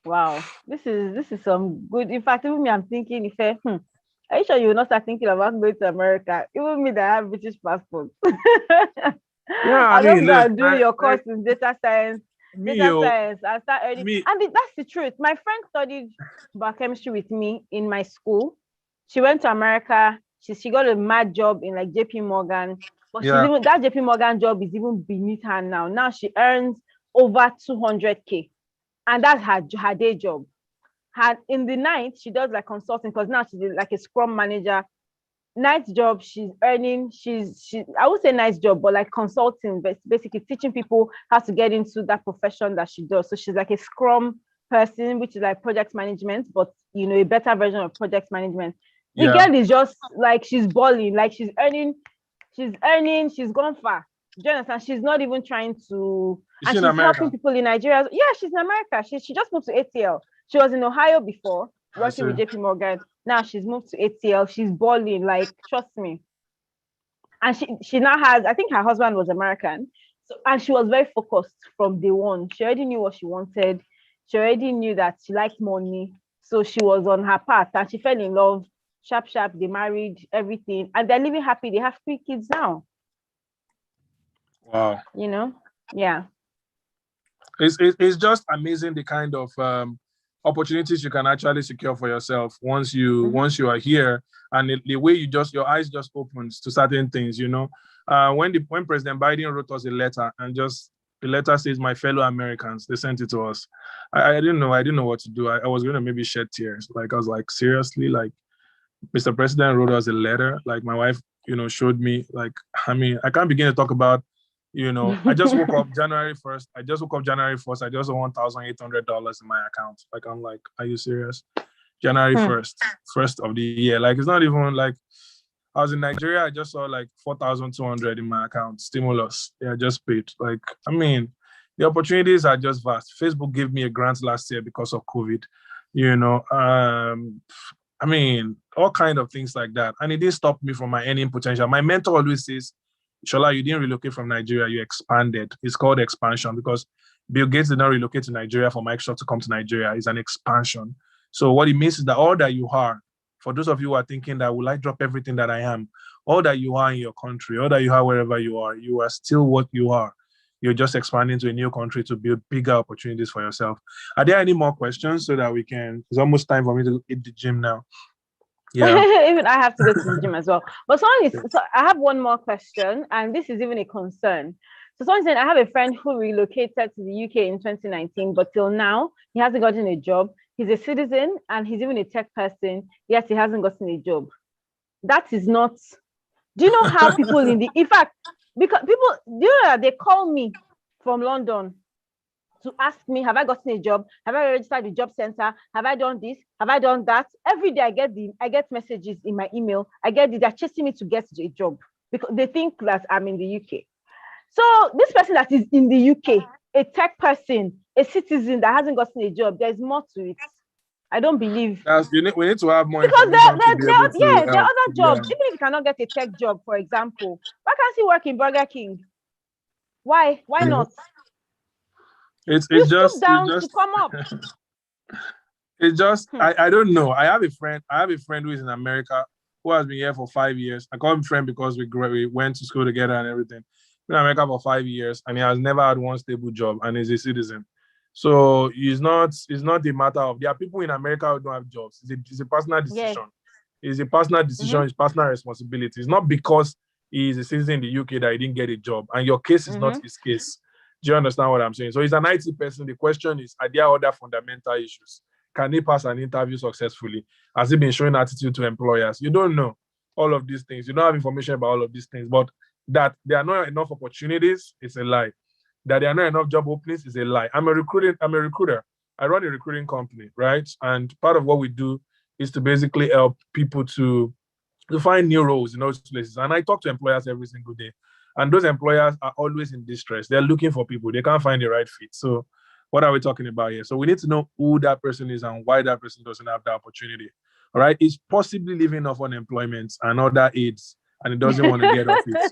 Wow, this is some good. In fact, even me, I'm thinking, are you sure you will not start thinking about going to America? Even me that have British passport. Yeah, I don't do your course in data science. Science. I start earning. And that's the truth. My friend studied biochemistry with me in my school. She went to America. She got a mad job in like JP Morgan. But that JP Morgan job is even beneath her now. Now she earns over 200K. And that's her day job. In the night, she does like consulting because now she's like a scrum manager. Night job, she's earning, I would say nice job, but like consulting, basically teaching people how to get into that profession that she does. So she's like a scrum person, which is like project management, but a better version of project management. The girl is just like, she's balling, like she's earning, she's gone far. Do you understand? She's not even trying to, and she's helping people in Nigeria. Yeah, she's in America. She just moved to ATL. She was in Ohio before, working with JP Morgan. Now she's moved to ATL. She's balling, like, trust me. And she now has, I think her husband was American. So, and she was very focused from day one. She already knew what she wanted. She already knew that she liked money. So she was on her path and she fell in love. Sharp, they married, everything. And they're living happy. They have 3 kids now. Wow. Yeah. It's just amazing the kind of opportunities you can actually secure for yourself once you are here, and the way your eyes just opens to certain things. When President Biden wrote us a letter, and just the letter says, "My fellow Americans," they sent it to us. I didn't know what to do. I was gonna maybe shed tears. Like I was like, seriously, like Mr. President wrote us a letter. Like my wife, showed me. Like I mean, I can't begin to talk about. I just woke up January 1st. I just won $1,800 in my account. Like, I'm like, are you serious? January 1st of the year. Like, it's not even like, I was in Nigeria. I just saw like 4,200 in my account, stimulus. Yeah, I just paid. Like, I mean, the opportunities are just vast. Facebook gave me a grant last year because of COVID, I mean, all kind of things like that. And it didn't stop me from my earning potential. My mentor always says, Shola, you didn't relocate from Nigeria, you expanded. It's called expansion because Bill Gates did not relocate to Nigeria for Microsoft to come to Nigeria. It's an expansion. So what it means is that all that you are, for those of you who are thinking that, will I drop everything that I am? All that you are in your country, all that you are wherever you are still what you are. You're just expanding to a new country to build bigger opportunities for yourself. Are there any more questions so that we can, it's almost time for me to hit the gym now. Yeah. Even I have to go to the gym as well. But so I have one more question, and this is even a concern. So someone said, I have a friend who relocated to the UK in 2019, but till now, he hasn't gotten a job. He's a citizen and he's even a tech person, yet he hasn't gotten a job. That is not, do you know how people in fact, because people, do you know that they call me from London to ask me, have I gotten a job? Have I registered the job center? Have I done this? Have I done that? Every day I get messages in my email. They're chasing me to get a job because they think that I'm in the UK. So this person that is in the UK, a tech person, a citizen that hasn't gotten a job, there's more to it. I don't believe. We need to have more because information there are other jobs. Even if you cannot get a tech job, for example, why can't you work in Burger King? Why not? It's just down to come up. It's just I don't know. I have a friend who is in America who has been here for 5 years. I call him friend because we went to school together and everything. Been in America for 5 years and he has never had one stable job and he's a citizen. So it's not a matter of, there are people in America who don't have jobs. It's a personal decision. Yes. It's a personal decision. It's personal responsibility. It's not because he is a citizen in the UK that he didn't get a job. And your case is not his case. Do you understand what I'm saying? So he's an IT person. The question is, are there other fundamental issues? Can he pass an interview successfully? Has he been showing attitude to employers? You don't know all of these things. You don't have information about all of these things. But that there are not enough opportunities, it's a lie. That there are not enough job openings is a lie. I'm a recruiter. I run a recruiting company, right? And part of what we do is to basically help people to find new roles in those places. And I talk to employers every single day. And those employers are always in distress. They're looking for people. They can't find the right fit. So what are we talking about here? So we need to know who that person is and why that person doesn't have that opportunity. All right? It's possibly living off unemployment and other aids, and it doesn't want to get off it.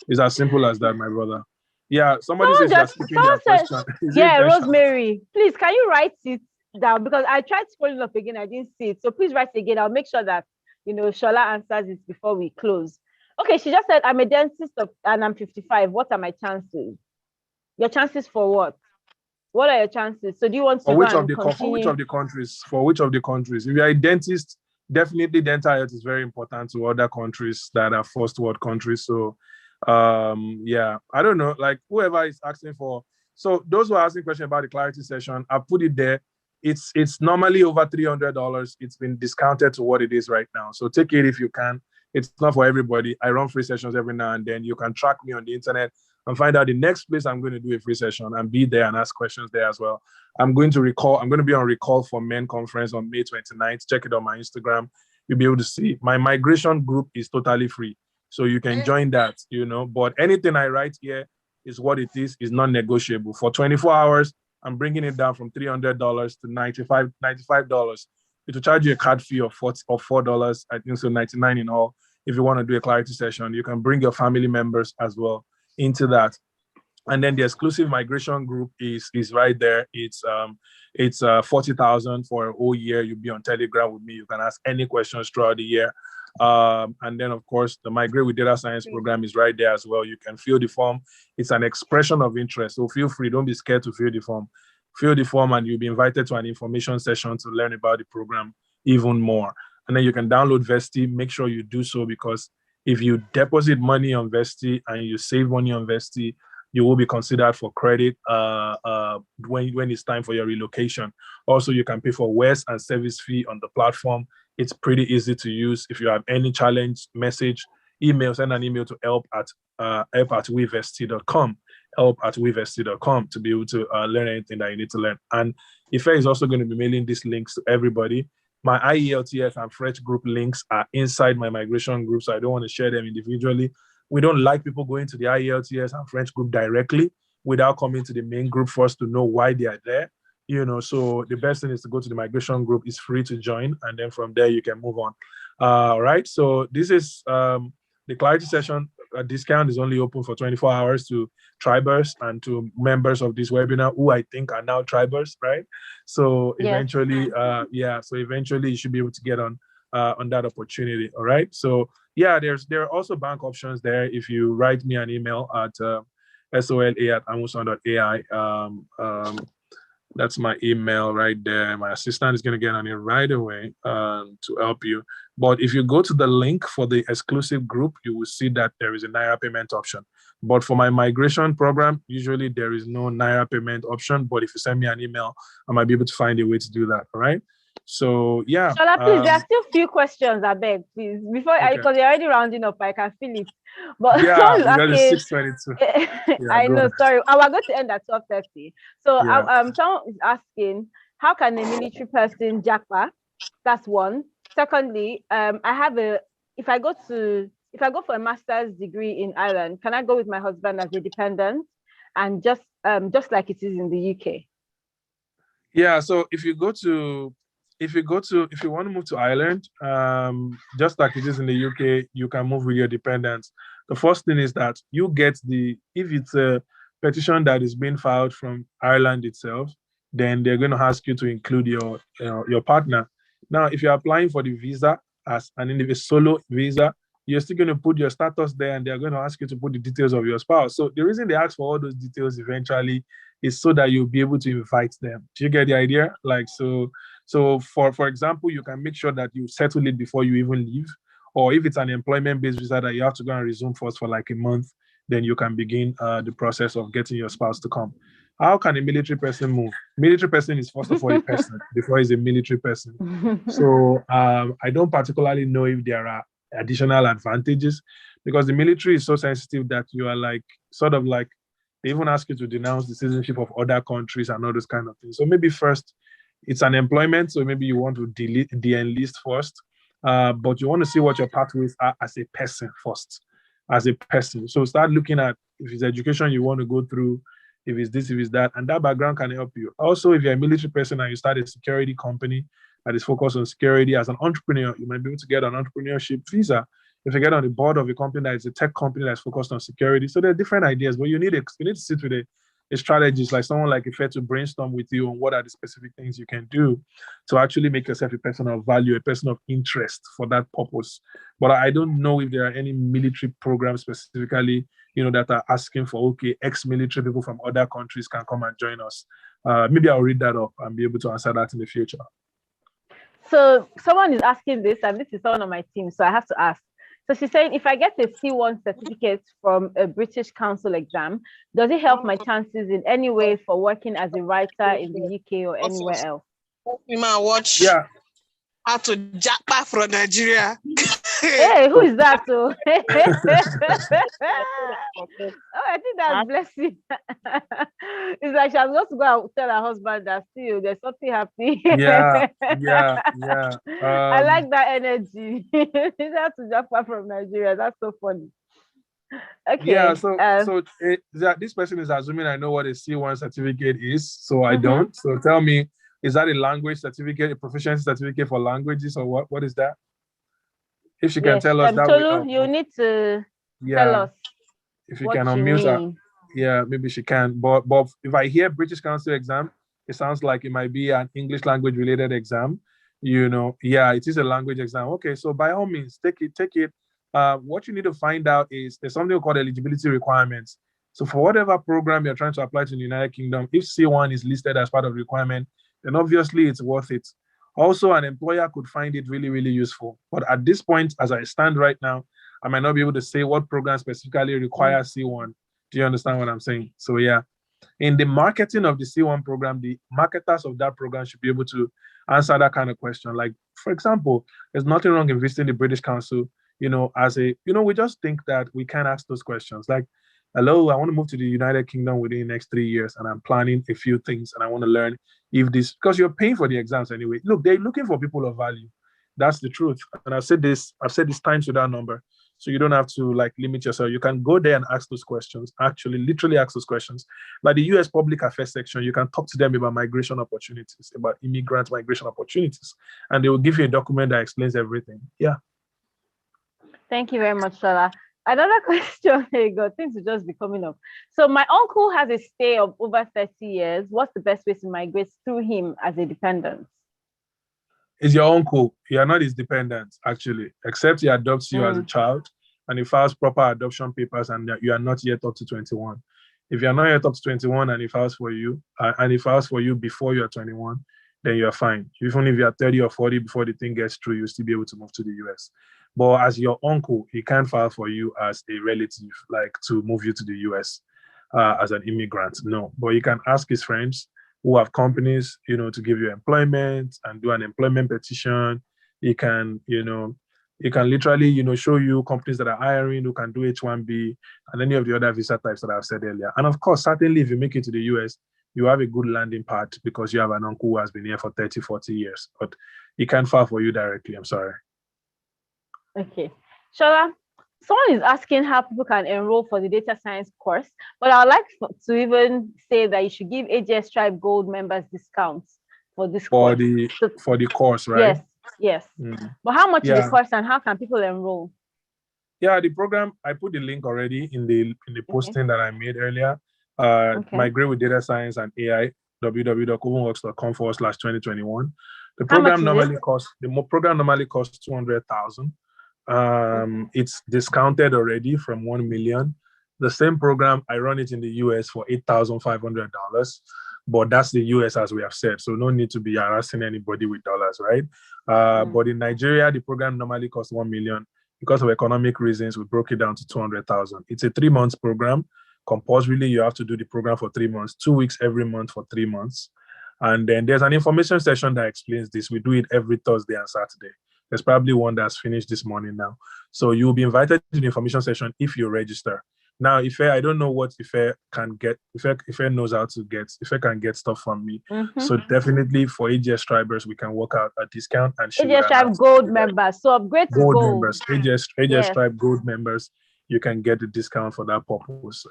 It's as simple as that, my brother. Yeah, somebody says you're skipping their question. Yeah, Rosemary, please, can you write it down? Because I tried scrolling up again, I didn't see it. So please write it again. I'll make sure that, Shola answers it before we close. Okay, she just said, I'm a dentist and I'm 55. What are my chances? Your chances for what? What are your chances? So do you want to for which of the countries? If you're a dentist, definitely dental health is very important to other countries that are first world countries. So yeah, I don't know, like whoever is asking for. So those who are asking questions about the clarity session, I put it there. It's normally over $300. It's been discounted to what it is right now. So take it if you can. It's not for everybody. I run free sessions every now and then. You can track me on the internet and find out the next place I'm going to do a free session and be there and ask questions there as well. I'm going to be on Recall for Men conference on May 29th. Check it on my Instagram. You'll be able to see. My migration group is totally free. So you can join that, But anything I write here is what it is non-negotiable. For 24 hours, I'm bringing it down from $300 to $95. It will charge you a card fee of $4. I think so, $99 in all. If you want to do a clarity session, you can bring your family members as well into that. And then the exclusive migration group is right there. It's 40,000 for a whole year. You'll be on Telegram with me. You can ask any questions throughout the year. And then, of course, the Migrate with Data Science program is right there as well. You can fill the form. It's an expression of interest. So feel free. Don't be scared to fill the form. Fill the form and you'll be invited to an information session to learn about the program even more. And then you can download Vesti. Make sure you do so, because if you deposit money on Vesti and you save money on Vesti, you will be considered for credit when it's time for your relocation. Also, you can pay for wares and service fee on the platform. It's pretty easy to use. If you have any challenge, send an email to help@wevesti.com, help@wevesti.com, to be able to learn anything that you need to learn. And Ife is also going to be mailing these links to everybody. My IELTS and French group links are inside my migration group, so I don't want to share them individually. We don't like people going to the IELTS and French group directly without coming to the main group first to know why they are there. So the best thing is to go to the migration group. It's free to join, and then from there you can move on. All right. So this is the clarity session. A discount is only open for 24 hours to tribers and to members of this webinar who I think are now tribers, right? So eventually, eventually you should be able to get on that opportunity. All right. So yeah, there are also bank options there. If you write me an email at sola@amusan.ai, that's my email right there. My assistant is going to get on it right away to help you. But if you go to the link for the exclusive group, you will see that there is a Naira payment option. But for my migration program, usually there is no Naira payment option. But if you send me an email, I might be able to find a way to do that. All right. So yeah. Shola, please, there are still few questions, I beg, please. Before, because you're already rounding up, I can feel it. But yeah, because it's 6:22. I know, sorry. I was going to end at 12:30. So someone is asking, how can a military person Japa? That's one. Secondly, if I go for a master's degree in Ireland, can I go with my husband as a dependent, and just like it is in the UK? Yeah. So if you want to move to Ireland, just like it is in the UK, you can move with your dependents. The first thing is that you get if it's a petition that is being filed from Ireland itself, then they're going to ask you to include your partner. Now, if you're applying for the visa as an individual solo visa, you're still going to put your status there, and they're going to ask you to put the details of your spouse. So the reason they ask for all those details eventually is so that you'll be able to invite them. Do you get the idea? Like, so for example, you can make sure that you settle it before you even leave. Or if it's an employment-based visa that you have to go and resume first for like a month, then you can begin the process of getting your spouse to come. How can a military person move? Military person is first of all a person before he's a military person. So I don't particularly know if there are additional advantages, because the military is so sensitive that you are like, they even ask you to denounce the citizenship of other countries and all those kind of things. So maybe first, it's an employment, so maybe you want to de-enlist first, but you want to see what your pathways are as a person first, as a person. So start looking at if it's education you want to go through, if it's this, if it's that, and that background can help you. Also, if you're a military person and you start a security company that is focused on security as an entrepreneur, you might be able to get an entrepreneurship visa. If you get on the board of a company that is a tech company that's focused on security. So there are different ideas, but you need to sit with a strategist, like someone like Ife, to brainstorm with you on what are the specific things you can do to actually make yourself a person of value, a person of interest for that purpose. But I don't know if there are any military programs specifically, that are asking for, okay, ex-military people from other countries can come and join us. Maybe I'll read that up and be able to answer that in the future. So someone is asking this, and this is someone on my team, so I have to ask. So she's saying, if I get a C1 certificate from a British Council exam, does it help my chances in any way for working as a writer in the UK or anywhere else? You might watch how to Japa from Nigeria. Hey, who is that? Oh, I think that's blessing. It's like she has got to go and tell her husband that still there's something happening. Yeah. I like that energy. She's have to Japa from Nigeria. That's so funny. Okay. Yeah. So this person is assuming I know what a C1 certificate is, so I don't. So tell me, is that a language certificate, a proficiency certificate for languages, or what? What is that? If she can tell us that. Tolu, you need to tell us. If you can unmute her. Yeah, maybe she can. But if I hear British Council exam, it sounds like it might be an English language related exam. Yeah, it is a language exam. Okay, so by all means, take it. What you need to find out is there's something called eligibility requirements. So for whatever program you're trying to apply to the United Kingdom, if C1 is listed as part of the requirement, then obviously it's worth it. Also, an employer could find it really, really useful. But at this point, as I stand right now, I might not be able to say what program specifically requires C1. Do you understand what I'm saying? So yeah, in the marketing of the C1 program, the marketers of that program should be able to answer that kind of question. Like, for example, there's nothing wrong in visiting the British Council, we just think that we can't ask those questions. Like, hello, I want to move to the United Kingdom within the next 3 years, and I'm planning a few things, and I want to learn if this, because you're paying for the exams anyway. Look, they're looking for people of value. That's the truth. And I've said this times with that number. So you don't have to like limit yourself. You can go there and ask those questions. Actually, literally ask those questions. Like the US Public Affairs section, you can talk to them about migration opportunities, about immigrant migration opportunities, and they will give you a document that explains everything. Yeah. Thank you very much, Shola. Another question, there you go. Things will just be coming up. So my uncle has a stay of over 30 years. What's the best way to migrate through him as a dependent? Is your uncle. You are not his dependent, actually, except he adopts you as a child and he files proper adoption papers and you are not yet up to 21. If you are not yet up to 21 and he files for you, before you are 21, then you are fine. Even if you are 30 or 40 before the thing gets through, you'll still be able to move to the US. But as your uncle, he can't file for you as a relative, like to move you to the US as an immigrant. No, but you can ask his friends who have companies, to give you employment and do an employment petition. You can literally, show you companies that are hiring who can do H-1B and any of the other visa types that I've said earlier. And of course, certainly if you make it to the US, you have a good landing pad because you have an uncle who has been here for 30, 40 years, but he can't file for you directly. I'm sorry. Okay. Shola, someone is asking how people can enroll for the data science course, but I'd like to even say that you should give AGS Tribe Gold members discounts for this course. For the course, right? Yes. But how much is the course and how can people enroll? Yeah, the program, I put the link already in the posting that I made earlier. Migrate with Data Science and AI, www.covenworks.com/2021. The program normally costs 200,000. It's discounted already from 1 million. The same program, I run it in the US for $8,500, but that's the US as we have said. So no need to be harassing anybody with dollars, right? But in Nigeria, the program normally costs 1 million. Because of economic reasons, we broke it down to 200,000. It's a 3-month program. Compulsorily, you have to do the program for 3 months, 2 weeks every month for 3 months. And then there's an information session that explains this. We do it every Thursday and Saturday. There's probably one that's finished this morning now. So you'll be invited to the information session if you register. Now, I don't know what Ife can get. Ife knows how to get. Ife can get stuff from me. So definitely for AGS Tribers, we can work out a discount. And AGS Tribe Gold members. So upgrade to gold. Members. AGS Tribe Gold members. You can get a discount for that purpose.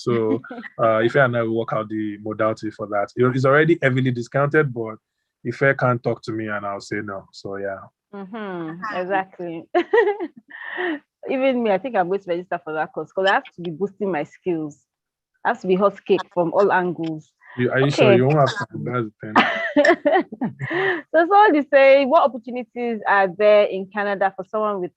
So Ife and I will work out the modality for that. It's already heavily discounted, but Ife can't talk to me and I'll say no. So yeah. Exactly. Even me, I think I'm going to register for that course because I have to be boosting my skills. I have to be hot cake from all angles. Are you sure you won't have time? That's the thing. So someone is saying, what opportunities are there in Canada for someone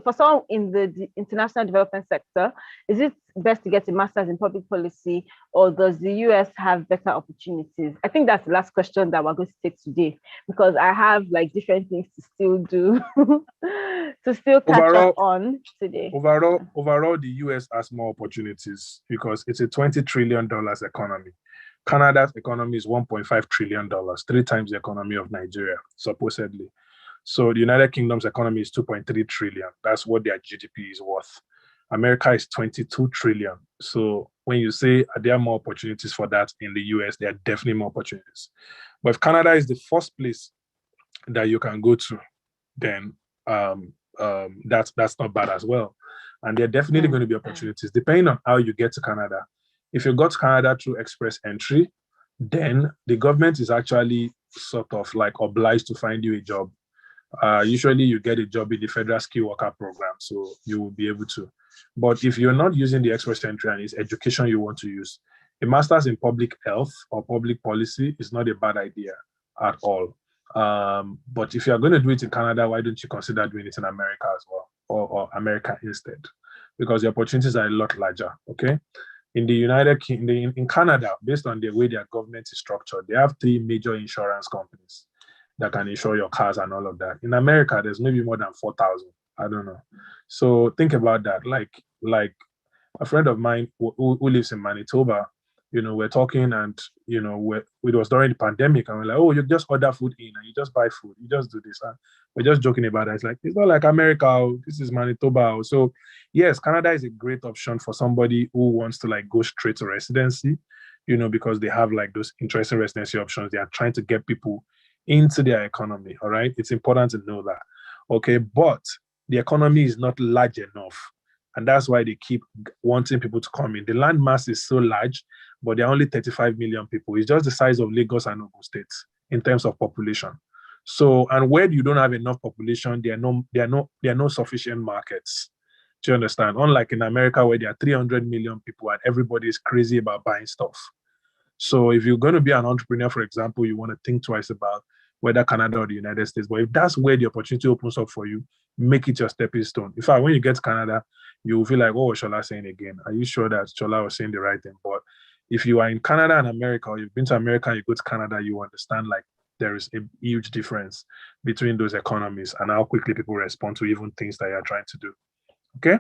for someone in the international development sector? Is it best to get a master's in public policy, or does the US have better opportunities? I think that's the last question that we're going to take today because I have like different things to still do to still catch up on today. Overall, the US has more opportunities because it's a $20 trillion economy. Canada's economy is $1.5 trillion, 3 times the economy of Nigeria, supposedly. So the United Kingdom's economy is 2.3 trillion. That's what their GDP is worth. America is 22 trillion. So when you say are there more opportunities for that in the US, there are definitely more opportunities. But if Canada is the first place that you can go to, then that's not bad as well. And there are definitely going to be opportunities depending on how you get to Canada. If you got to Canada through express entry, then the government is actually sort of like obliged to find you a job. Usually you get a job in the Federal Skill Worker Program, so you will be able to. But if you're not using the express entry and it's education you want to use, a master's in public health or public policy is not a bad idea at all. But if you're going to do it in Canada, why don't you consider doing it in America as well, or America instead? Because the opportunities are a lot larger. Okay, in the United Kingdom, in Canada, based on the way their government is structured, they have 3 major insurance companies that can insure your cars and all of that. In America, there's maybe more than 4,000. I don't know. So think about that. Like a friend of mine who lives in Manitoba, we're talking, and it was during the pandemic, and we're like, oh, you just order food in and you just buy food, you just do this. And we're just joking about it. It's like, it's not like America. This is Manitoba. So yes, Canada is a great option for somebody who wants to like go straight to residency, because they have like those interesting residency options. They are trying to get people into their economy. All right. It's important to know that. Okay. But the economy is not large enough. And that's why they keep wanting people to come in. The land mass is so large, but there are only 35 million people. It's just the size of Lagos and Ogun State in terms of population. So, and where you don't have enough population, there are no sufficient markets. Do you understand? Unlike in America, where there are 300 million people and everybody is crazy about buying stuff. So if you're going to be an entrepreneur, for example, you want to think twice about whether Canada or the United States. But if that's where the opportunity opens up for you, make it your stepping stone. In fact, when you get to Canada, you will feel like, oh, Shola saying again. Are you sure that Shola was saying the right thing? But if you are in Canada and America, or you've been to America and you go to Canada, you understand like there is a huge difference between those economies and how quickly people respond to even things that you're trying to do. Okay?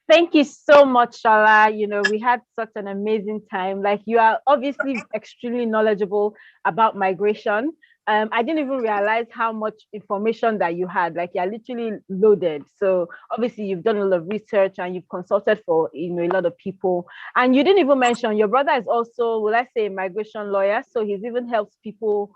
Thank you so much, Shola. We had such an amazing time. Like, you are obviously extremely knowledgeable about migration. I didn't even realize how much information that you had. Like, you're literally loaded. So obviously you've done a lot of research and you've consulted for a lot of people. And you didn't even mention your brother is also, will I say, a migration lawyer. So he's even helped people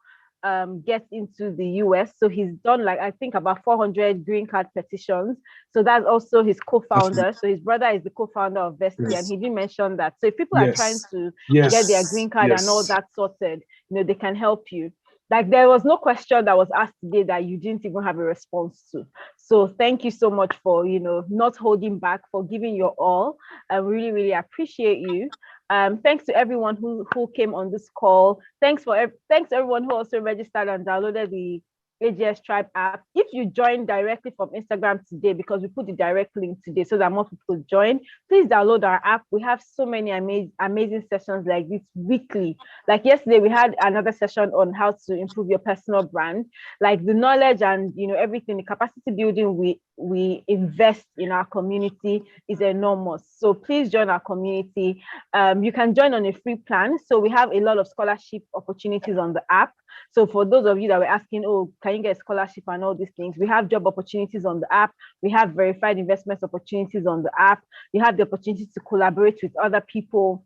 get into the US. So he's done like, I think, about 400 green card petitions. So that's also his co-founder. So his brother is the co-founder of Vesty, and he didn't mention that. So if people are trying to get their green card and all that sorted, they can help you. Like, there was no question that was asked today that you didn't even have a response to. So thank you so much for, not holding back, for giving your all. I really, really appreciate you. Thanks to everyone who came on this call. Thanks to everyone who also registered and downloaded the AGS Tribe app. If you joined directly from Instagram today, because we put the direct link today so that more people join, please download our app. We have so many amazing sessions like this weekly. Like yesterday, we had another session on how to improve your personal brand. Like, the knowledge and everything, the capacity building we invest in our community is enormous. So please join our community. You can join on a free plan. So we have a lot of scholarship opportunities on the app. So for those of you that were asking, oh, can you get a scholarship and all these things, we have job opportunities on the app. We have verified investment opportunities on the app. You have the opportunity to collaborate with other people.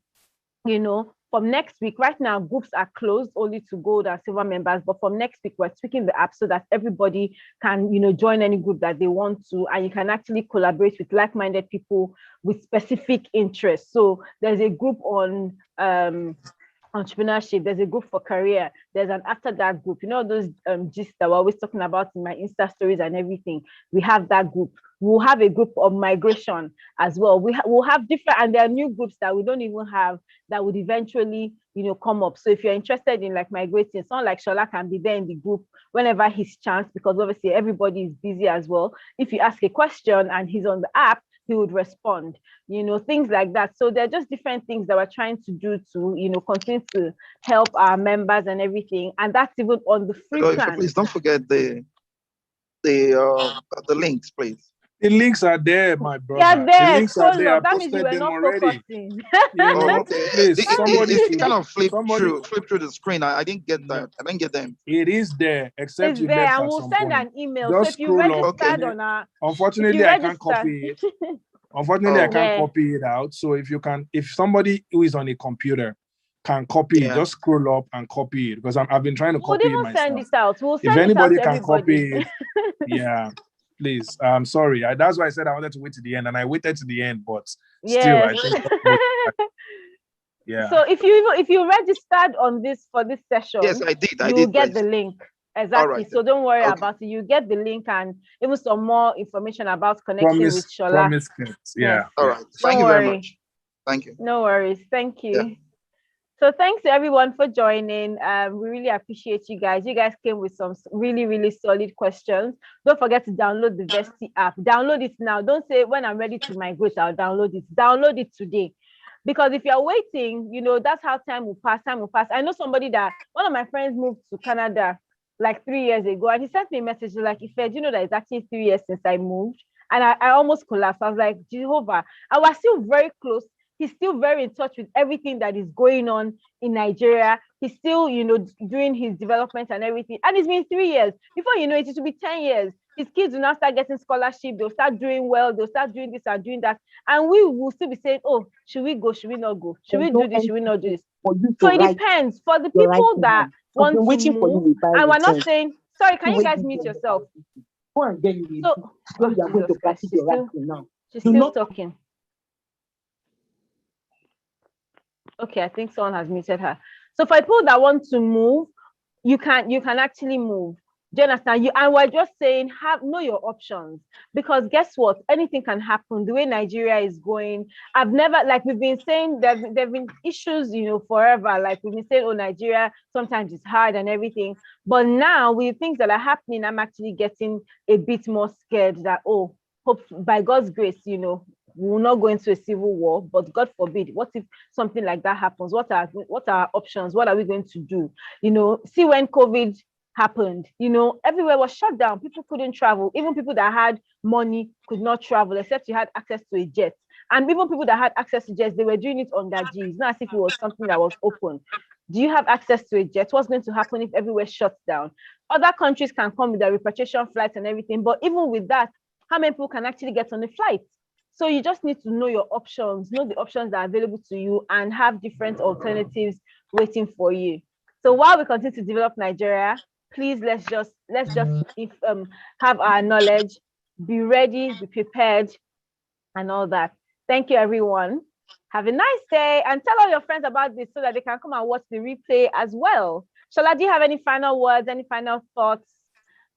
From next week, right now, groups are closed only to gold and silver members. But from next week, we're tweaking the app so that everybody can, join any group that they want to, and you can actually collaborate with like-minded people with specific interests. So there's a group on entrepreneurship, there's a group for career, there's an after that group, those gists that we're always talking about in my Insta stories and everything. We have that group. We'll have a group of migration as well. We'll have different, and there are new groups that we don't even have that would eventually come up. So if you're interested in like migrating, someone like Shola can be there in the group whenever he's chance, because obviously everybody is busy as well. If you ask a question and he's on the app, he would respond, things like that. So they're just different things that we're trying to do to, continue to help our members and everything. And that's even on the free plan. Please don't forget the links, please. The links are there, my brother. Yeah, there. The links are there. I that means you were not already focusing. Please, somebody it kind of flip through the screen. I didn't get that. I didn't get them. It is there, except it's you there, left and at we'll some send point. an email. Just so if you registered on our, unfortunately, I can't copy it. Unfortunately, I can't copy it out. So if somebody who is on a computer can copy it, just scroll up and copy it, because I've been trying to copy it myself. Send it out. We'll send if anybody it out to can copy it, yeah, please. I'm sorry. That's why I said I wanted to wait to the end, and I waited to the end, but still, I think. Yeah. So if you registered on this for this session, yes, I did. You will get the link. Exactly. Right, so don't worry okay. about it. You get the link and even some more information about connecting with Shola. Promise kids. Yeah. All right. Thank you very much. Thank you. No worries. Thank you. Yeah. So thanks to everyone for joining. We really appreciate you guys. You guys came with some really, really solid questions. Don't forget to download the Vesty app. Download it now. Don't say when I'm ready to migrate, I'll download it. Download it today. Because if you're waiting, that's how time will pass. I know somebody that one of my friends moved to Canada like 3 years ago, and he sent me a message like, Ife, do you know that it's actually 3 years since I moved? And I almost collapsed. I was like, Jehovah. I was still very close. He's still very in touch with everything that is going on in Nigeria. He's still, doing his development and everything. And it's been 3 years. Before you know it, it will be 10 years. His kids will now start getting scholarship. They'll start doing well. They'll start doing this and doing that. And we will still be saying, oh, should we go? Should we not go? Should we do this? Should we not do this? So it depends. For the people that want to move, and we're not saying, sorry, can you guys mute yourself? So, Jesus Christ, she's still talking. Okay, I think someone has muted her. So for people that want to move, you can actually move. Do you understand? And we're just saying, know your options, because guess what? Anything can happen. The way Nigeria is going, we've been saying there've been issues, forever. Like we've been saying, oh, Nigeria sometimes it's hard and everything. But now with things that are happening, I'm actually getting a bit more scared that, oh, hope by God's grace, we will not go into a civil war, but God forbid, what if something like that happens? What are our options? What are we going to do? See when COVID happened, everywhere was shut down. People couldn't travel. Even people that had money could not travel, except you had access to a jet. And even people that had access to jets, they were doing it under G. It's not as if it was something that was open. Do you have access to a jet? What's going to happen if everywhere shuts down? Other countries can come with their repatriation flights and everything, but even with that, how many people can actually get on a flight? So you just need to know your options, know the options that are available to you, and have different alternatives waiting for you. So while we continue to develop Nigeria, please let's just have our knowledge, be ready, be prepared, and all that. Thank you, everyone. Have a nice day, and tell all your friends about this so that they can come and watch the replay as well. Shola, do you have any final words, any final thoughts?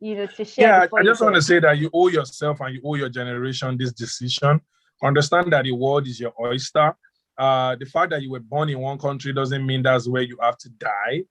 To share. Yeah, I just want to say that you owe yourself and you owe your generation this decision. Understand that the world is your oyster. The fact that you were born in one country doesn't mean that's where you have to die.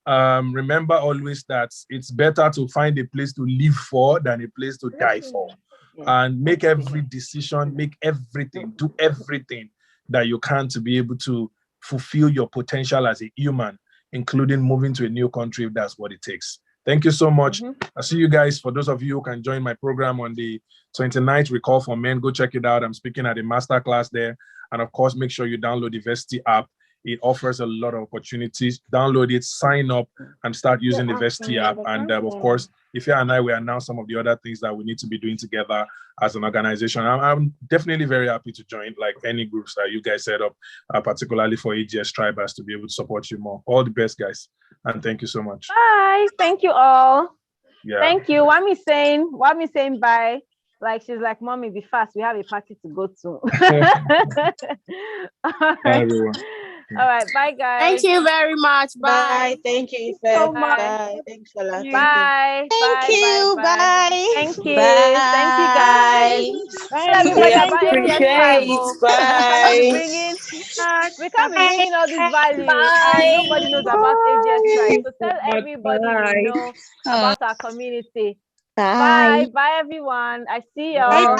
Remember always that it's better to find a place to live for than a place to die for. And make every decision, make everything, do everything that you can to be able to fulfill your potential as a human, including moving to a new country if that's what it takes. Thank you so much. I'll see you guys. For those of you who can join my program on the 29th, Recall for Men, go check it out. I'm speaking at a masterclass there. And of course, make sure you download the Vesty app. It offers a lot of opportunities. Download it, sign up, and start using the Vesty app. And of course, Ife and I will announce some of the other things that we need to be doing together as an organization. I'm definitely very happy to join, like any groups that you guys set up, particularly for AGS Tribers, to be able to support you more. All the best, guys. And thank you so much. Bye. Thank you all. Yeah. Thank you. Wami saying bye. Like she's like, Mommy, be fast. We have a party to go to. All right. Bye, everyone. All right. Bye, guys. Thank you very much. Bye. Thank you, Ife. So Bye. Thanks, Shola. Bye. Thank you. Bye. Thank you. Bye. Thank you, guys. Bye, Everybody everybody. about Appreciate AGS it. Bye. we can't be bringing all this value and nobody knows about AGS Tribe. So tell everybody you know about our community. Bye. Bye, everyone. I see y'all.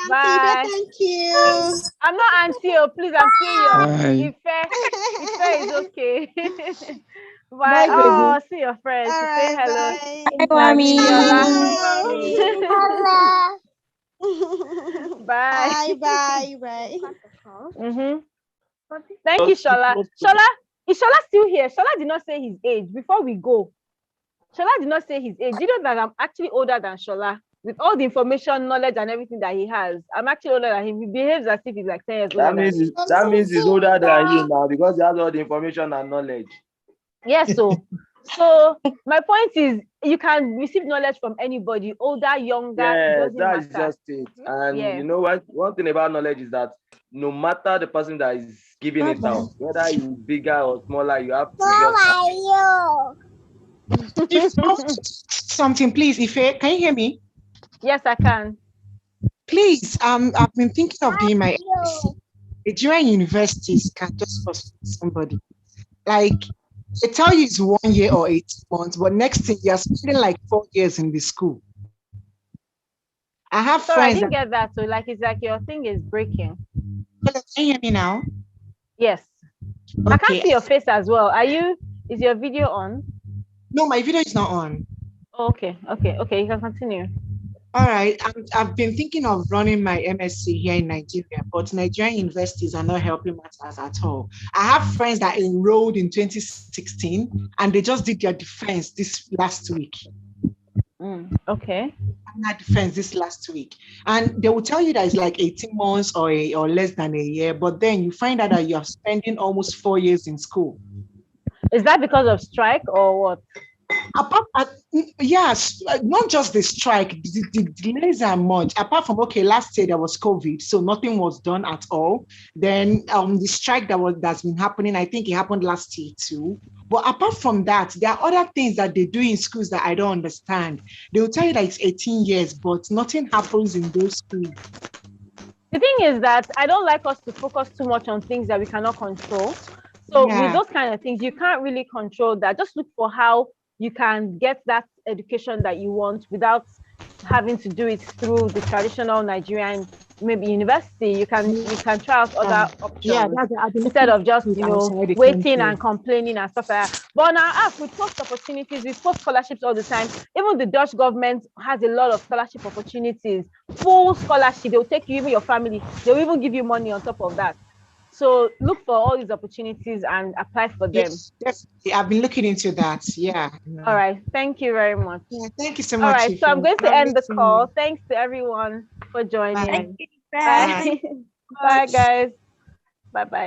Bye. Thank you. I'm not auntie, please. I'm still young. Ife is okay. Bye. Oh, see your friends. Say hello. Bye, Mommy. Bye. Bye. Thank you, Shola. Is Shola still here? Shola did not say his age before we go. Shola did not say his age. You know that I'm actually older than Shola. With all the information, knowledge, and everything that he has, I'm actually older than him. He behaves as if he's like 10 years older. That means he's older than you now because he has all the information and knowledge. Yes, so my point is you can receive knowledge from anybody, older, younger. Yes, that's just it. And you know what? One thing about knowledge is that no matter the person that is giving it out, whether he's bigger or smaller, you have to just If something, please, Ife, can you hear me? Yes, I can. Please, I've been thinking of doing my MSc. Nigerian universities can just pursue somebody. Like, they tell you it's 1 year or 18 months, but next thing you're spending like 4 years in the school. I have Sorry, friends. I didn't get that. So, like, it's like your thing is breaking. Can you hear me now? Yes. Okay. I can't see your face as well. Is your video on? No, my video is not on. Oh, okay. You can continue. All right. I've been thinking of running my MSc here in Nigeria, but Nigerian universities are not helping matters at all. I have friends that enrolled in 2016 and they just did their defense this last week. Okay. Defense this last week, and they will tell you that it's like 18 months or less than a year, but then you find out that you're spending almost 4 years in school. Is that because of strike or what? Yes, not just the strike, the delays are much. Apart from, last year there was COVID, so nothing was done at all. Then the strike that's been happening, I think it happened last year too. But apart from that, there are other things that they do in schools that I don't understand. They will tell you that it's 18 years, but nothing happens in those schools. The thing is that I don't like us to focus too much on things that we cannot control. So with those kind of things, you can't really control that. Just look for how you can get that education that you want without having to do it through the traditional Nigerian maybe university. You can try out other options instead of just waiting and complaining and stuff like that. But now we post opportunities, we post scholarships all the time. Even the Dutch government has a lot of scholarship opportunities, full scholarship. They'll take you, even your family. They'll even give you money on top of that. So look for all these opportunities and apply for them. Yes, definitely. I've been looking into that. Yeah. All right. Thank you very much. Yeah, thank you so much. All right. So I'm going to end the call. Thanks to everyone for joining. Bye. Bye, guys. Bye-bye.